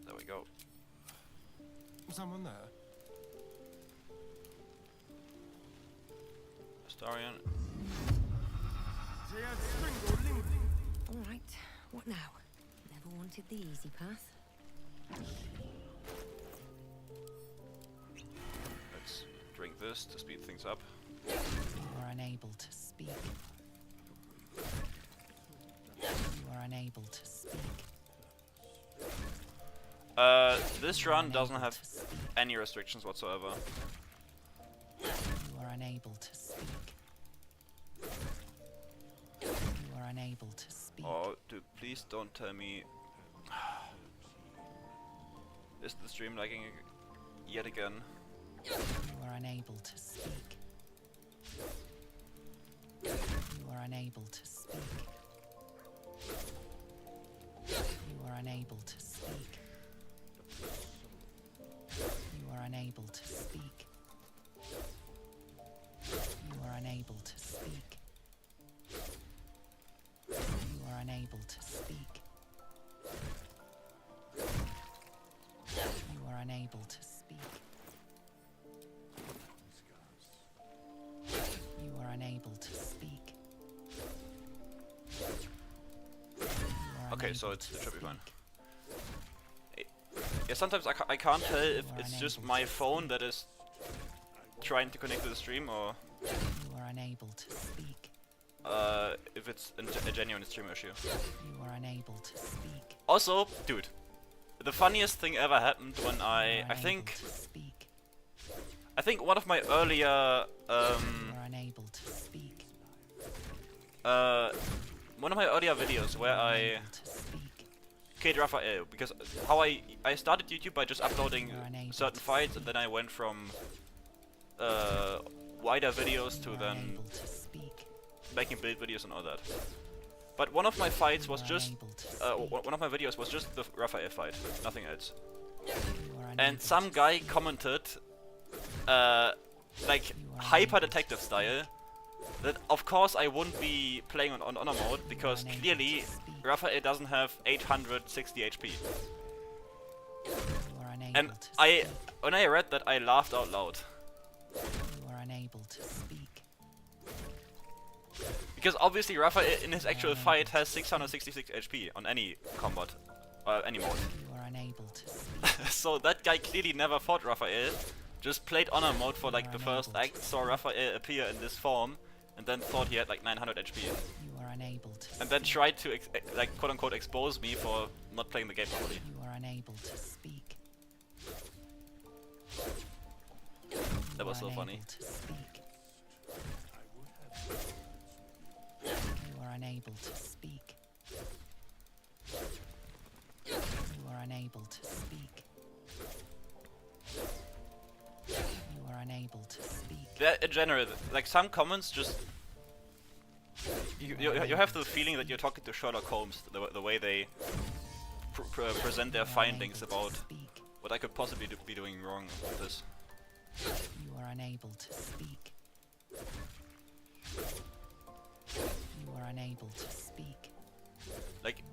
S1: There we go.
S11: Someone there?
S1: Starion.
S2: Alright, what now? Never wanted the easy path.
S1: Let's drink this to speed things up.
S8: You are unable to speak. You are unable to speak.
S1: This run doesn't have any restrictions whatsoever.
S8: You are unable to speak. You are unable to speak.
S1: Oh, dude, please don't tell me. Is the stream lagging yet again?
S8: You are unable to speak. You are unable to speak. You are unable to speak. You are unable to speak. You are unable to speak. You are unable to speak. You are unable to speak. You are unable to speak.
S1: Okay, so it should be fine. Yeah, sometimes I can't tell if it's just my phone that is trying to connect to the stream or
S8: You are unable to speak.
S1: if it's a genuine stream issue.
S8: You are unable to speak.
S1: Also, dude, the funniest thing ever happened when
S8: You are
S1: I
S8: unable
S1: think
S8: to speak.
S1: one of my earlier
S8: You are unable to speak.
S1: one of my earlier videos where
S8: You are
S1: I
S8: unable to speak.
S1: Kate Raphael, because how I started YouTube by just uploading
S8: You are unable
S1: certain
S8: to
S1: fights, and
S8: speak.
S1: then I went from wider videos to
S8: You are
S1: then
S8: unable to speak.
S1: making build videos and all that. But one of my fights was
S8: You are
S1: just
S8: unable to speak.
S1: one of my videos was just the Raphael fight, nothing else.
S8: You are
S1: And
S8: unable
S1: some
S8: to
S1: guy
S8: speak.
S1: commented, like
S8: You are
S1: hyper
S8: unable to
S1: detective
S8: speak.
S1: style, that of course I wouldn't be playing on honor mode because
S8: unable
S1: clearly
S8: to speak.
S1: Raphael doesn't have 860 HP.
S8: You are unable
S1: And
S8: to speak.
S1: when I read that, I laughed out loud.
S8: You are unable to speak.
S1: Because obviously Raphael in his actual fight has 666 HP on any combat, any mode.
S8: You are unable to speak.
S1: So that guy clearly never fought Raphael, just played honor mode for like the first act, saw Raphael appear in this form, and then thought he had like 900 HP.
S8: You are unable to
S1: And then
S8: speak.
S1: tried to like quote unquote expose me for not playing the game properly.
S8: You are unable to speak.
S1: That was so
S8: You are
S1: funny.
S8: unable to speak. You are unable to speak. You are unable to speak. You are unable to speak.
S1: Yeah, in general, like some comments just you have the feeling that you're talking to Sherlock Holmes, the way they present their
S8: You are
S1: findings
S8: unable to
S1: about
S8: speak.
S1: what I could possibly be doing wrong with this.
S8: You are unable to speak. You are unable to speak.
S1: Like,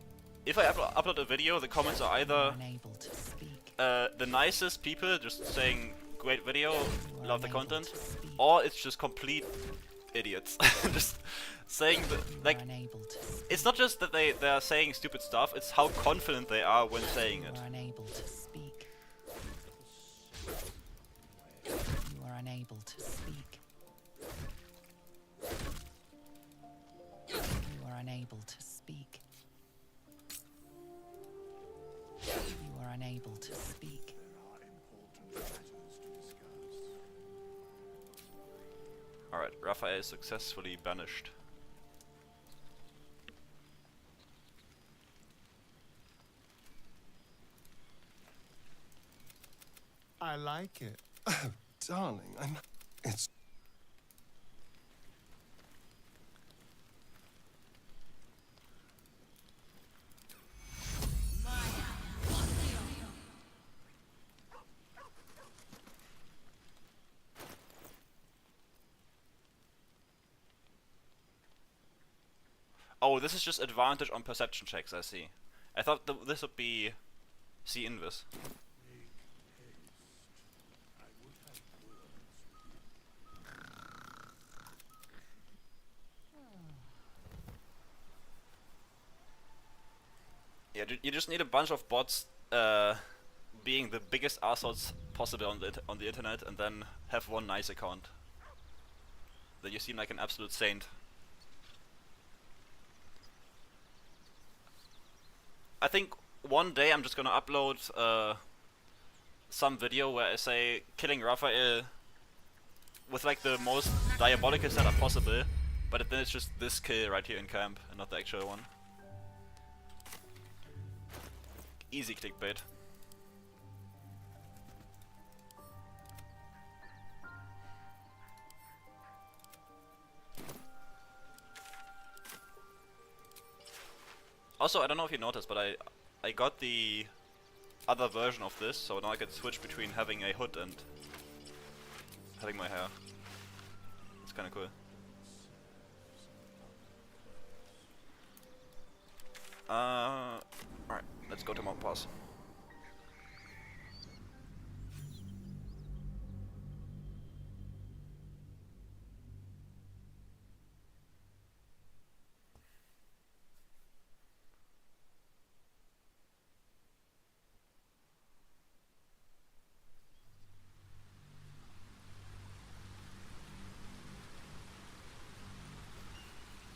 S1: if I upload a video, the comments are
S8: You
S1: either
S8: are unable to speak.
S1: the nicest people just saying great video,
S8: You are
S1: love the
S8: unable
S1: content,
S8: to speak.
S1: or it's just complete idiots just saying
S8: You
S1: like
S8: are unable to speak.
S1: it's not just that they are saying stupid stuff, it's how confident they are when saying
S8: You
S1: it.
S8: are unable to speak. You are unable to speak. You are unable to speak. You are unable to speak.
S1: Alright, Raphael is successfully banished.
S11: I like it. Oh, darling, it's...
S1: Oh, this is just advantage on perception checks, I see. I thought this would be see invis. Yeah, you just need a bunch of bots being the biggest assholes possible on the internet, and then have one nice account. Then you seem like an absolute saint. I think one day I'm just gonna upload some video where I say killing Raphael with like the most diabolical setup possible, but then it's just this kill right here in camp and not the actual one. Easy clickbait. Also, I don't know if you noticed, but I got the other version of this, so now I can switch between having a hood and having my hair. It's kinda cool. Alright, let's go to Mount Pass.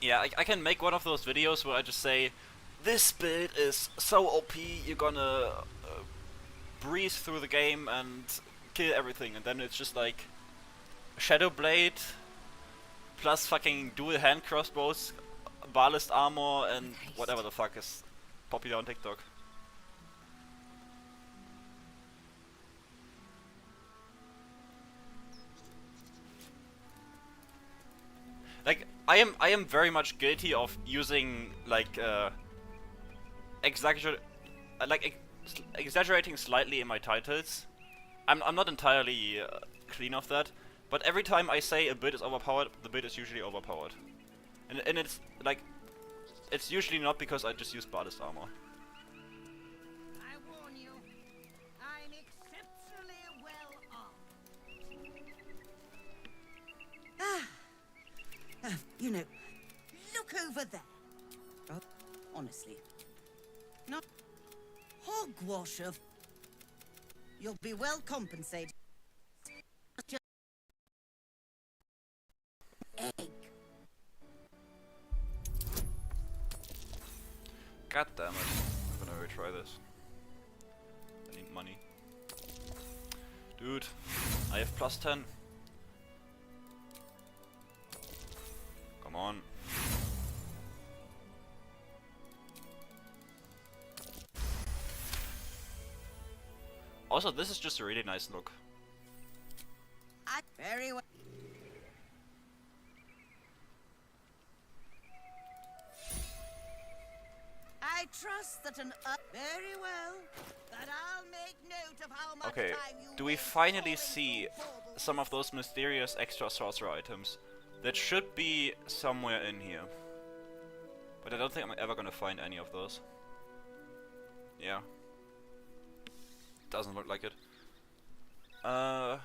S1: Yeah, I can make one of those videos where I just say, this build is so OP, you're gonna breeze through the game and kill everything, and then it's just like Shadow Blade plus fucking dual hand crossbows, ballast armor, and whatever the fuck is popular on TikTok. Like, I am very much guilty of using like exaggerating slightly in my titles. I'm not entirely clean of that, but every time I say a build is overpowered, the build is usually overpowered, and it's like, it's usually not because I just use ballast armor.
S2: I warn you, I'm exceptionally well armed. You know, look over there. Oh, honestly, not hogwash of. You'll be well compensated. Just egg.
S1: God damn it! I'm gonna retry this. I need money, dude. I have plus 10. Come on. Also, this is just a really nice look.
S2: Very well. I trust that very well. That I'll make note of how much
S1: Okay,
S2: time you
S1: do we finally see some of those mysterious extra sorcerer items that should be somewhere in here? But I don't think I'm ever gonna find any of those. Yeah. Doesn't look like it. I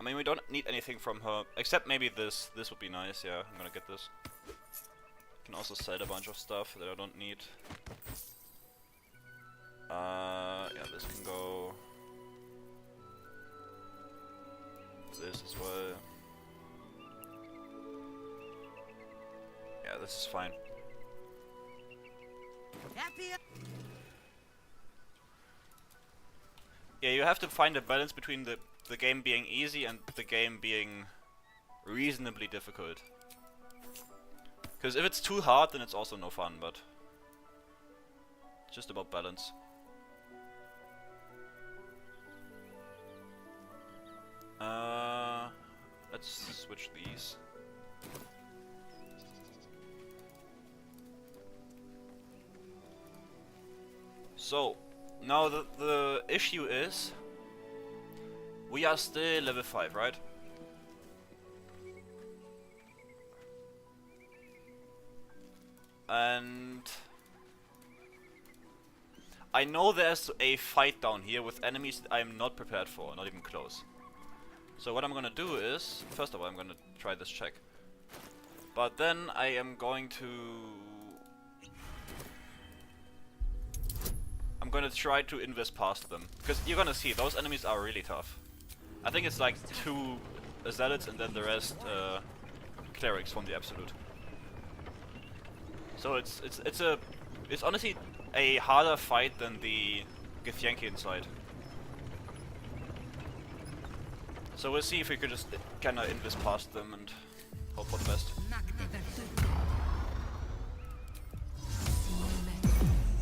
S1: mean, we don't need anything from her, except maybe this. This would be nice, yeah, I'm gonna get this. Can also sell a bunch of stuff that I don't need. Yeah, this can go. This as well. Yeah, this is fine. Yeah, you have to find a balance between the game being easy and the game being reasonably difficult. Because if it's too hard, then it's also no fun, but it's just about balance. Let's switch these. So, now the issue is, we are still level 5, right? And I know there's a fight down here with enemies that I'm not prepared for, not even close. So what I'm gonna do is, first of all, I'm gonna try this check. But then I am going to... I'm gonna try to invest past them. Because you're gonna see, those enemies are really tough. I think it's like 2 zealots and then the rest clerics from the Absolute. So it's honestly a harder fight than the Githyanki side. So we'll see if we could just kinda invest past them and hope for the best.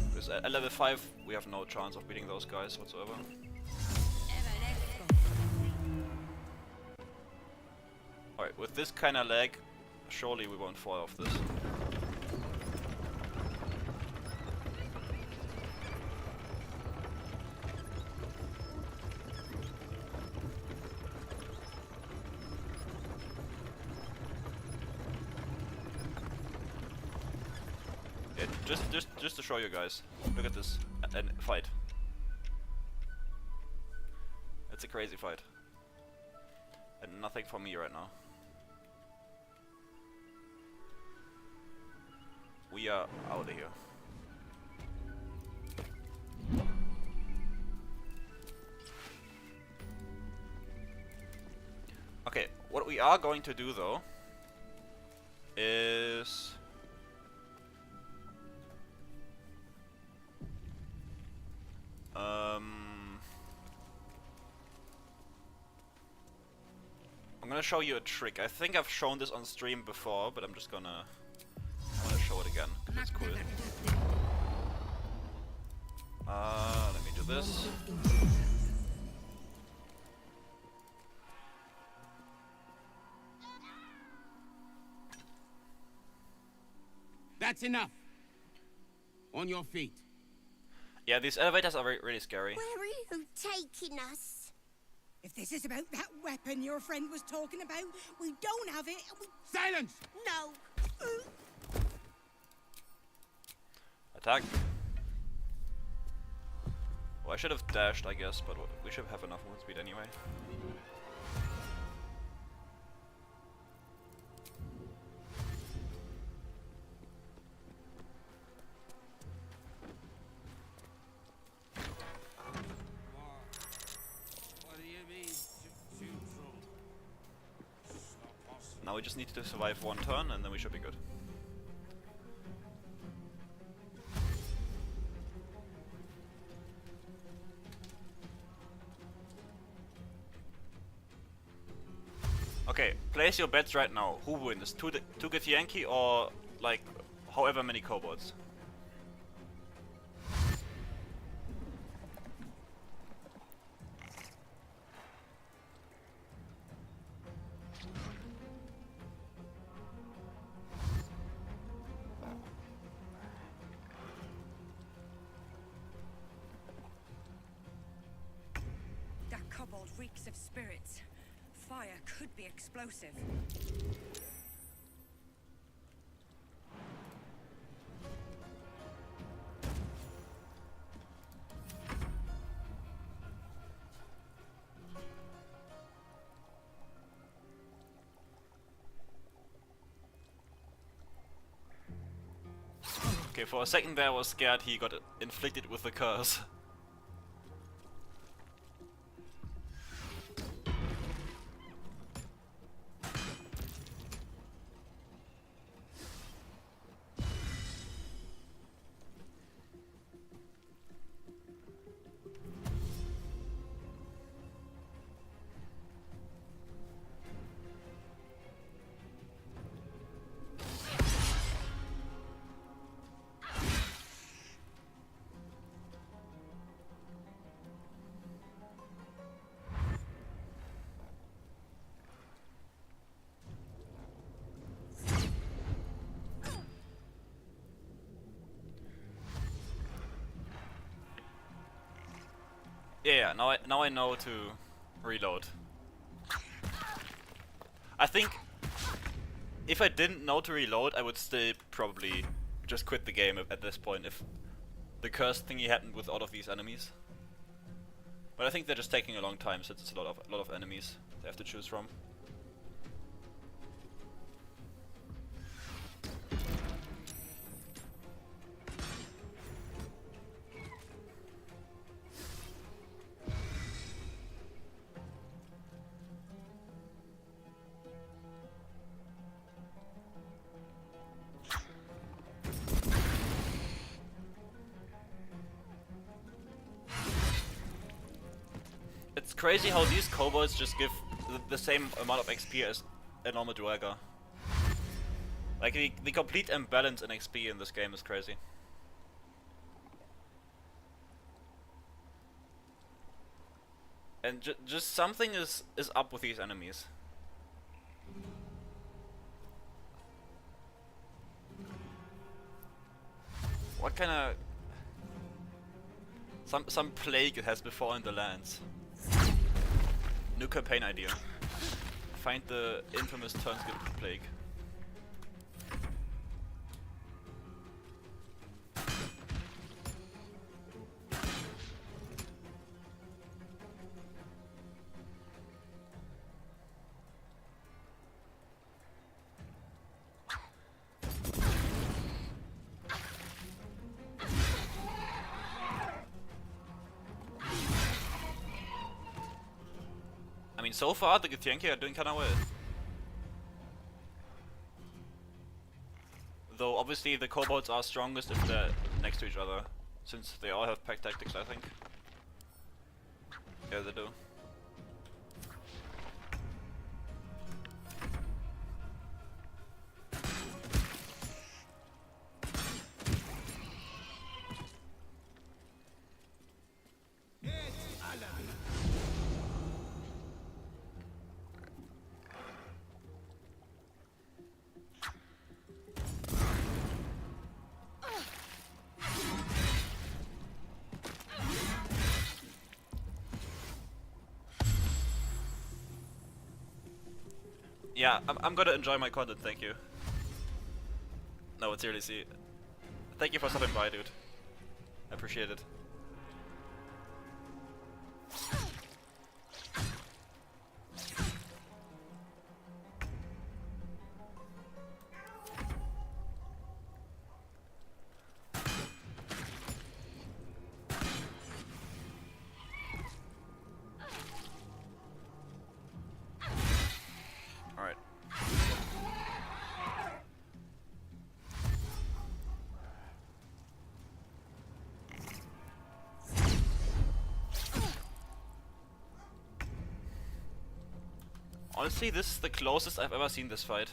S1: Because at level 5 we have no chance of beating those guys whatsoever. Alright, with this kinda lag, surely we won't fall off this. Just to show you guys, look at this and fight. It's a crazy fight, and nothing for me right now. We are out of here. Okay, what we are going to do though is I'm gonna show you a trick. I think I've shown this on stream before, but I'm gonna show it again, 'cause it's cool. Let me do this.
S10: That's enough. On your feet.
S1: Yeah, these elevators are really scary.
S12: Where are you taking us?
S2: If this is about that weapon your friend was talking about, we don't have it.
S10: Silence!
S12: No.
S1: Attack. Well, I should have dashed, I guess, but we should have enough movement speed anyway. Now we just need to survive 1 turn and then we should be good. Okay, place your bets right now. Who wins? Two Githyanki or like however many kobolds?
S2: That kobold reeks of spirits. Fire could be explosive.
S1: Okay, for a second there I was scared he got inflicted with the curse. Yeah, now I know to reload. I think if I didn't know to reload, I would still probably just quit the game at this point if the curse thingy happened with all of these enemies. But I think they're just taking a long time since it's a lot of enemies they have to choose from. crazy how these kobolds just give the same amount of XP as a normal Duergar. Like the complete imbalance in XP in this game is crazy. And just something is up with these enemies. What kind of some plague it has befallen the lands. New campaign idea. Find the infamous Turnskip plague. I mean, so far the Githyanki are doing kinda well. Though obviously the kobolds are strongest if they're next to each other, since they all have pack tactics, I think. Yeah, they do. Yeah, I'm gonna enjoy my content, thank you. No, seriously. Thank you for stopping by, dude. I appreciate it. Alright. Honestly, this is the closest I've ever seen this fight.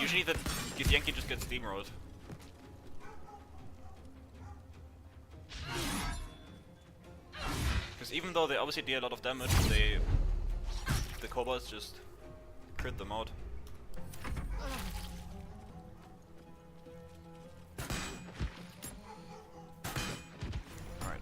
S1: Usually the Githyanki just gets steamrolled. Because even though they obviously deal a lot of damage, the kobolds just crit them out. Alright.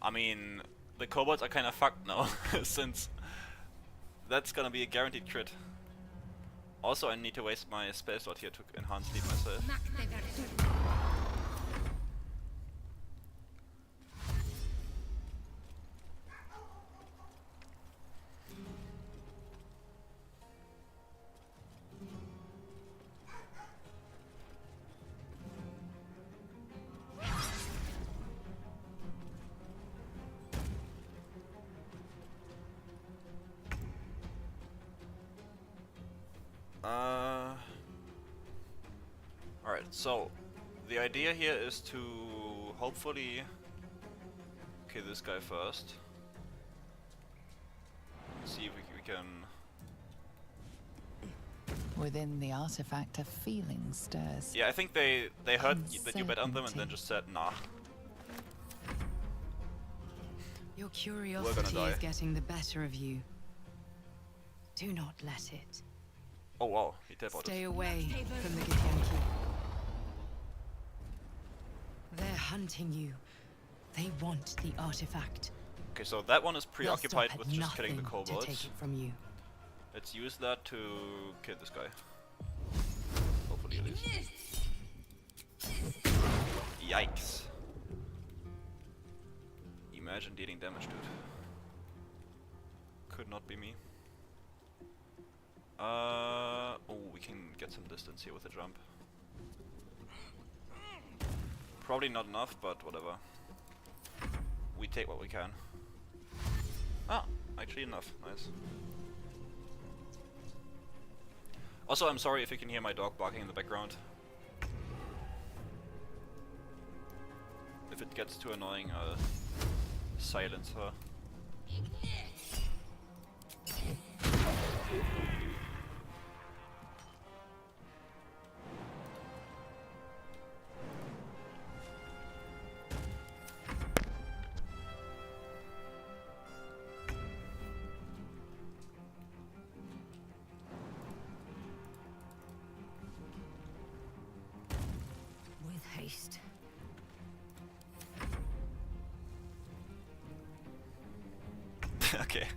S1: I mean, the kobolds are kinda fucked now, since that's gonna be a guaranteed crit. Also, I need to waste my spell slot here to enhance sleep myself. Alright, so the idea here is to hopefully kill this guy first. See if we can.
S8: Within the artifact, a feeling stirs.
S1: Yeah, I think they heard that you bet on them and then just said nah.
S4: Your curiosity is getting the better of you. Do not let it.
S1: Oh wow, he teleported.
S4: Stay away from the Githyanki. They're hunting you. They want the artifact.
S1: Okay, so that one is
S4: They'll
S1: preoccupied
S4: stop
S1: with
S4: at
S1: just killing the
S4: nothing
S1: kobolds.
S4: to take it from you.
S1: Let's use that to kill this guy. Hopefully at least. Yikes. Imagine dealing damage, dude. Could not be me. Oh, we can get some distance here with the jump. Probably not enough, but whatever. We take what we can. Ah, actually enough. Nice. Also, I'm sorry if you can hear my dog barking in the background. it gets too annoying, I'll silence her.
S2: With haste.
S1: Okay.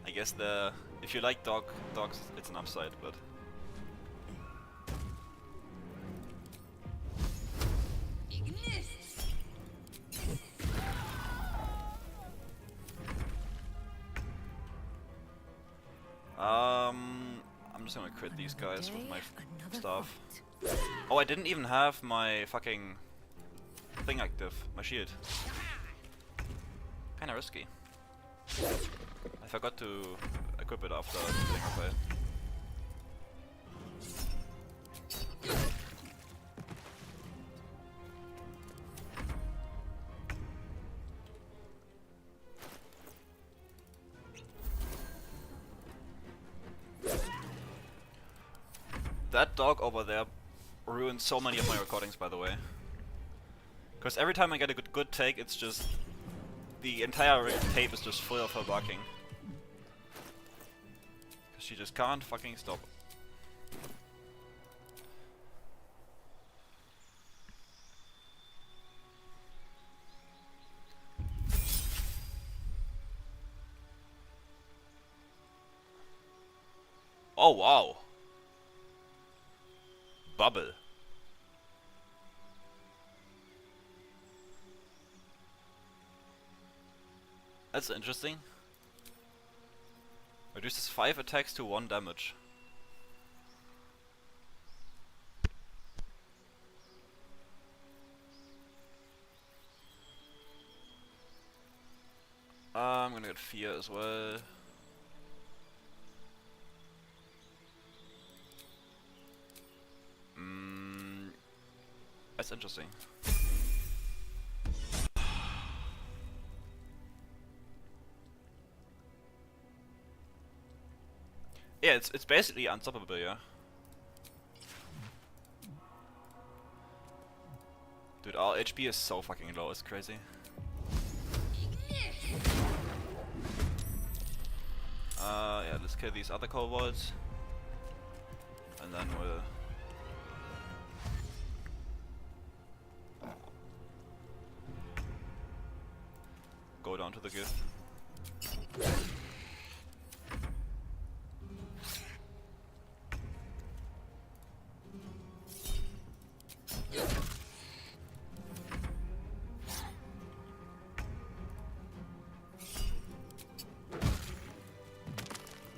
S1: I guess if you like dogs, it's an upside, but I'm just gonna crit these guys with my stuff. Oh, I didn't even have my fucking thing active, my shield. Kinda risky. I forgot to equip it after the Stinger fight. That dog over there ruined so many of my recordings, by the way. Because every time I get a good take, it's just... the entire tape is just full of her barking. Because she just can't fucking stop. Oh wow! Bubble. That's interesting. Reduces 5 attacks to 1 damage. I'm gonna get fear as well. That's interesting. Yeah, it's basically unstoppable, yeah. Dude, our HP is so fucking low, it's crazy. Yeah, let's kill these other kobolds. And then we'll... go down to the gift.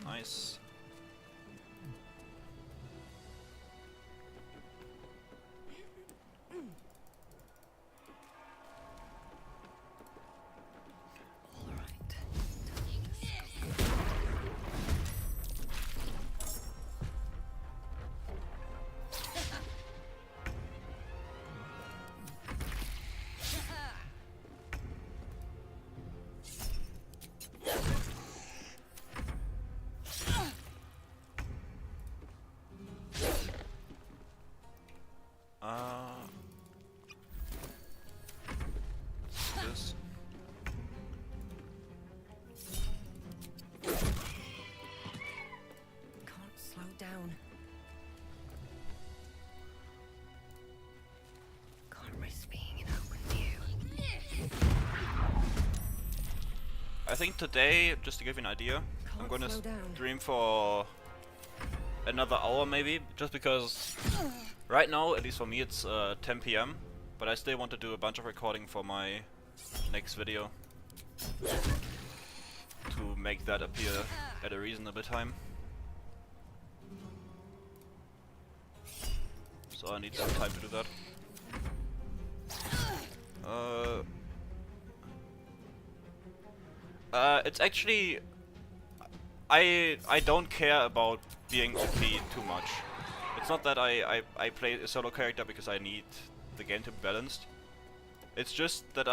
S1: Nice. This.
S2: Can't slow down. Can't risk being in open view.
S1: I think today, just to give you an idea, I'm gonna stream for another hour maybe, just because right now, at least for me, it's 10 PM, but I still want to do a bunch of recording for my next video to make that appear at a reasonable time. So I need some time to do that. It's actually... I don't care about being OP too much. It's not that I play a solo character because I need the game to be balanced. It's just that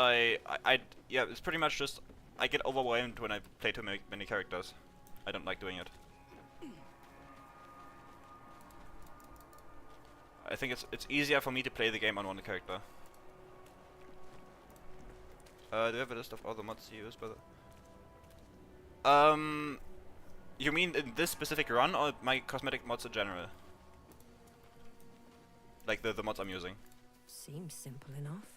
S1: yeah, it's pretty much just I get overwhelmed when I play too many characters. I don't like doing it. I think it's easier for me to play the game on one character. Do you have a list of all the mods you use, brother? You mean in this specific run or my cosmetic mods in general? Like the mods I'm using.
S2: Seems simple enough.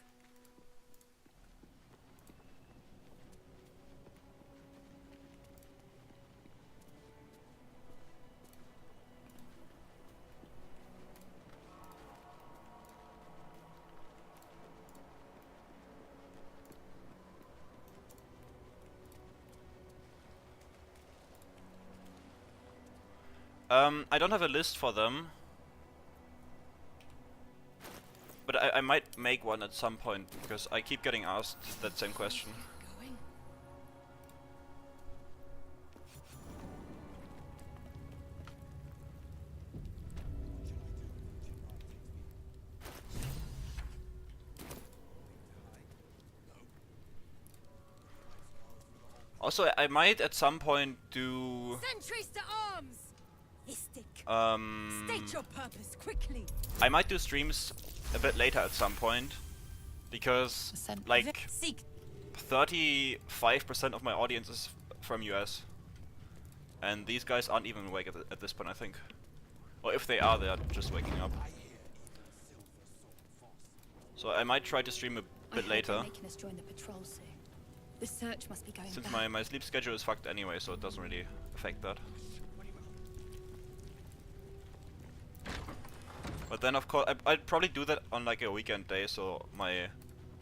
S1: I don't have a list for them. But I might make one at some point, because I keep getting asked that same question. Also, I might at some point do...
S2: Sentries to arms! Istic.
S1: State
S2: your purpose quickly.
S1: I might do streams a bit later at some point, because like 35% of my audience is from US, and these guys aren't even awake at this point, I think. Or if they are, they are just waking up. So I might try to stream a bit later.
S4: The search must be going
S1: Since
S4: bad.
S1: my sleep schedule is fucked anyway, so it doesn't really affect that. But then of course I'd probably do that on like a weekend day, so my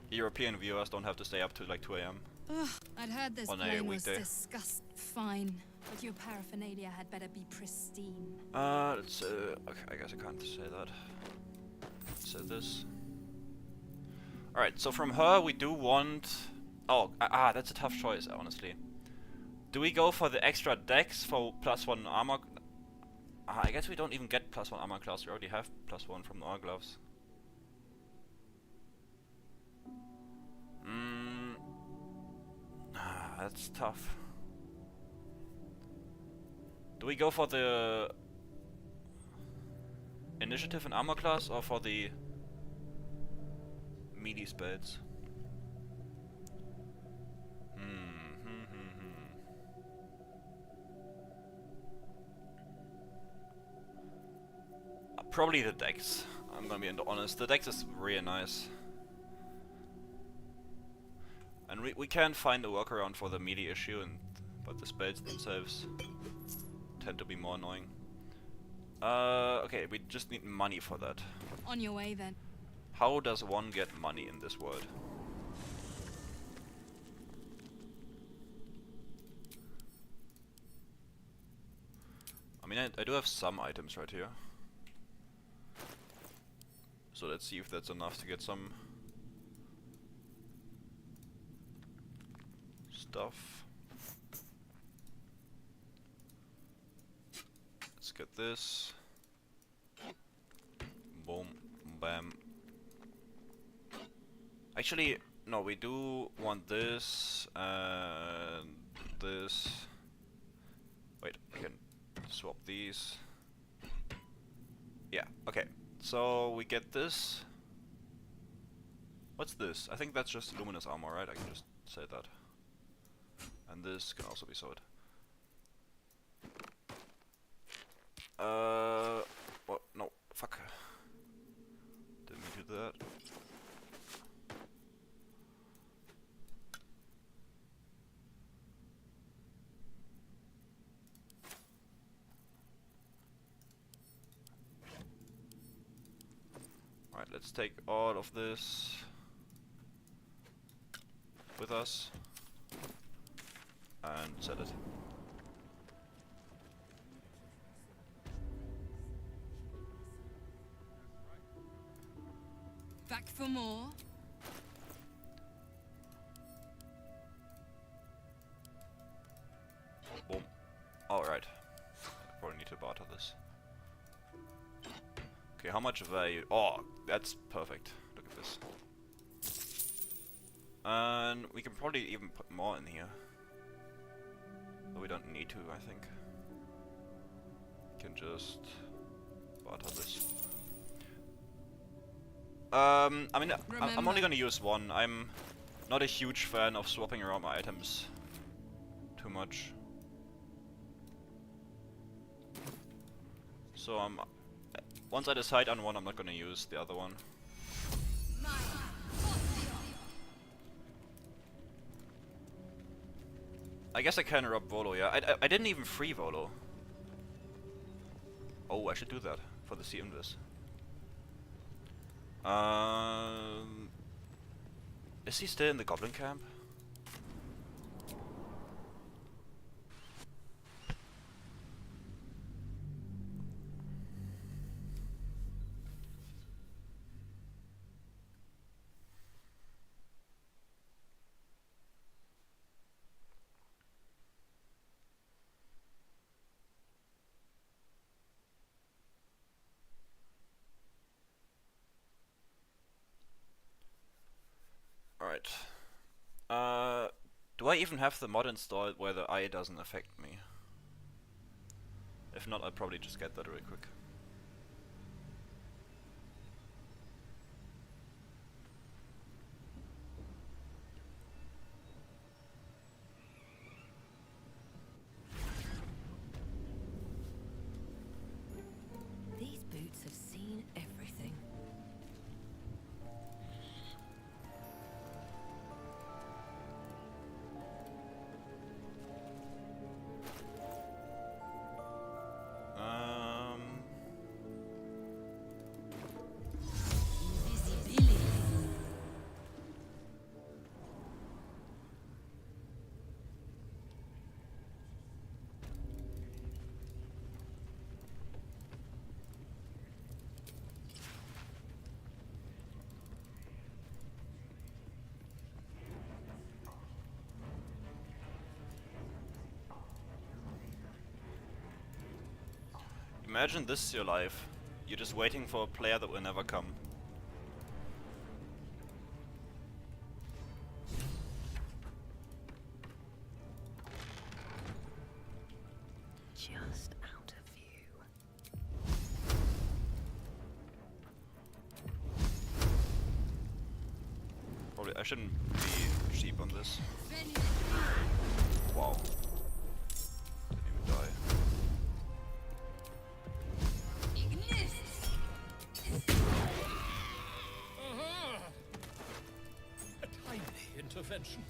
S1: European viewers don't have to stay up to like 2 AM.
S4: Ugh, I'd heard this
S1: on a
S4: plane was
S1: weekday.
S4: disgust. Fine, but your paraphernalia had better be pristine.
S1: Let's okay, I guess I can't say that. Say this. Alright, so from her we do want... Oh, that's a tough choice, honestly. Do we go for the extra dex for +1 armor? I guess we don't even get +1 armor class, we already have +1 from our gloves. That's tough. Do we go for the initiative and armor class or for the melee spells? Probably the dex. I'm gonna be honest. The dex is really nice. And we can find a workaround for the melee issue, but the spells themselves tend to be more annoying. Okay, we just need money for that.
S4: On your way then.
S1: How does one get money in this world? I mean, I do have some items right here. So let's see if that's enough to get some stuff. Let's get this. Boom, bam. Actually, no, we do want this and this. Wait, I can swap these. Yeah, okay. So we get this. What's this? I think that's just luminous armor, right? I can just say that. And this can also be sold. What? No, fuck. Didn't mean to do that. Alright, let's take all of this with us and sell it.
S4: Back for more.
S1: Boom. Alright. I probably need to barter this. Okay, how much value? Oh, that's perfect. Look at this. And we can probably even put more in here. But we don't need to, I think. Can just barter this. I mean, I'm only gonna use one. I'm not a huge fan of swapping around my items too much. So once I decide on one, I'm not gonna use the other one. I guess I can rob Volo, yeah. I didn't even free Volo. Oh, I should do that for the sea invis. Is he still in the goblin camp? Alright. Do I even have the mod installed where the eye doesn't affect me? If not, I'll probably just get that real quick.
S2: These boots have seen everything.
S1: Imagine this is your life. You're just waiting for a player that will never come.
S2: Just out of view.
S1: Probably I shouldn't be cheap on this. Wow. Didn't even die.
S3: A timely intervention.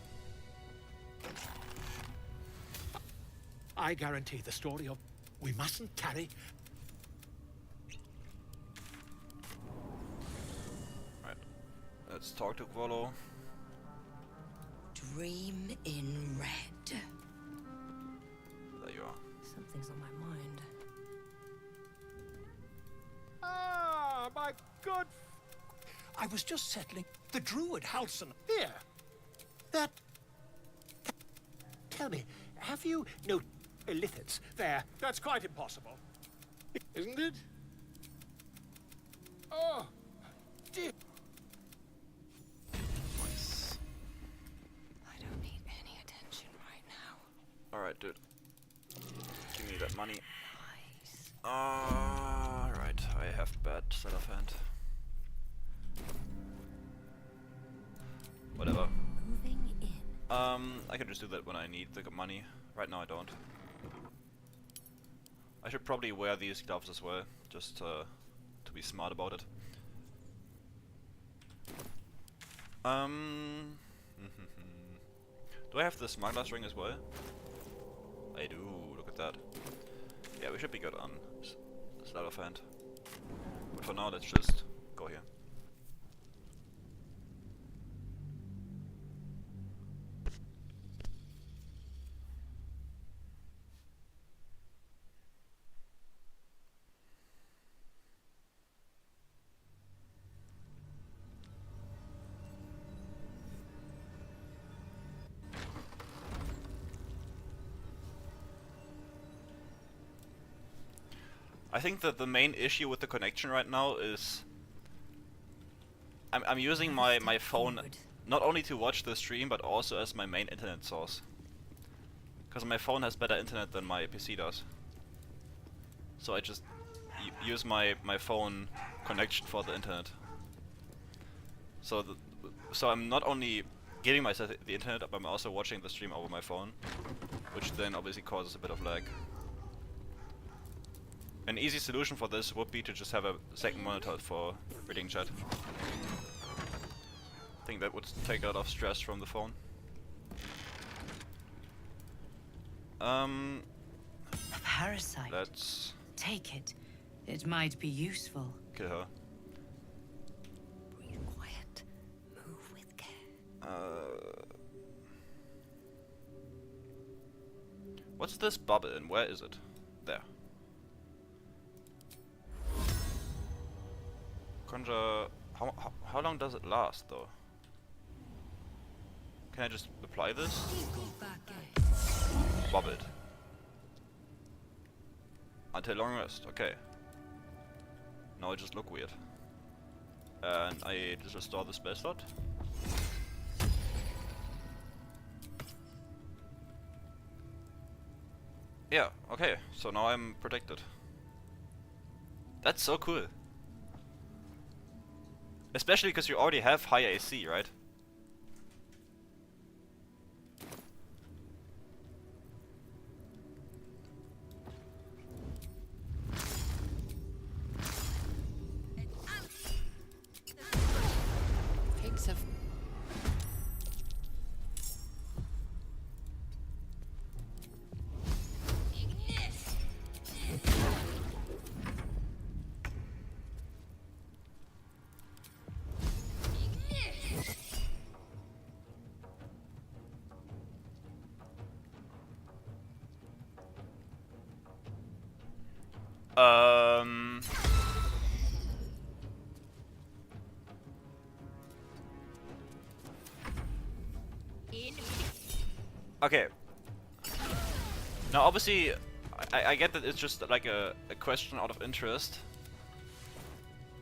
S3: I guarantee the story of we mustn't tarry.
S1: Right. Let's talk to Volo.
S2: Dream in red.
S1: There you are.
S2: Something's on my mind.
S3: Ah, my good. I was just settling the druid Halson here. That. Tell me, have you no illithids there? That's quite impossible, isn't it? Oh, dear.
S1: Nice.
S2: I don't need any attention right now.
S1: Alright, dude. Give me that money.
S2: Nice.
S1: Alright, I have bad set of hand. Whatever.
S2: Moving in.
S1: I can just do that when I need the money. Right now I don't. I should probably wear these gloves as well, just to be smart about it. Do I have the smuggler's ring as well? I do, look at that. Yeah, we should be good on sleight of hand. But for now, let's just go here. I think that the main issue with the connection right now is I'm using my phone not only to watch the stream, but also as my main internet source. Because my phone has better internet than my PC does. So I just use my phone connection for the internet. So so I'm not only giving myself the internet, but I'm also watching the stream over my phone, which then obviously causes a bit of lag. An easy solution for this would be to just have a second monitor for reading chat. I think that would take a lot of stress from the phone.
S2: A parasite.
S1: Let's
S2: take it. It might be useful.
S1: Kill her.
S2: Breathe quiet. Move with care.
S1: What's this bubble and where is it? There. Conjure. How long does it last though? Can I just apply this? Bob it. Until long rest, okay. Now I just look weird. And I just restore the spell slot. Yeah, okay, so now I'm protected. That's so cool. Especially because you already have high AC, right?
S8: Pigs have...
S1: Okay. Now obviously, I get that it's just like a question out of interest.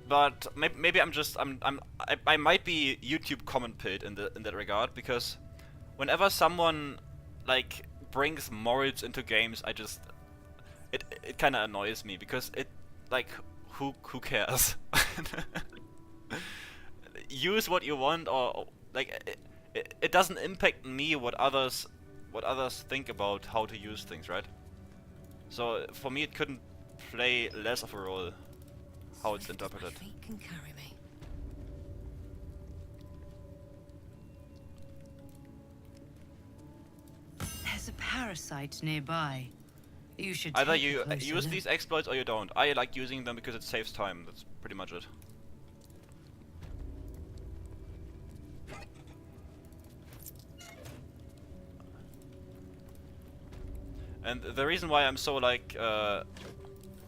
S1: But maybe I might be YouTube comment pit in that regard, because whenever someone like brings morals into games, it kind of annoys me, because it like who cares? Use what you want, or like it doesn't impact me what others think about how to use things, right? So for me it couldn't play less of a role how it's interpreted.
S2: My feet can carry me. There's a parasite nearby. You should
S1: either
S2: take a
S1: you
S2: closer
S1: use
S2: look.
S1: these exploits or you don't. I like using them because it saves time. That's pretty much it. And the reason why I'm so like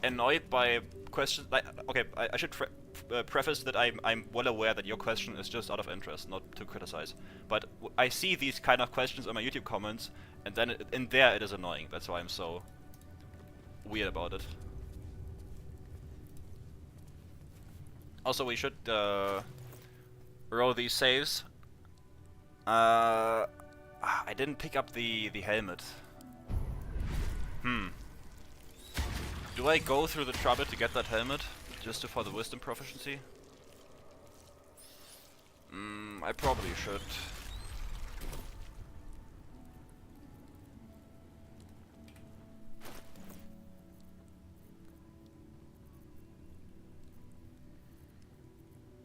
S1: annoyed by questions, like, okay, I should preface that I'm well aware that your question is just out of interest, not to criticize. But I see these kind of questions in my YouTube comments, and then in there it is annoying. That's why I'm so weird about it. Also, we should roll these saves. I didn't pick up the helmet. Do I go through the trouble to get that helmet just for the wisdom proficiency? I probably should.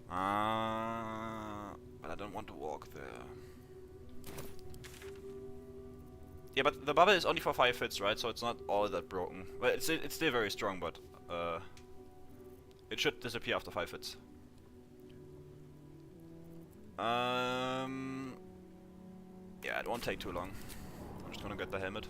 S1: But I don't want to walk there. Yeah, but the bubble is only for 5 hits, right? So it's not all that broken. Well, it's still very strong, but it should disappear after 5 hits. Yeah, it won't take too long. I'm just gonna get the helmet.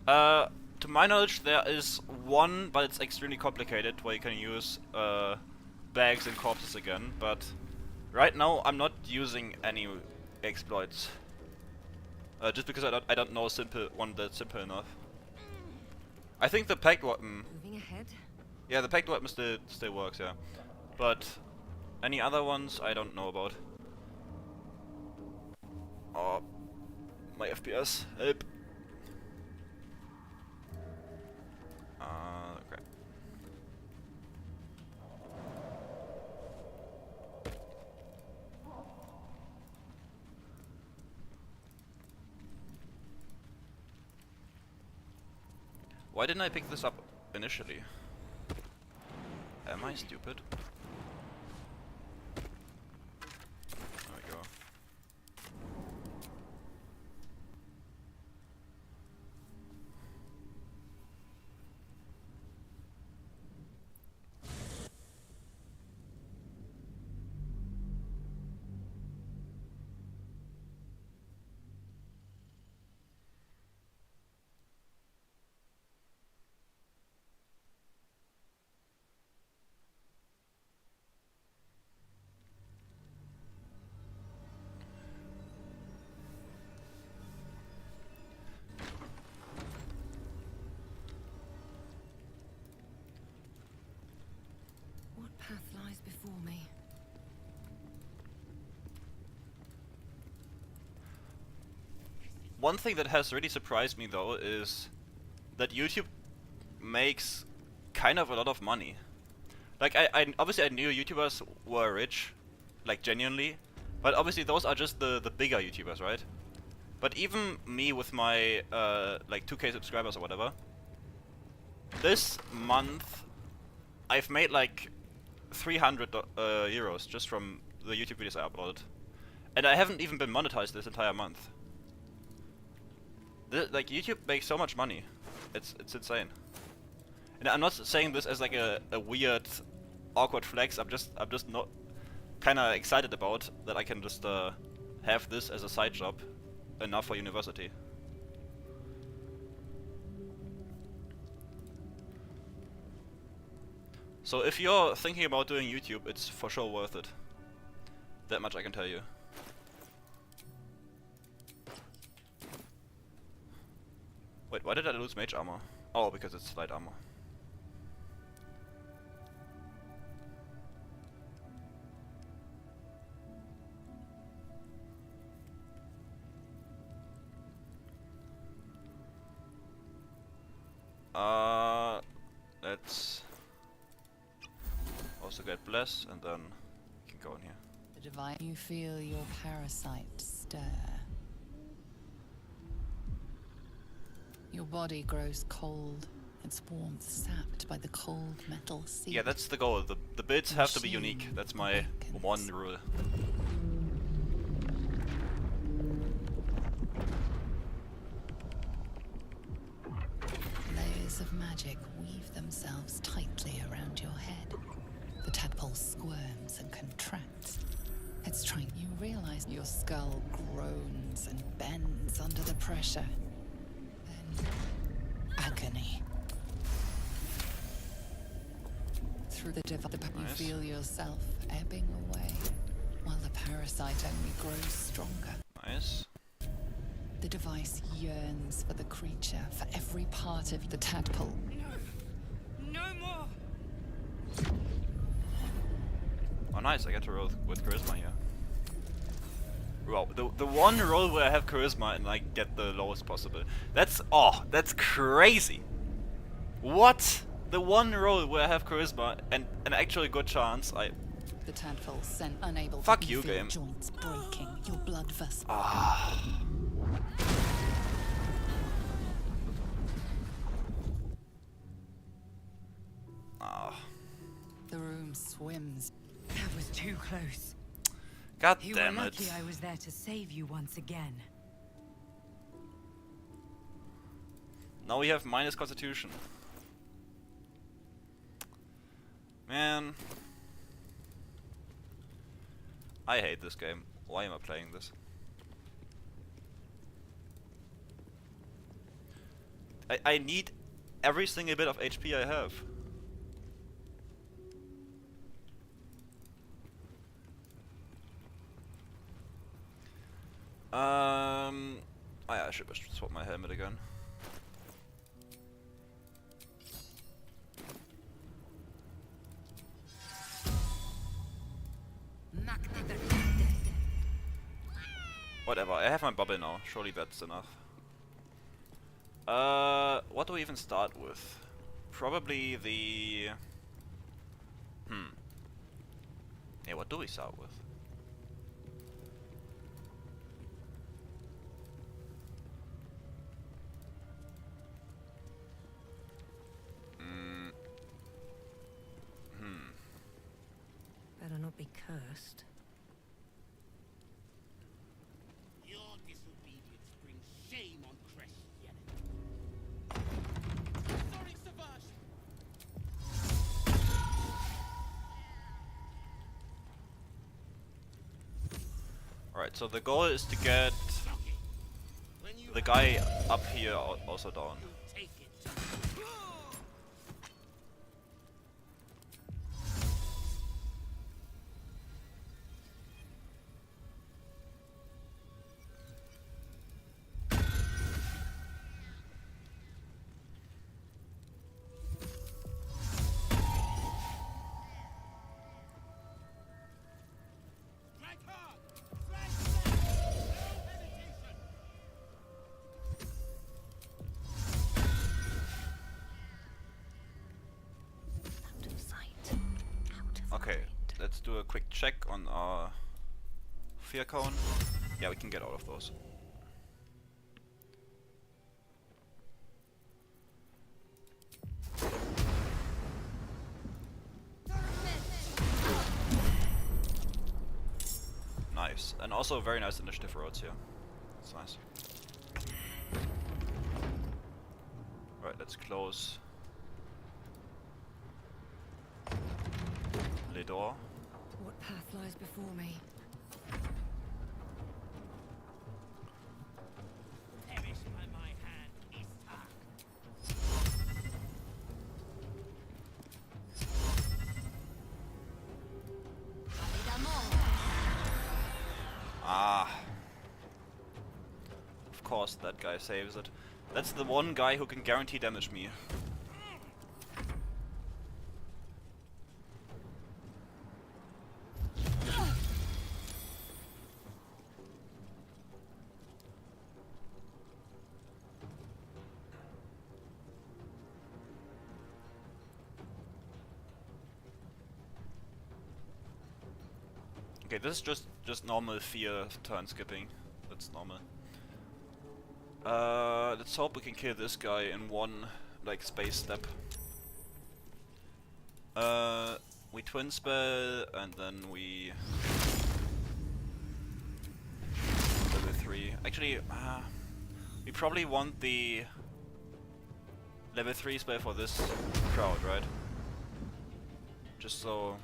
S1: To my knowledge, there is one, but it's extremely complicated, where you can use bags and corpses again. But right now, I'm not using any exploits, just because I don't know a simple one that's simple enough. I think the packed weapon.
S2: Moving ahead.
S1: Yeah, the packed weapon still works, yeah. But any other ones, I don't know about. Oh, my FPS, help. Okay. Why didn't I pick this up initially? Am I stupid? There we go.
S2: What path lies before me?
S1: One thing that has really surprised me though is that YouTube makes kind of a lot of money. Like I obviously I knew YouTubers were rich, like genuinely, but obviously those are just the bigger YouTubers, right? But even me with my like 2K subscribers or whatever, this month I've made like 300 euros just from the YouTube videos I uploaded, and I haven't even been monetized this entire month. Like YouTube makes so much money, it's insane. And I'm not saying this as like a weird, awkward flex. I'm just not kind of excited about that I can just have this as a side job, enough for university. So if you're thinking about doing YouTube, it's for sure worth it. That much I can tell you. Wait, why did I lose mage armor? Oh, because it's light armor. Let's also get bless, and then we can go in here.
S8: The divine. You feel your parasite stir. Your body grows cold, its warmth sapped by the cold metal sea.
S1: Yeah, that's the goal. The builds have to be unique. That's my one rule.
S8: Layers of magic weave themselves tightly around your head. The tadpole squirms and contracts. It's trying. You realize your skull groans and bends under the pressure. Then agony. Through the you feel yourself ebbing away, while the parasite only grows stronger.
S1: Nice.
S8: The device yearns for the creature, for every part of the tadpole.
S2: No more!
S1: Oh nice, I get to roll with charisma here. Wow, the one roll where I have charisma and I get the lowest possible. That's crazy! What? The one roll where I have charisma and an actually good chance,
S8: The tadpole sent unable
S1: Fuck
S8: to
S1: you,
S8: feel
S1: game.
S8: joints breaking, your blood vessels. The room swims.
S2: That was too close.
S1: God
S2: You
S1: damn
S2: were
S1: it.
S2: lucky I was there to save you once again.
S1: Now we have minus constitution. Man. I hate this game. Why am I playing this? I need every single bit of HP I have. Oh yeah, I should swap my helmet again. Whatever, I have my bubble now. Surely that's enough. What do we even start with? Probably the... Yeah, what do we start with?
S2: Better not be cursed.
S10: Your disobedience brings shame on Christianity. Sorry, Savage.
S1: Alright, so the goal is to get the guy up here also down.
S10: Take it.
S1: Okay, let's do a quick check on our fear cone. Yeah, we can get out of those. Nice, and also very nice initiative roads here. That's nice. Right, let's close the door.
S2: What path lies before me?
S10: Perish by my hand, Ishtar.
S1: Ah. Of course that guy saves it. That's the one guy who can guarantee damage me. Okay, this is just normal fear turn skipping. That's normal. Let's hope we can kill this guy in one like space step. We twin spell and then we level 3. Actually, we probably want the level 3 spell for this crowd, right? Just so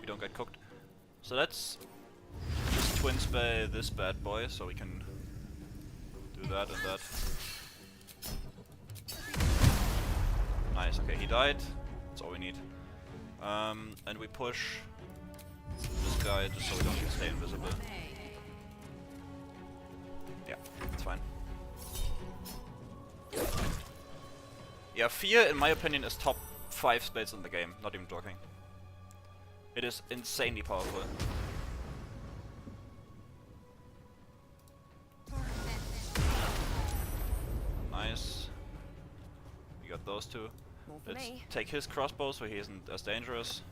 S1: we don't get cooked. So let's just twin spell this bad boy so we can do that and that. Nice, okay, he died. That's all we need. And we push this guy just so we don't stay invisible. Yeah, it's fine. Yeah, fear in my opinion is top 5 spells in the game, not even joking. It is insanely powerful. Nice. We got those two. Let's take his crossbow so he isn't as dangerous.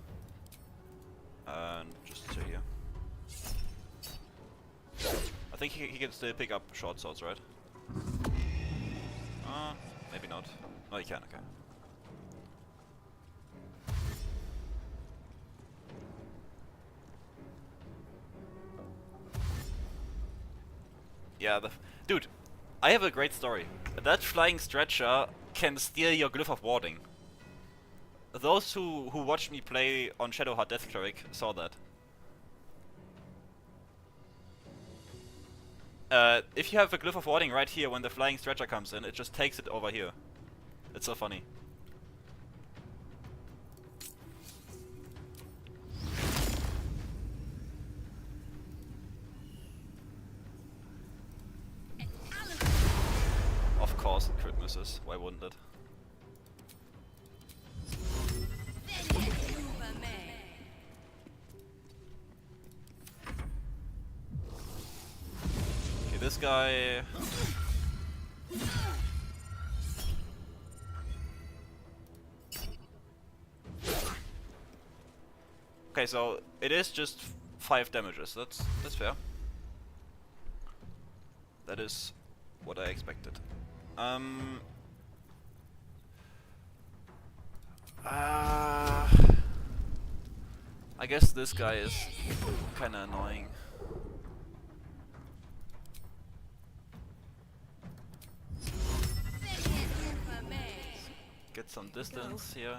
S1: And just sit here. I think he can still pick up short swords, right? Maybe not. No, he can, okay. Yeah, dude, I have a great story. That flying stretcher can steal your glyph of warding. Those who watched me play on Shadowheart Death Cleric saw that. if you have a glyph of warding right here when the flying stretcher comes in, it just takes it over here. It's so funny. Of course it crit misses, why wouldn't it? Okay, this guy... Okay, so it is just 5 damages, that's fair. That is what I expected. I guess this guy is kinda annoying. Get some distance here.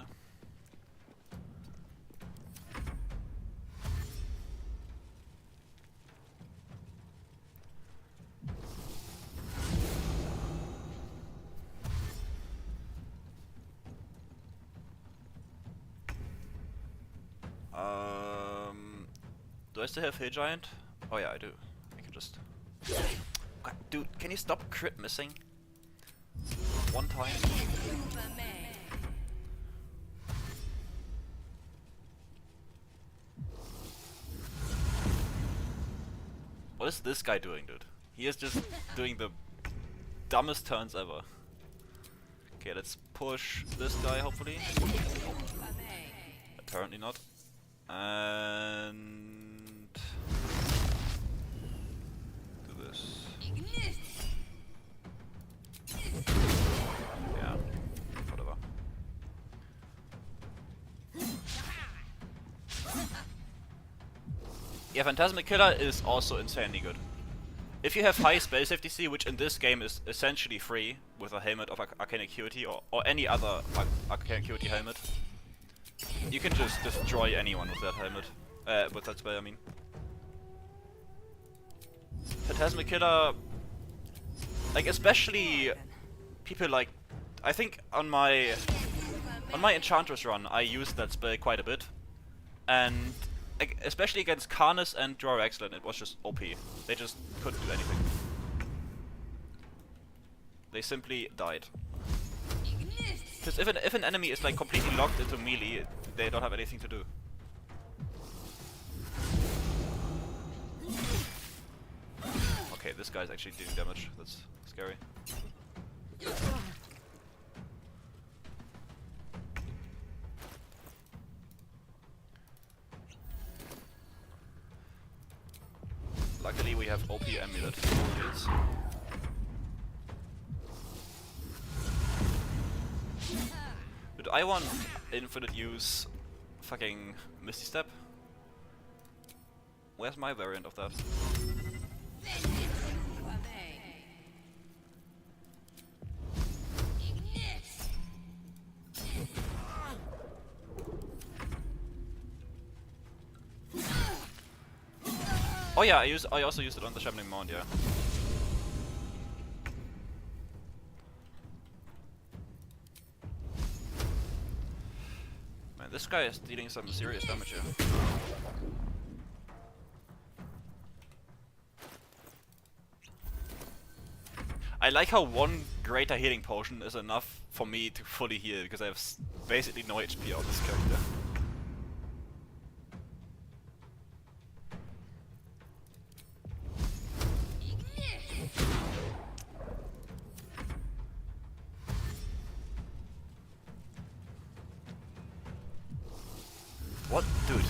S1: Do I still have Hill Giant? Oh yeah, I do. I can just... God, dude, can you stop crit missing? One time. What is this guy doing, dude? He is just doing the dumbest turns ever. Okay, let's push this guy, hopefully. Apparently not. And... do this. Yeah, whatever. Yeah, Phantasmic Killer is also insanely good. If you have high spell safety C, which in this game is essentially free, with a helmet of Arcane Acuity or any other Arcane Acuity helmet, you can just destroy anyone with that helmet. With that spell, I mean. Phantasmic Killer, like especially people like, I think on my Enchantress run I used that spell quite a bit, and like, especially against Karnus and Drawer Excellent, it was just OP. They just couldn't do anything. They simply died. Because if an enemy is like completely locked into melee, they don't have anything to do. Okay, this guy's actually doing damage. That's scary. Luckily we have OP Amulet heals. But I want infinite use fucking Misty Step. Where's my variant of that? Oh yeah, I also used it on the Shambling Mount, yeah. Man, this guy is dealing some serious damage here. I like how one greater healing potion is enough for me to fully heal, because I have basically no HP on this character. What? Dude.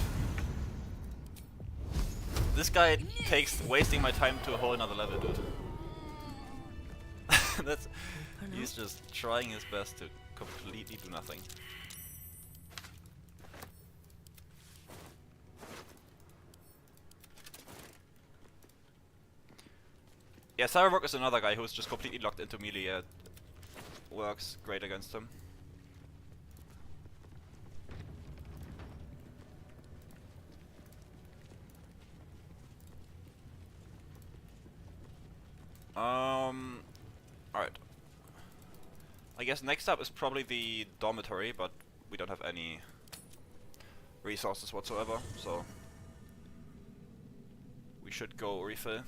S1: This guy takes wasting my time to a whole another level, dude. He's just trying his best to completely do nothing. Yeah, Cyberrock is another guy who's just completely locked into melee. Yeah, works great against him. Alright. I guess next up is probably the dormitory, but we don't have any resources whatsoever, so we should go refill.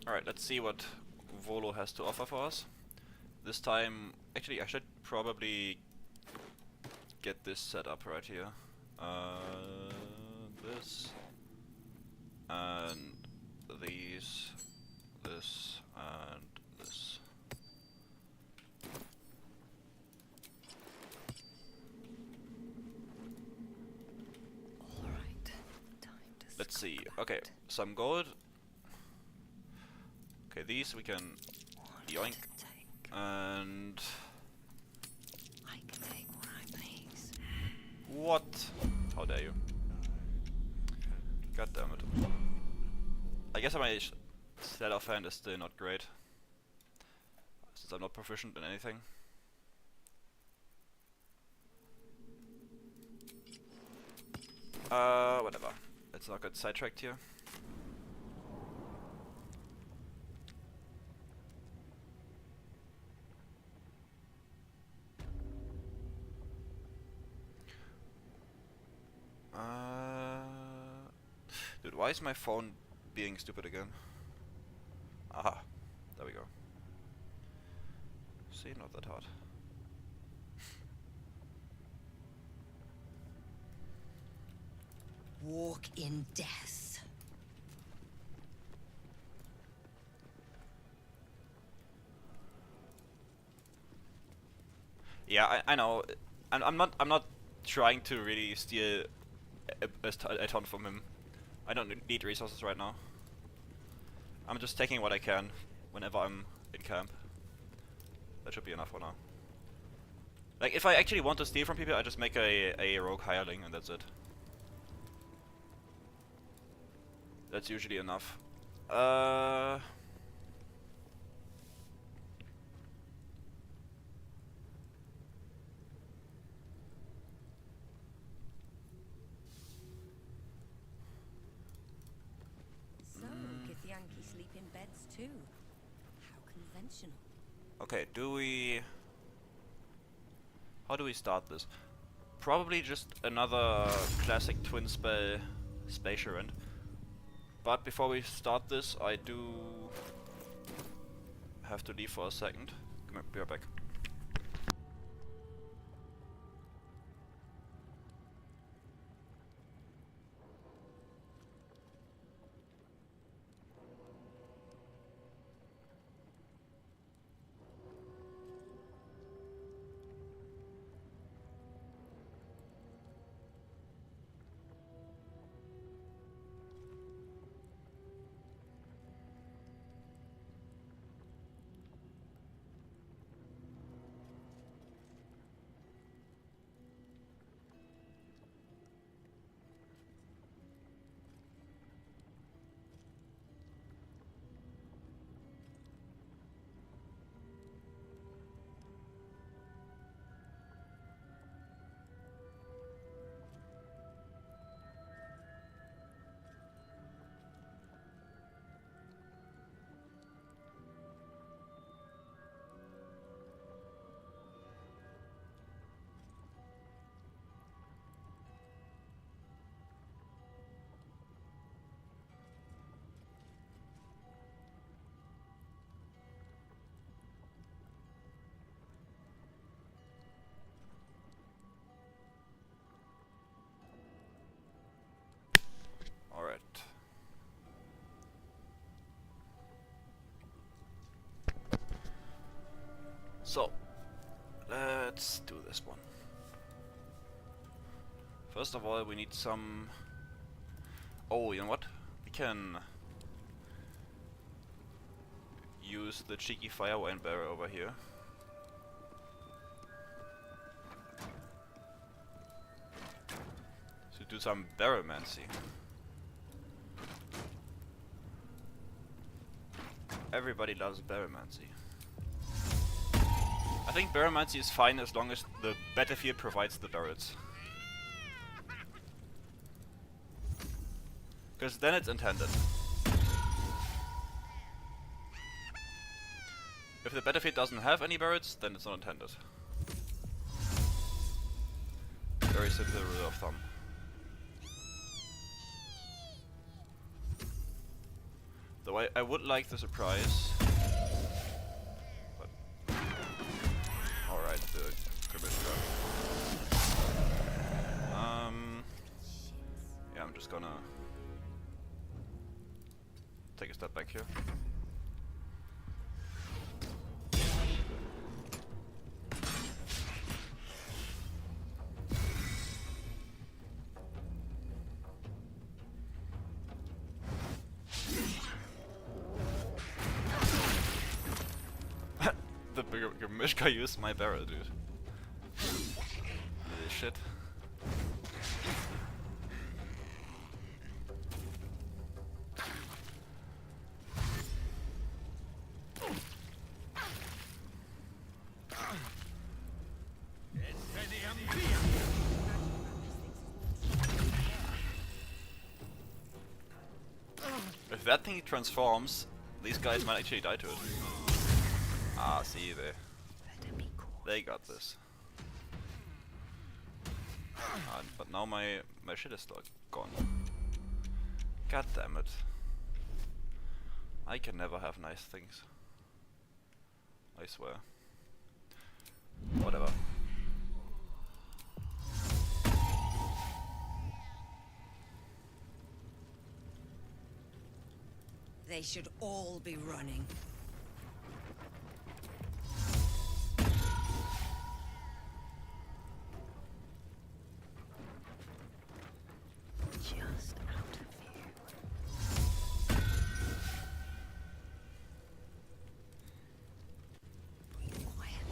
S1: Alright, let's see what Volo has to offer for us. This time, actually I should probably get this set up right here. This, and these, this, and this.
S2: Alright, time to
S1: Let's see, okay, some gold. Okay, these we can yoink, and
S2: I can take what I please.
S1: what? How dare you? God damn it! I guess my sleight of hand is still not great, since I'm not proficient in anything. Whatever. Let's not get sidetracked here. Dude, why is my phone being stupid again? Aha, there we go. See, not that hard.
S2: Walk in death.
S1: Yeah, I know. I'm not trying to really steal a ton from him. I don't need resources right now. I'm just taking what I can whenever I'm in camp. That should be enough for now. Like, if I actually want to steal from people, I just make a rogue hireling and that's it. That's usually enough.
S2: So, Githyanki sleep in beds too. How conventional.
S1: Okay, how do we start this? Probably just another classic twin spell Space Errand. But before we start this, I do have to leave for a second. Come here, be right back. Alright. So, let's do this one. First of all, we need some... Oh, you know what? We can use the cheeky fire wine bearer over here. some baromancy. Everybody loves baromancy. I think baromancy is fine as long as the battlefield provides the barrels. Because then it's intended. If the battlefield doesn't have any barrels, then it's not intended. Very simple rule of thumb. Though I would like the surprise. But alright, the Grimishka. Yeah, I'm just gonna take a step back here. The Mishka used my barrel, dude. Holy shit. If that thing transforms, these guys might actually die to it. Ah, see, they got this. But now my shit is like gone. God damn it. I can never have nice things. I swear. Whatever.
S2: They should all be running.
S8: Just out of view. Quiet.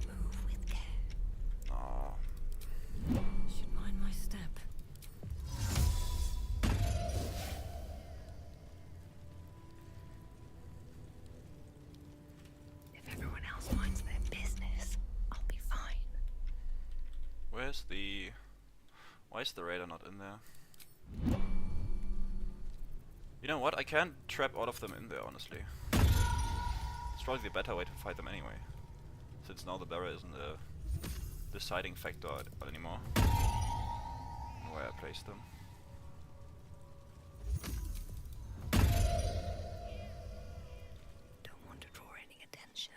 S8: Move with care.
S1: Oh.
S2: Should mind my step.
S8: If everyone else minds their business, I'll be fine.
S1: Where's the... Why is the raider not in there? You know what? I can't trap all of them in there, honestly. It's probably the better way to fight them anyway. Since now the barrier isn't the deciding factor anymore. Where I place them.
S8: Don't want to draw any attention.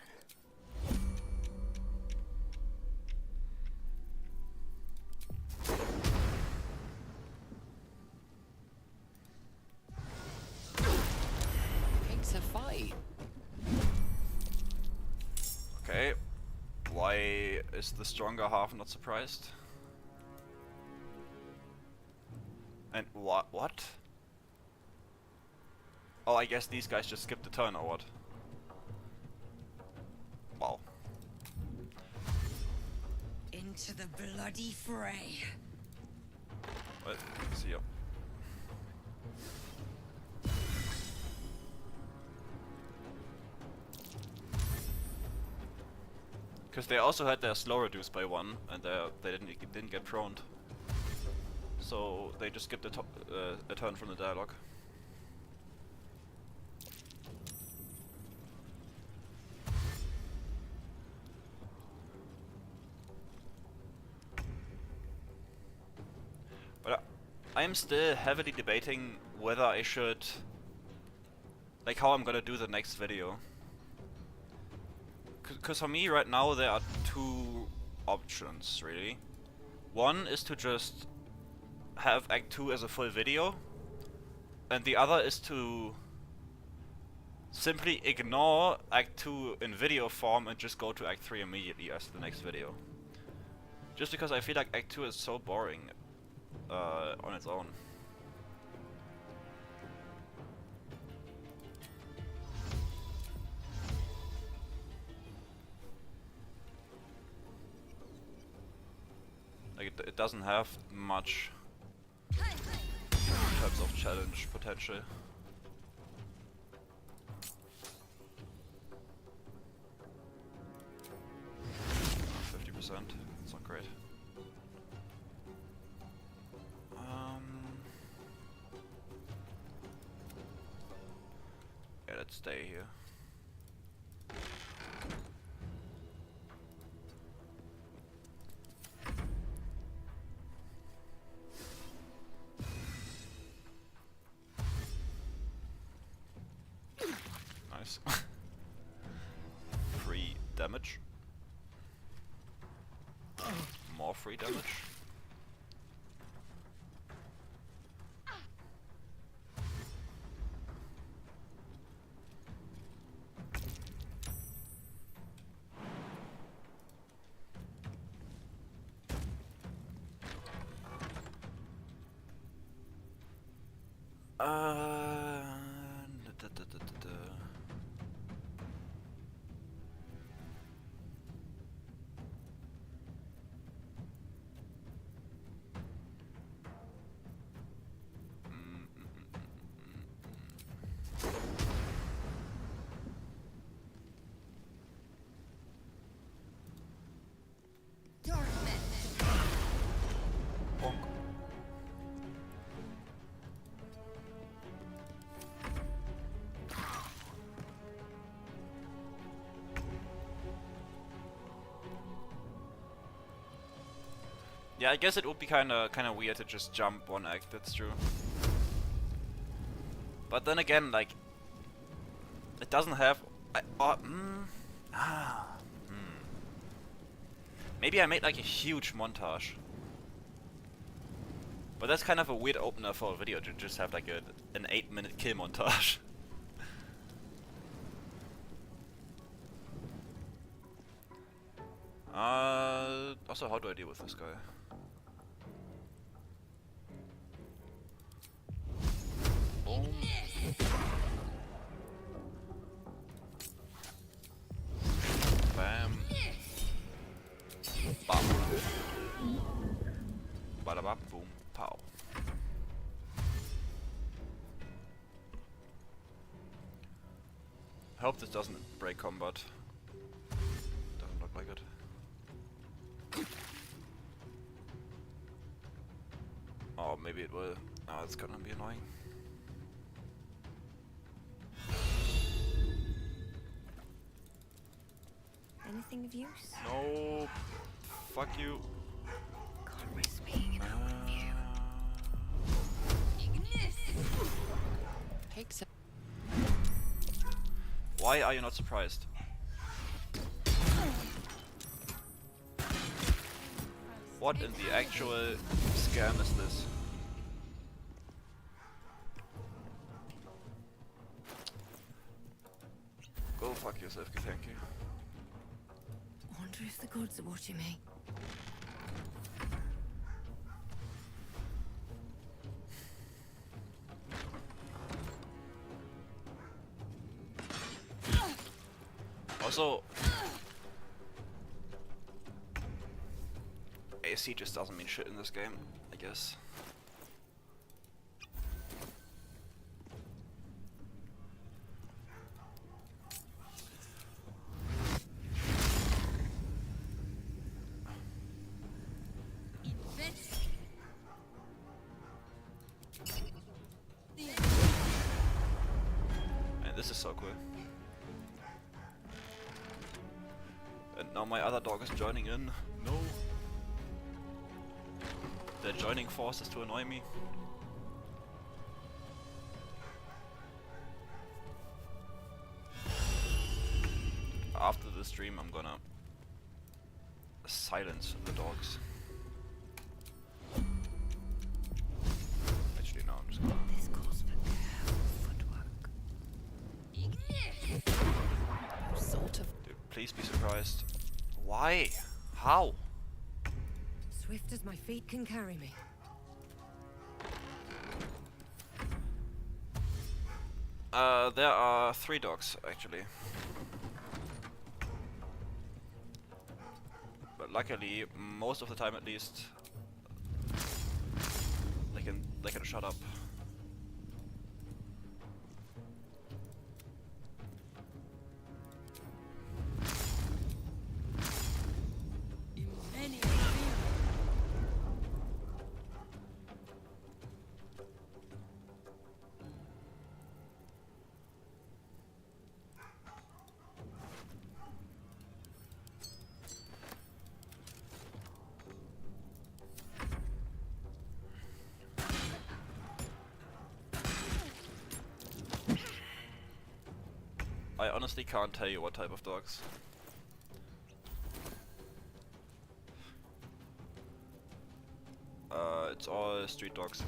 S8: It's a fight.
S1: Okay. Why is the stronger half not surprised? And what? Oh, I guess these guys just skipped the turn or what? Wow.
S2: Into the bloody fray.
S1: But, see ya. Because they also had their slow reduced by 1, and they didn't get prone. So they just skipped a turn from the dialogue. But I am still heavily debating whether I should, like, how I'm gonna do the next video. Because for me right now there are two options, really. One is to just have Act 2 as a full video, and the other is to simply ignore Act 2 in video form and just go to Act 3 immediately as the next video. Just because I feel like Act 2 is so boring on its own. Like it doesn't have much terms of challenge potential. 50%, that's not great. Yeah, let's stay here. Nice. Free damage. More free damage. Yeah, I guess it would be kinda weird to just jump one act, that's true. But then again, like, it doesn't have... Maybe I made like a huge montage. But that's kind of a weird opener for a video, to just have like an 8-minute kill montage. Also, how do I deal with this guy? Boom. Bam. Bam. Bada bam, boom, pow. I hope this doesn't break combat. Doesn't look like it. Oh, maybe it will. Oh, it's gonna be annoying.
S2: Anything of use?
S1: No. Fuck you.
S2: Can't risk being in open view.
S1: Why are you not surprised? What in the actual scam is this? Go fuck yourself, thank you.
S2: Wonder if the gods are watching me.
S1: Also, AC just doesn't mean shit in this game, I guess. And this is so cool. And now my other dog is joining in. No. They're joining forces to annoy me. After the stream, I'm gonna silence the dogs. Actually, no, I'm just gonna...
S2: This calls for careful footwork.
S8: Sort of.
S1: Dude, please be surprised. Why? How?
S2: Swift as my feet can carry me.
S1: There are 3 dogs, actually. But luckily, most of the time at least, they can shut up. I honestly can't tell you what type of dogs. It's all street dogs.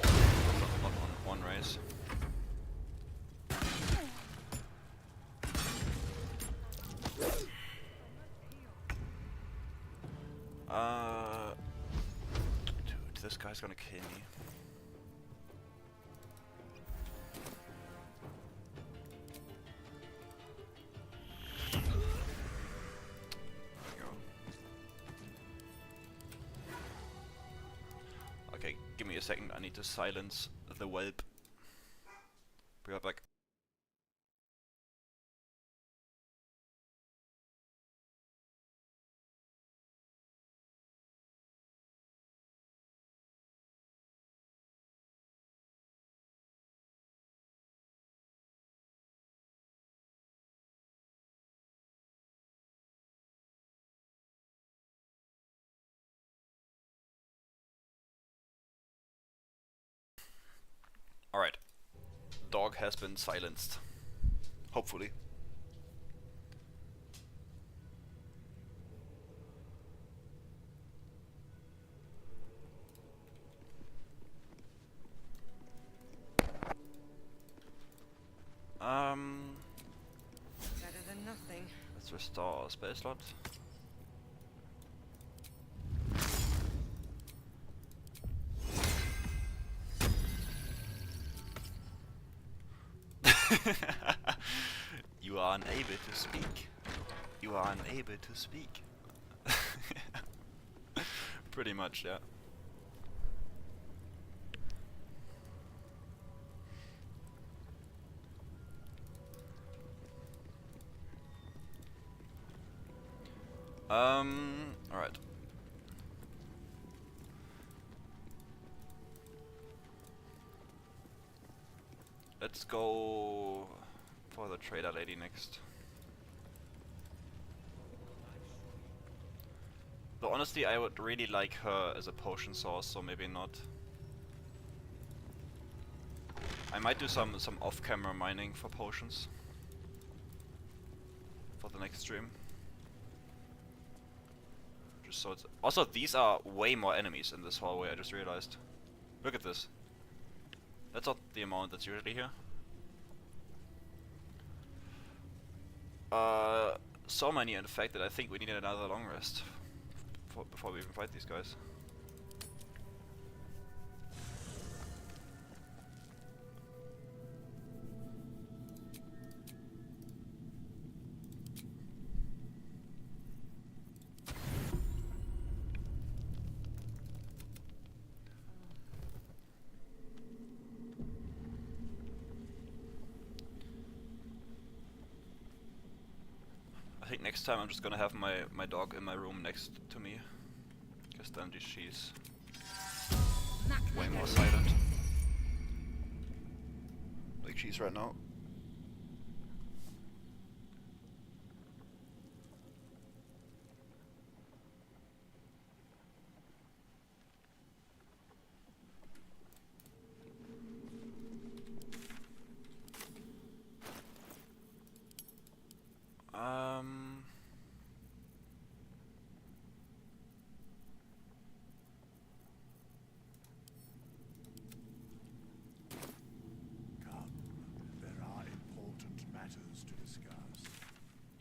S1: Not one race. Dude, this guy's gonna kill me. Okay, give me a second, I need to silence the whelp. Be right back. Alright. Dog has been silenced. Hopefully.
S2: Better than nothing.
S1: Let's restore our spell slot. You are unable to speak. You are unable to speak. Pretty much, yeah. Alright. Let's go for the trader lady next. Though honestly, I would really like her as a potion source, so maybe not. I might do some off-camera mining for potions for the next stream. Just so it's also, these are way more enemies in this hallway. I just realized. Look at this. That's not the amount that's usually here. So many in fact that I think we need another long rest before we even fight these guys. I think next time I'm just gonna have my dog in my room next to me, because then she's way more silent. Like she's right now.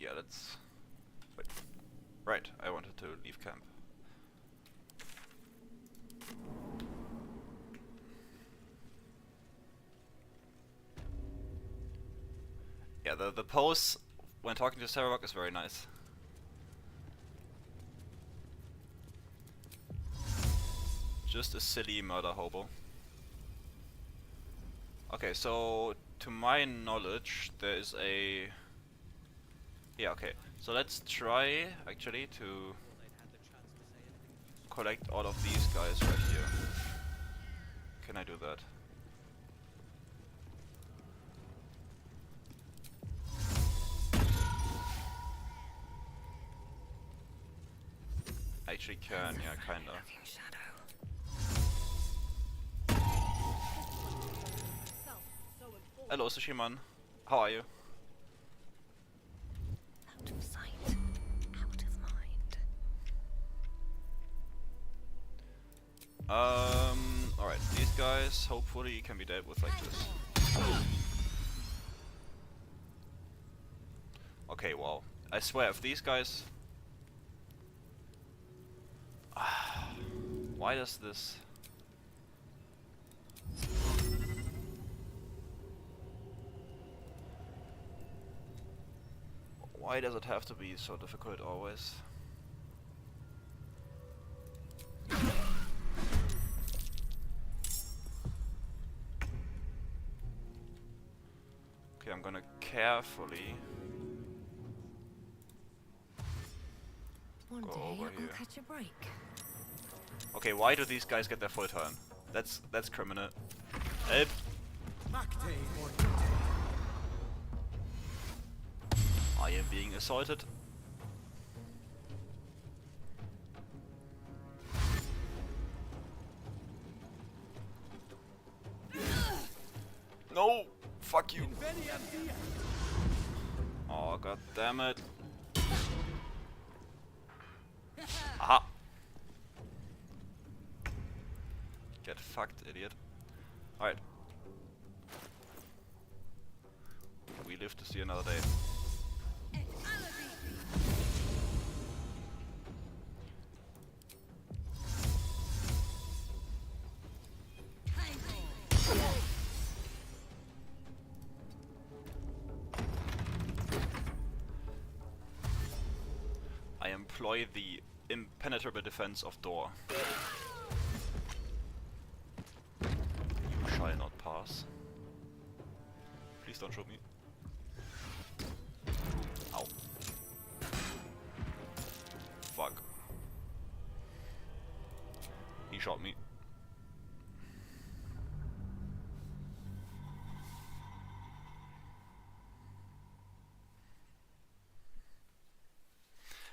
S1: Yeah, let's... Wait. Right, I wanted to leave camp. Yeah, the pose when talking to Sarah is very nice. Just a silly murder hobo. Okay, so to my knowledge there is a... Yeah, okay. So let's try actually to collect all of these guys right here. Can I do that? I actually can, yeah, kinda. Hello, Sushiman. How are you?
S8: Out of sight, out of mind.
S1: Alright, these guys hopefully can be dealt with like this. Okay, wow. I swear, if these guys... Why does this... Why does it have to be so difficult always? Okay, I'm gonna carefully
S2: One
S1: go
S2: day
S1: over
S2: I'll
S1: here.
S2: catch a break.
S1: Okay, why do these guys get their full turn? That's criminal. Help! I am being assaulted. No! Fuck you! Oh, god damn it! Aha! Get fucked, idiot. Alright. We live to see another day. I employ the impenetrable defense of door. You shall not pass. Please don't shoot me. Ow. Fuck. He shot me.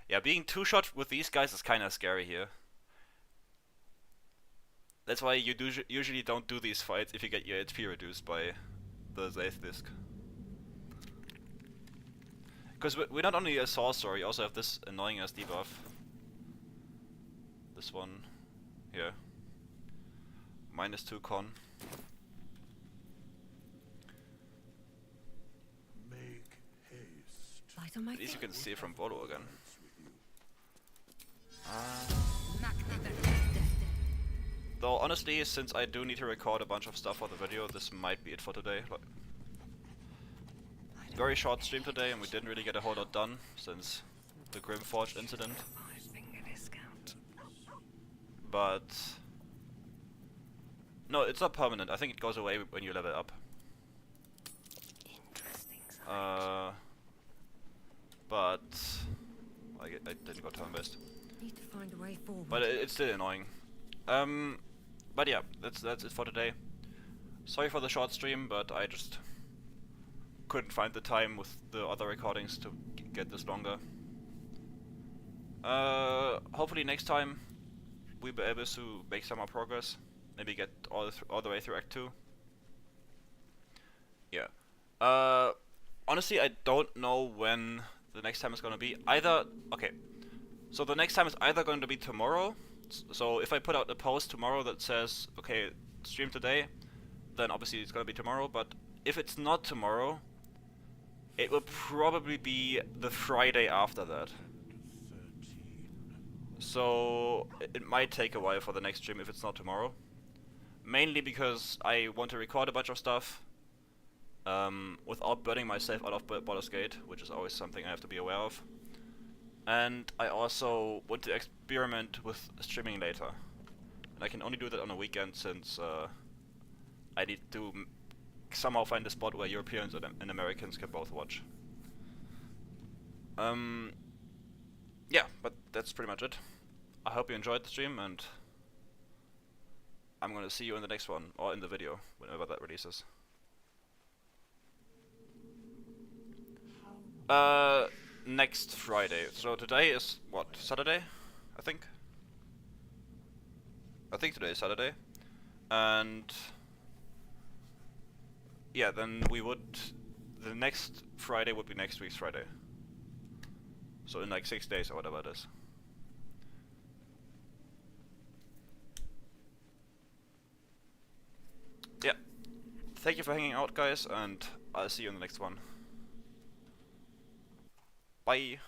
S1: Yeah, being two-shot with these guys is kinda scary here. That's why you usually don't do these fights if you get your HP reduced by the Zaith disc. Because we're not only a sorcerer, we also have this annoying ass debuff. This one here. -2 con.
S3: Make haste.
S2: Light on my
S1: At least you can see it from Volo again. Though honestly, since I do need to record a bunch of stuff for the video, this might be it for today. Like, very short stream today, and we didn't really get a whole lot done since the Grimforge incident. But no, it's not permanent. I think it goes away when you level up. But I didn't go turn-based.
S2: Need to find a way forward.
S1: But it's still annoying. But yeah, that's it for today. Sorry for the short stream, but I just couldn't find the time with the other recordings to get this longer. Hopefully next time we'll be able to make some more progress. Maybe get all the way through Act 2. Yeah. Honestly, I don't know when the next time is gonna be. Okay. So the next time is either going to be tomorrow. So if I put out a post tomorrow that says, okay, stream today, then obviously it's gonna be tomorrow. But if it's not tomorrow, it will probably be the Friday after that. So it might take a while for the next stream if it's not tomorrow. Mainly because I want to record a bunch of stuff without burning myself out of Baldur's Gate, which is always something I have to be aware of. And I also want to experiment with streaming later. And I can only do that on a weekend since I need to somehow find a spot where Europeans and Americans can both watch. Yeah, but that's pretty much it. I hope you enjoyed the stream, and I'm gonna see you in the next one, or in the video, whenever that releases. Next Friday. So today is, what, Saturday? I think today is Saturday. And yeah, then we would the next Friday would be next week's Friday. So in like 6 days or whatever it is. Yeah. Thank you for hanging out, guys, and I'll see you in the next one. Bye.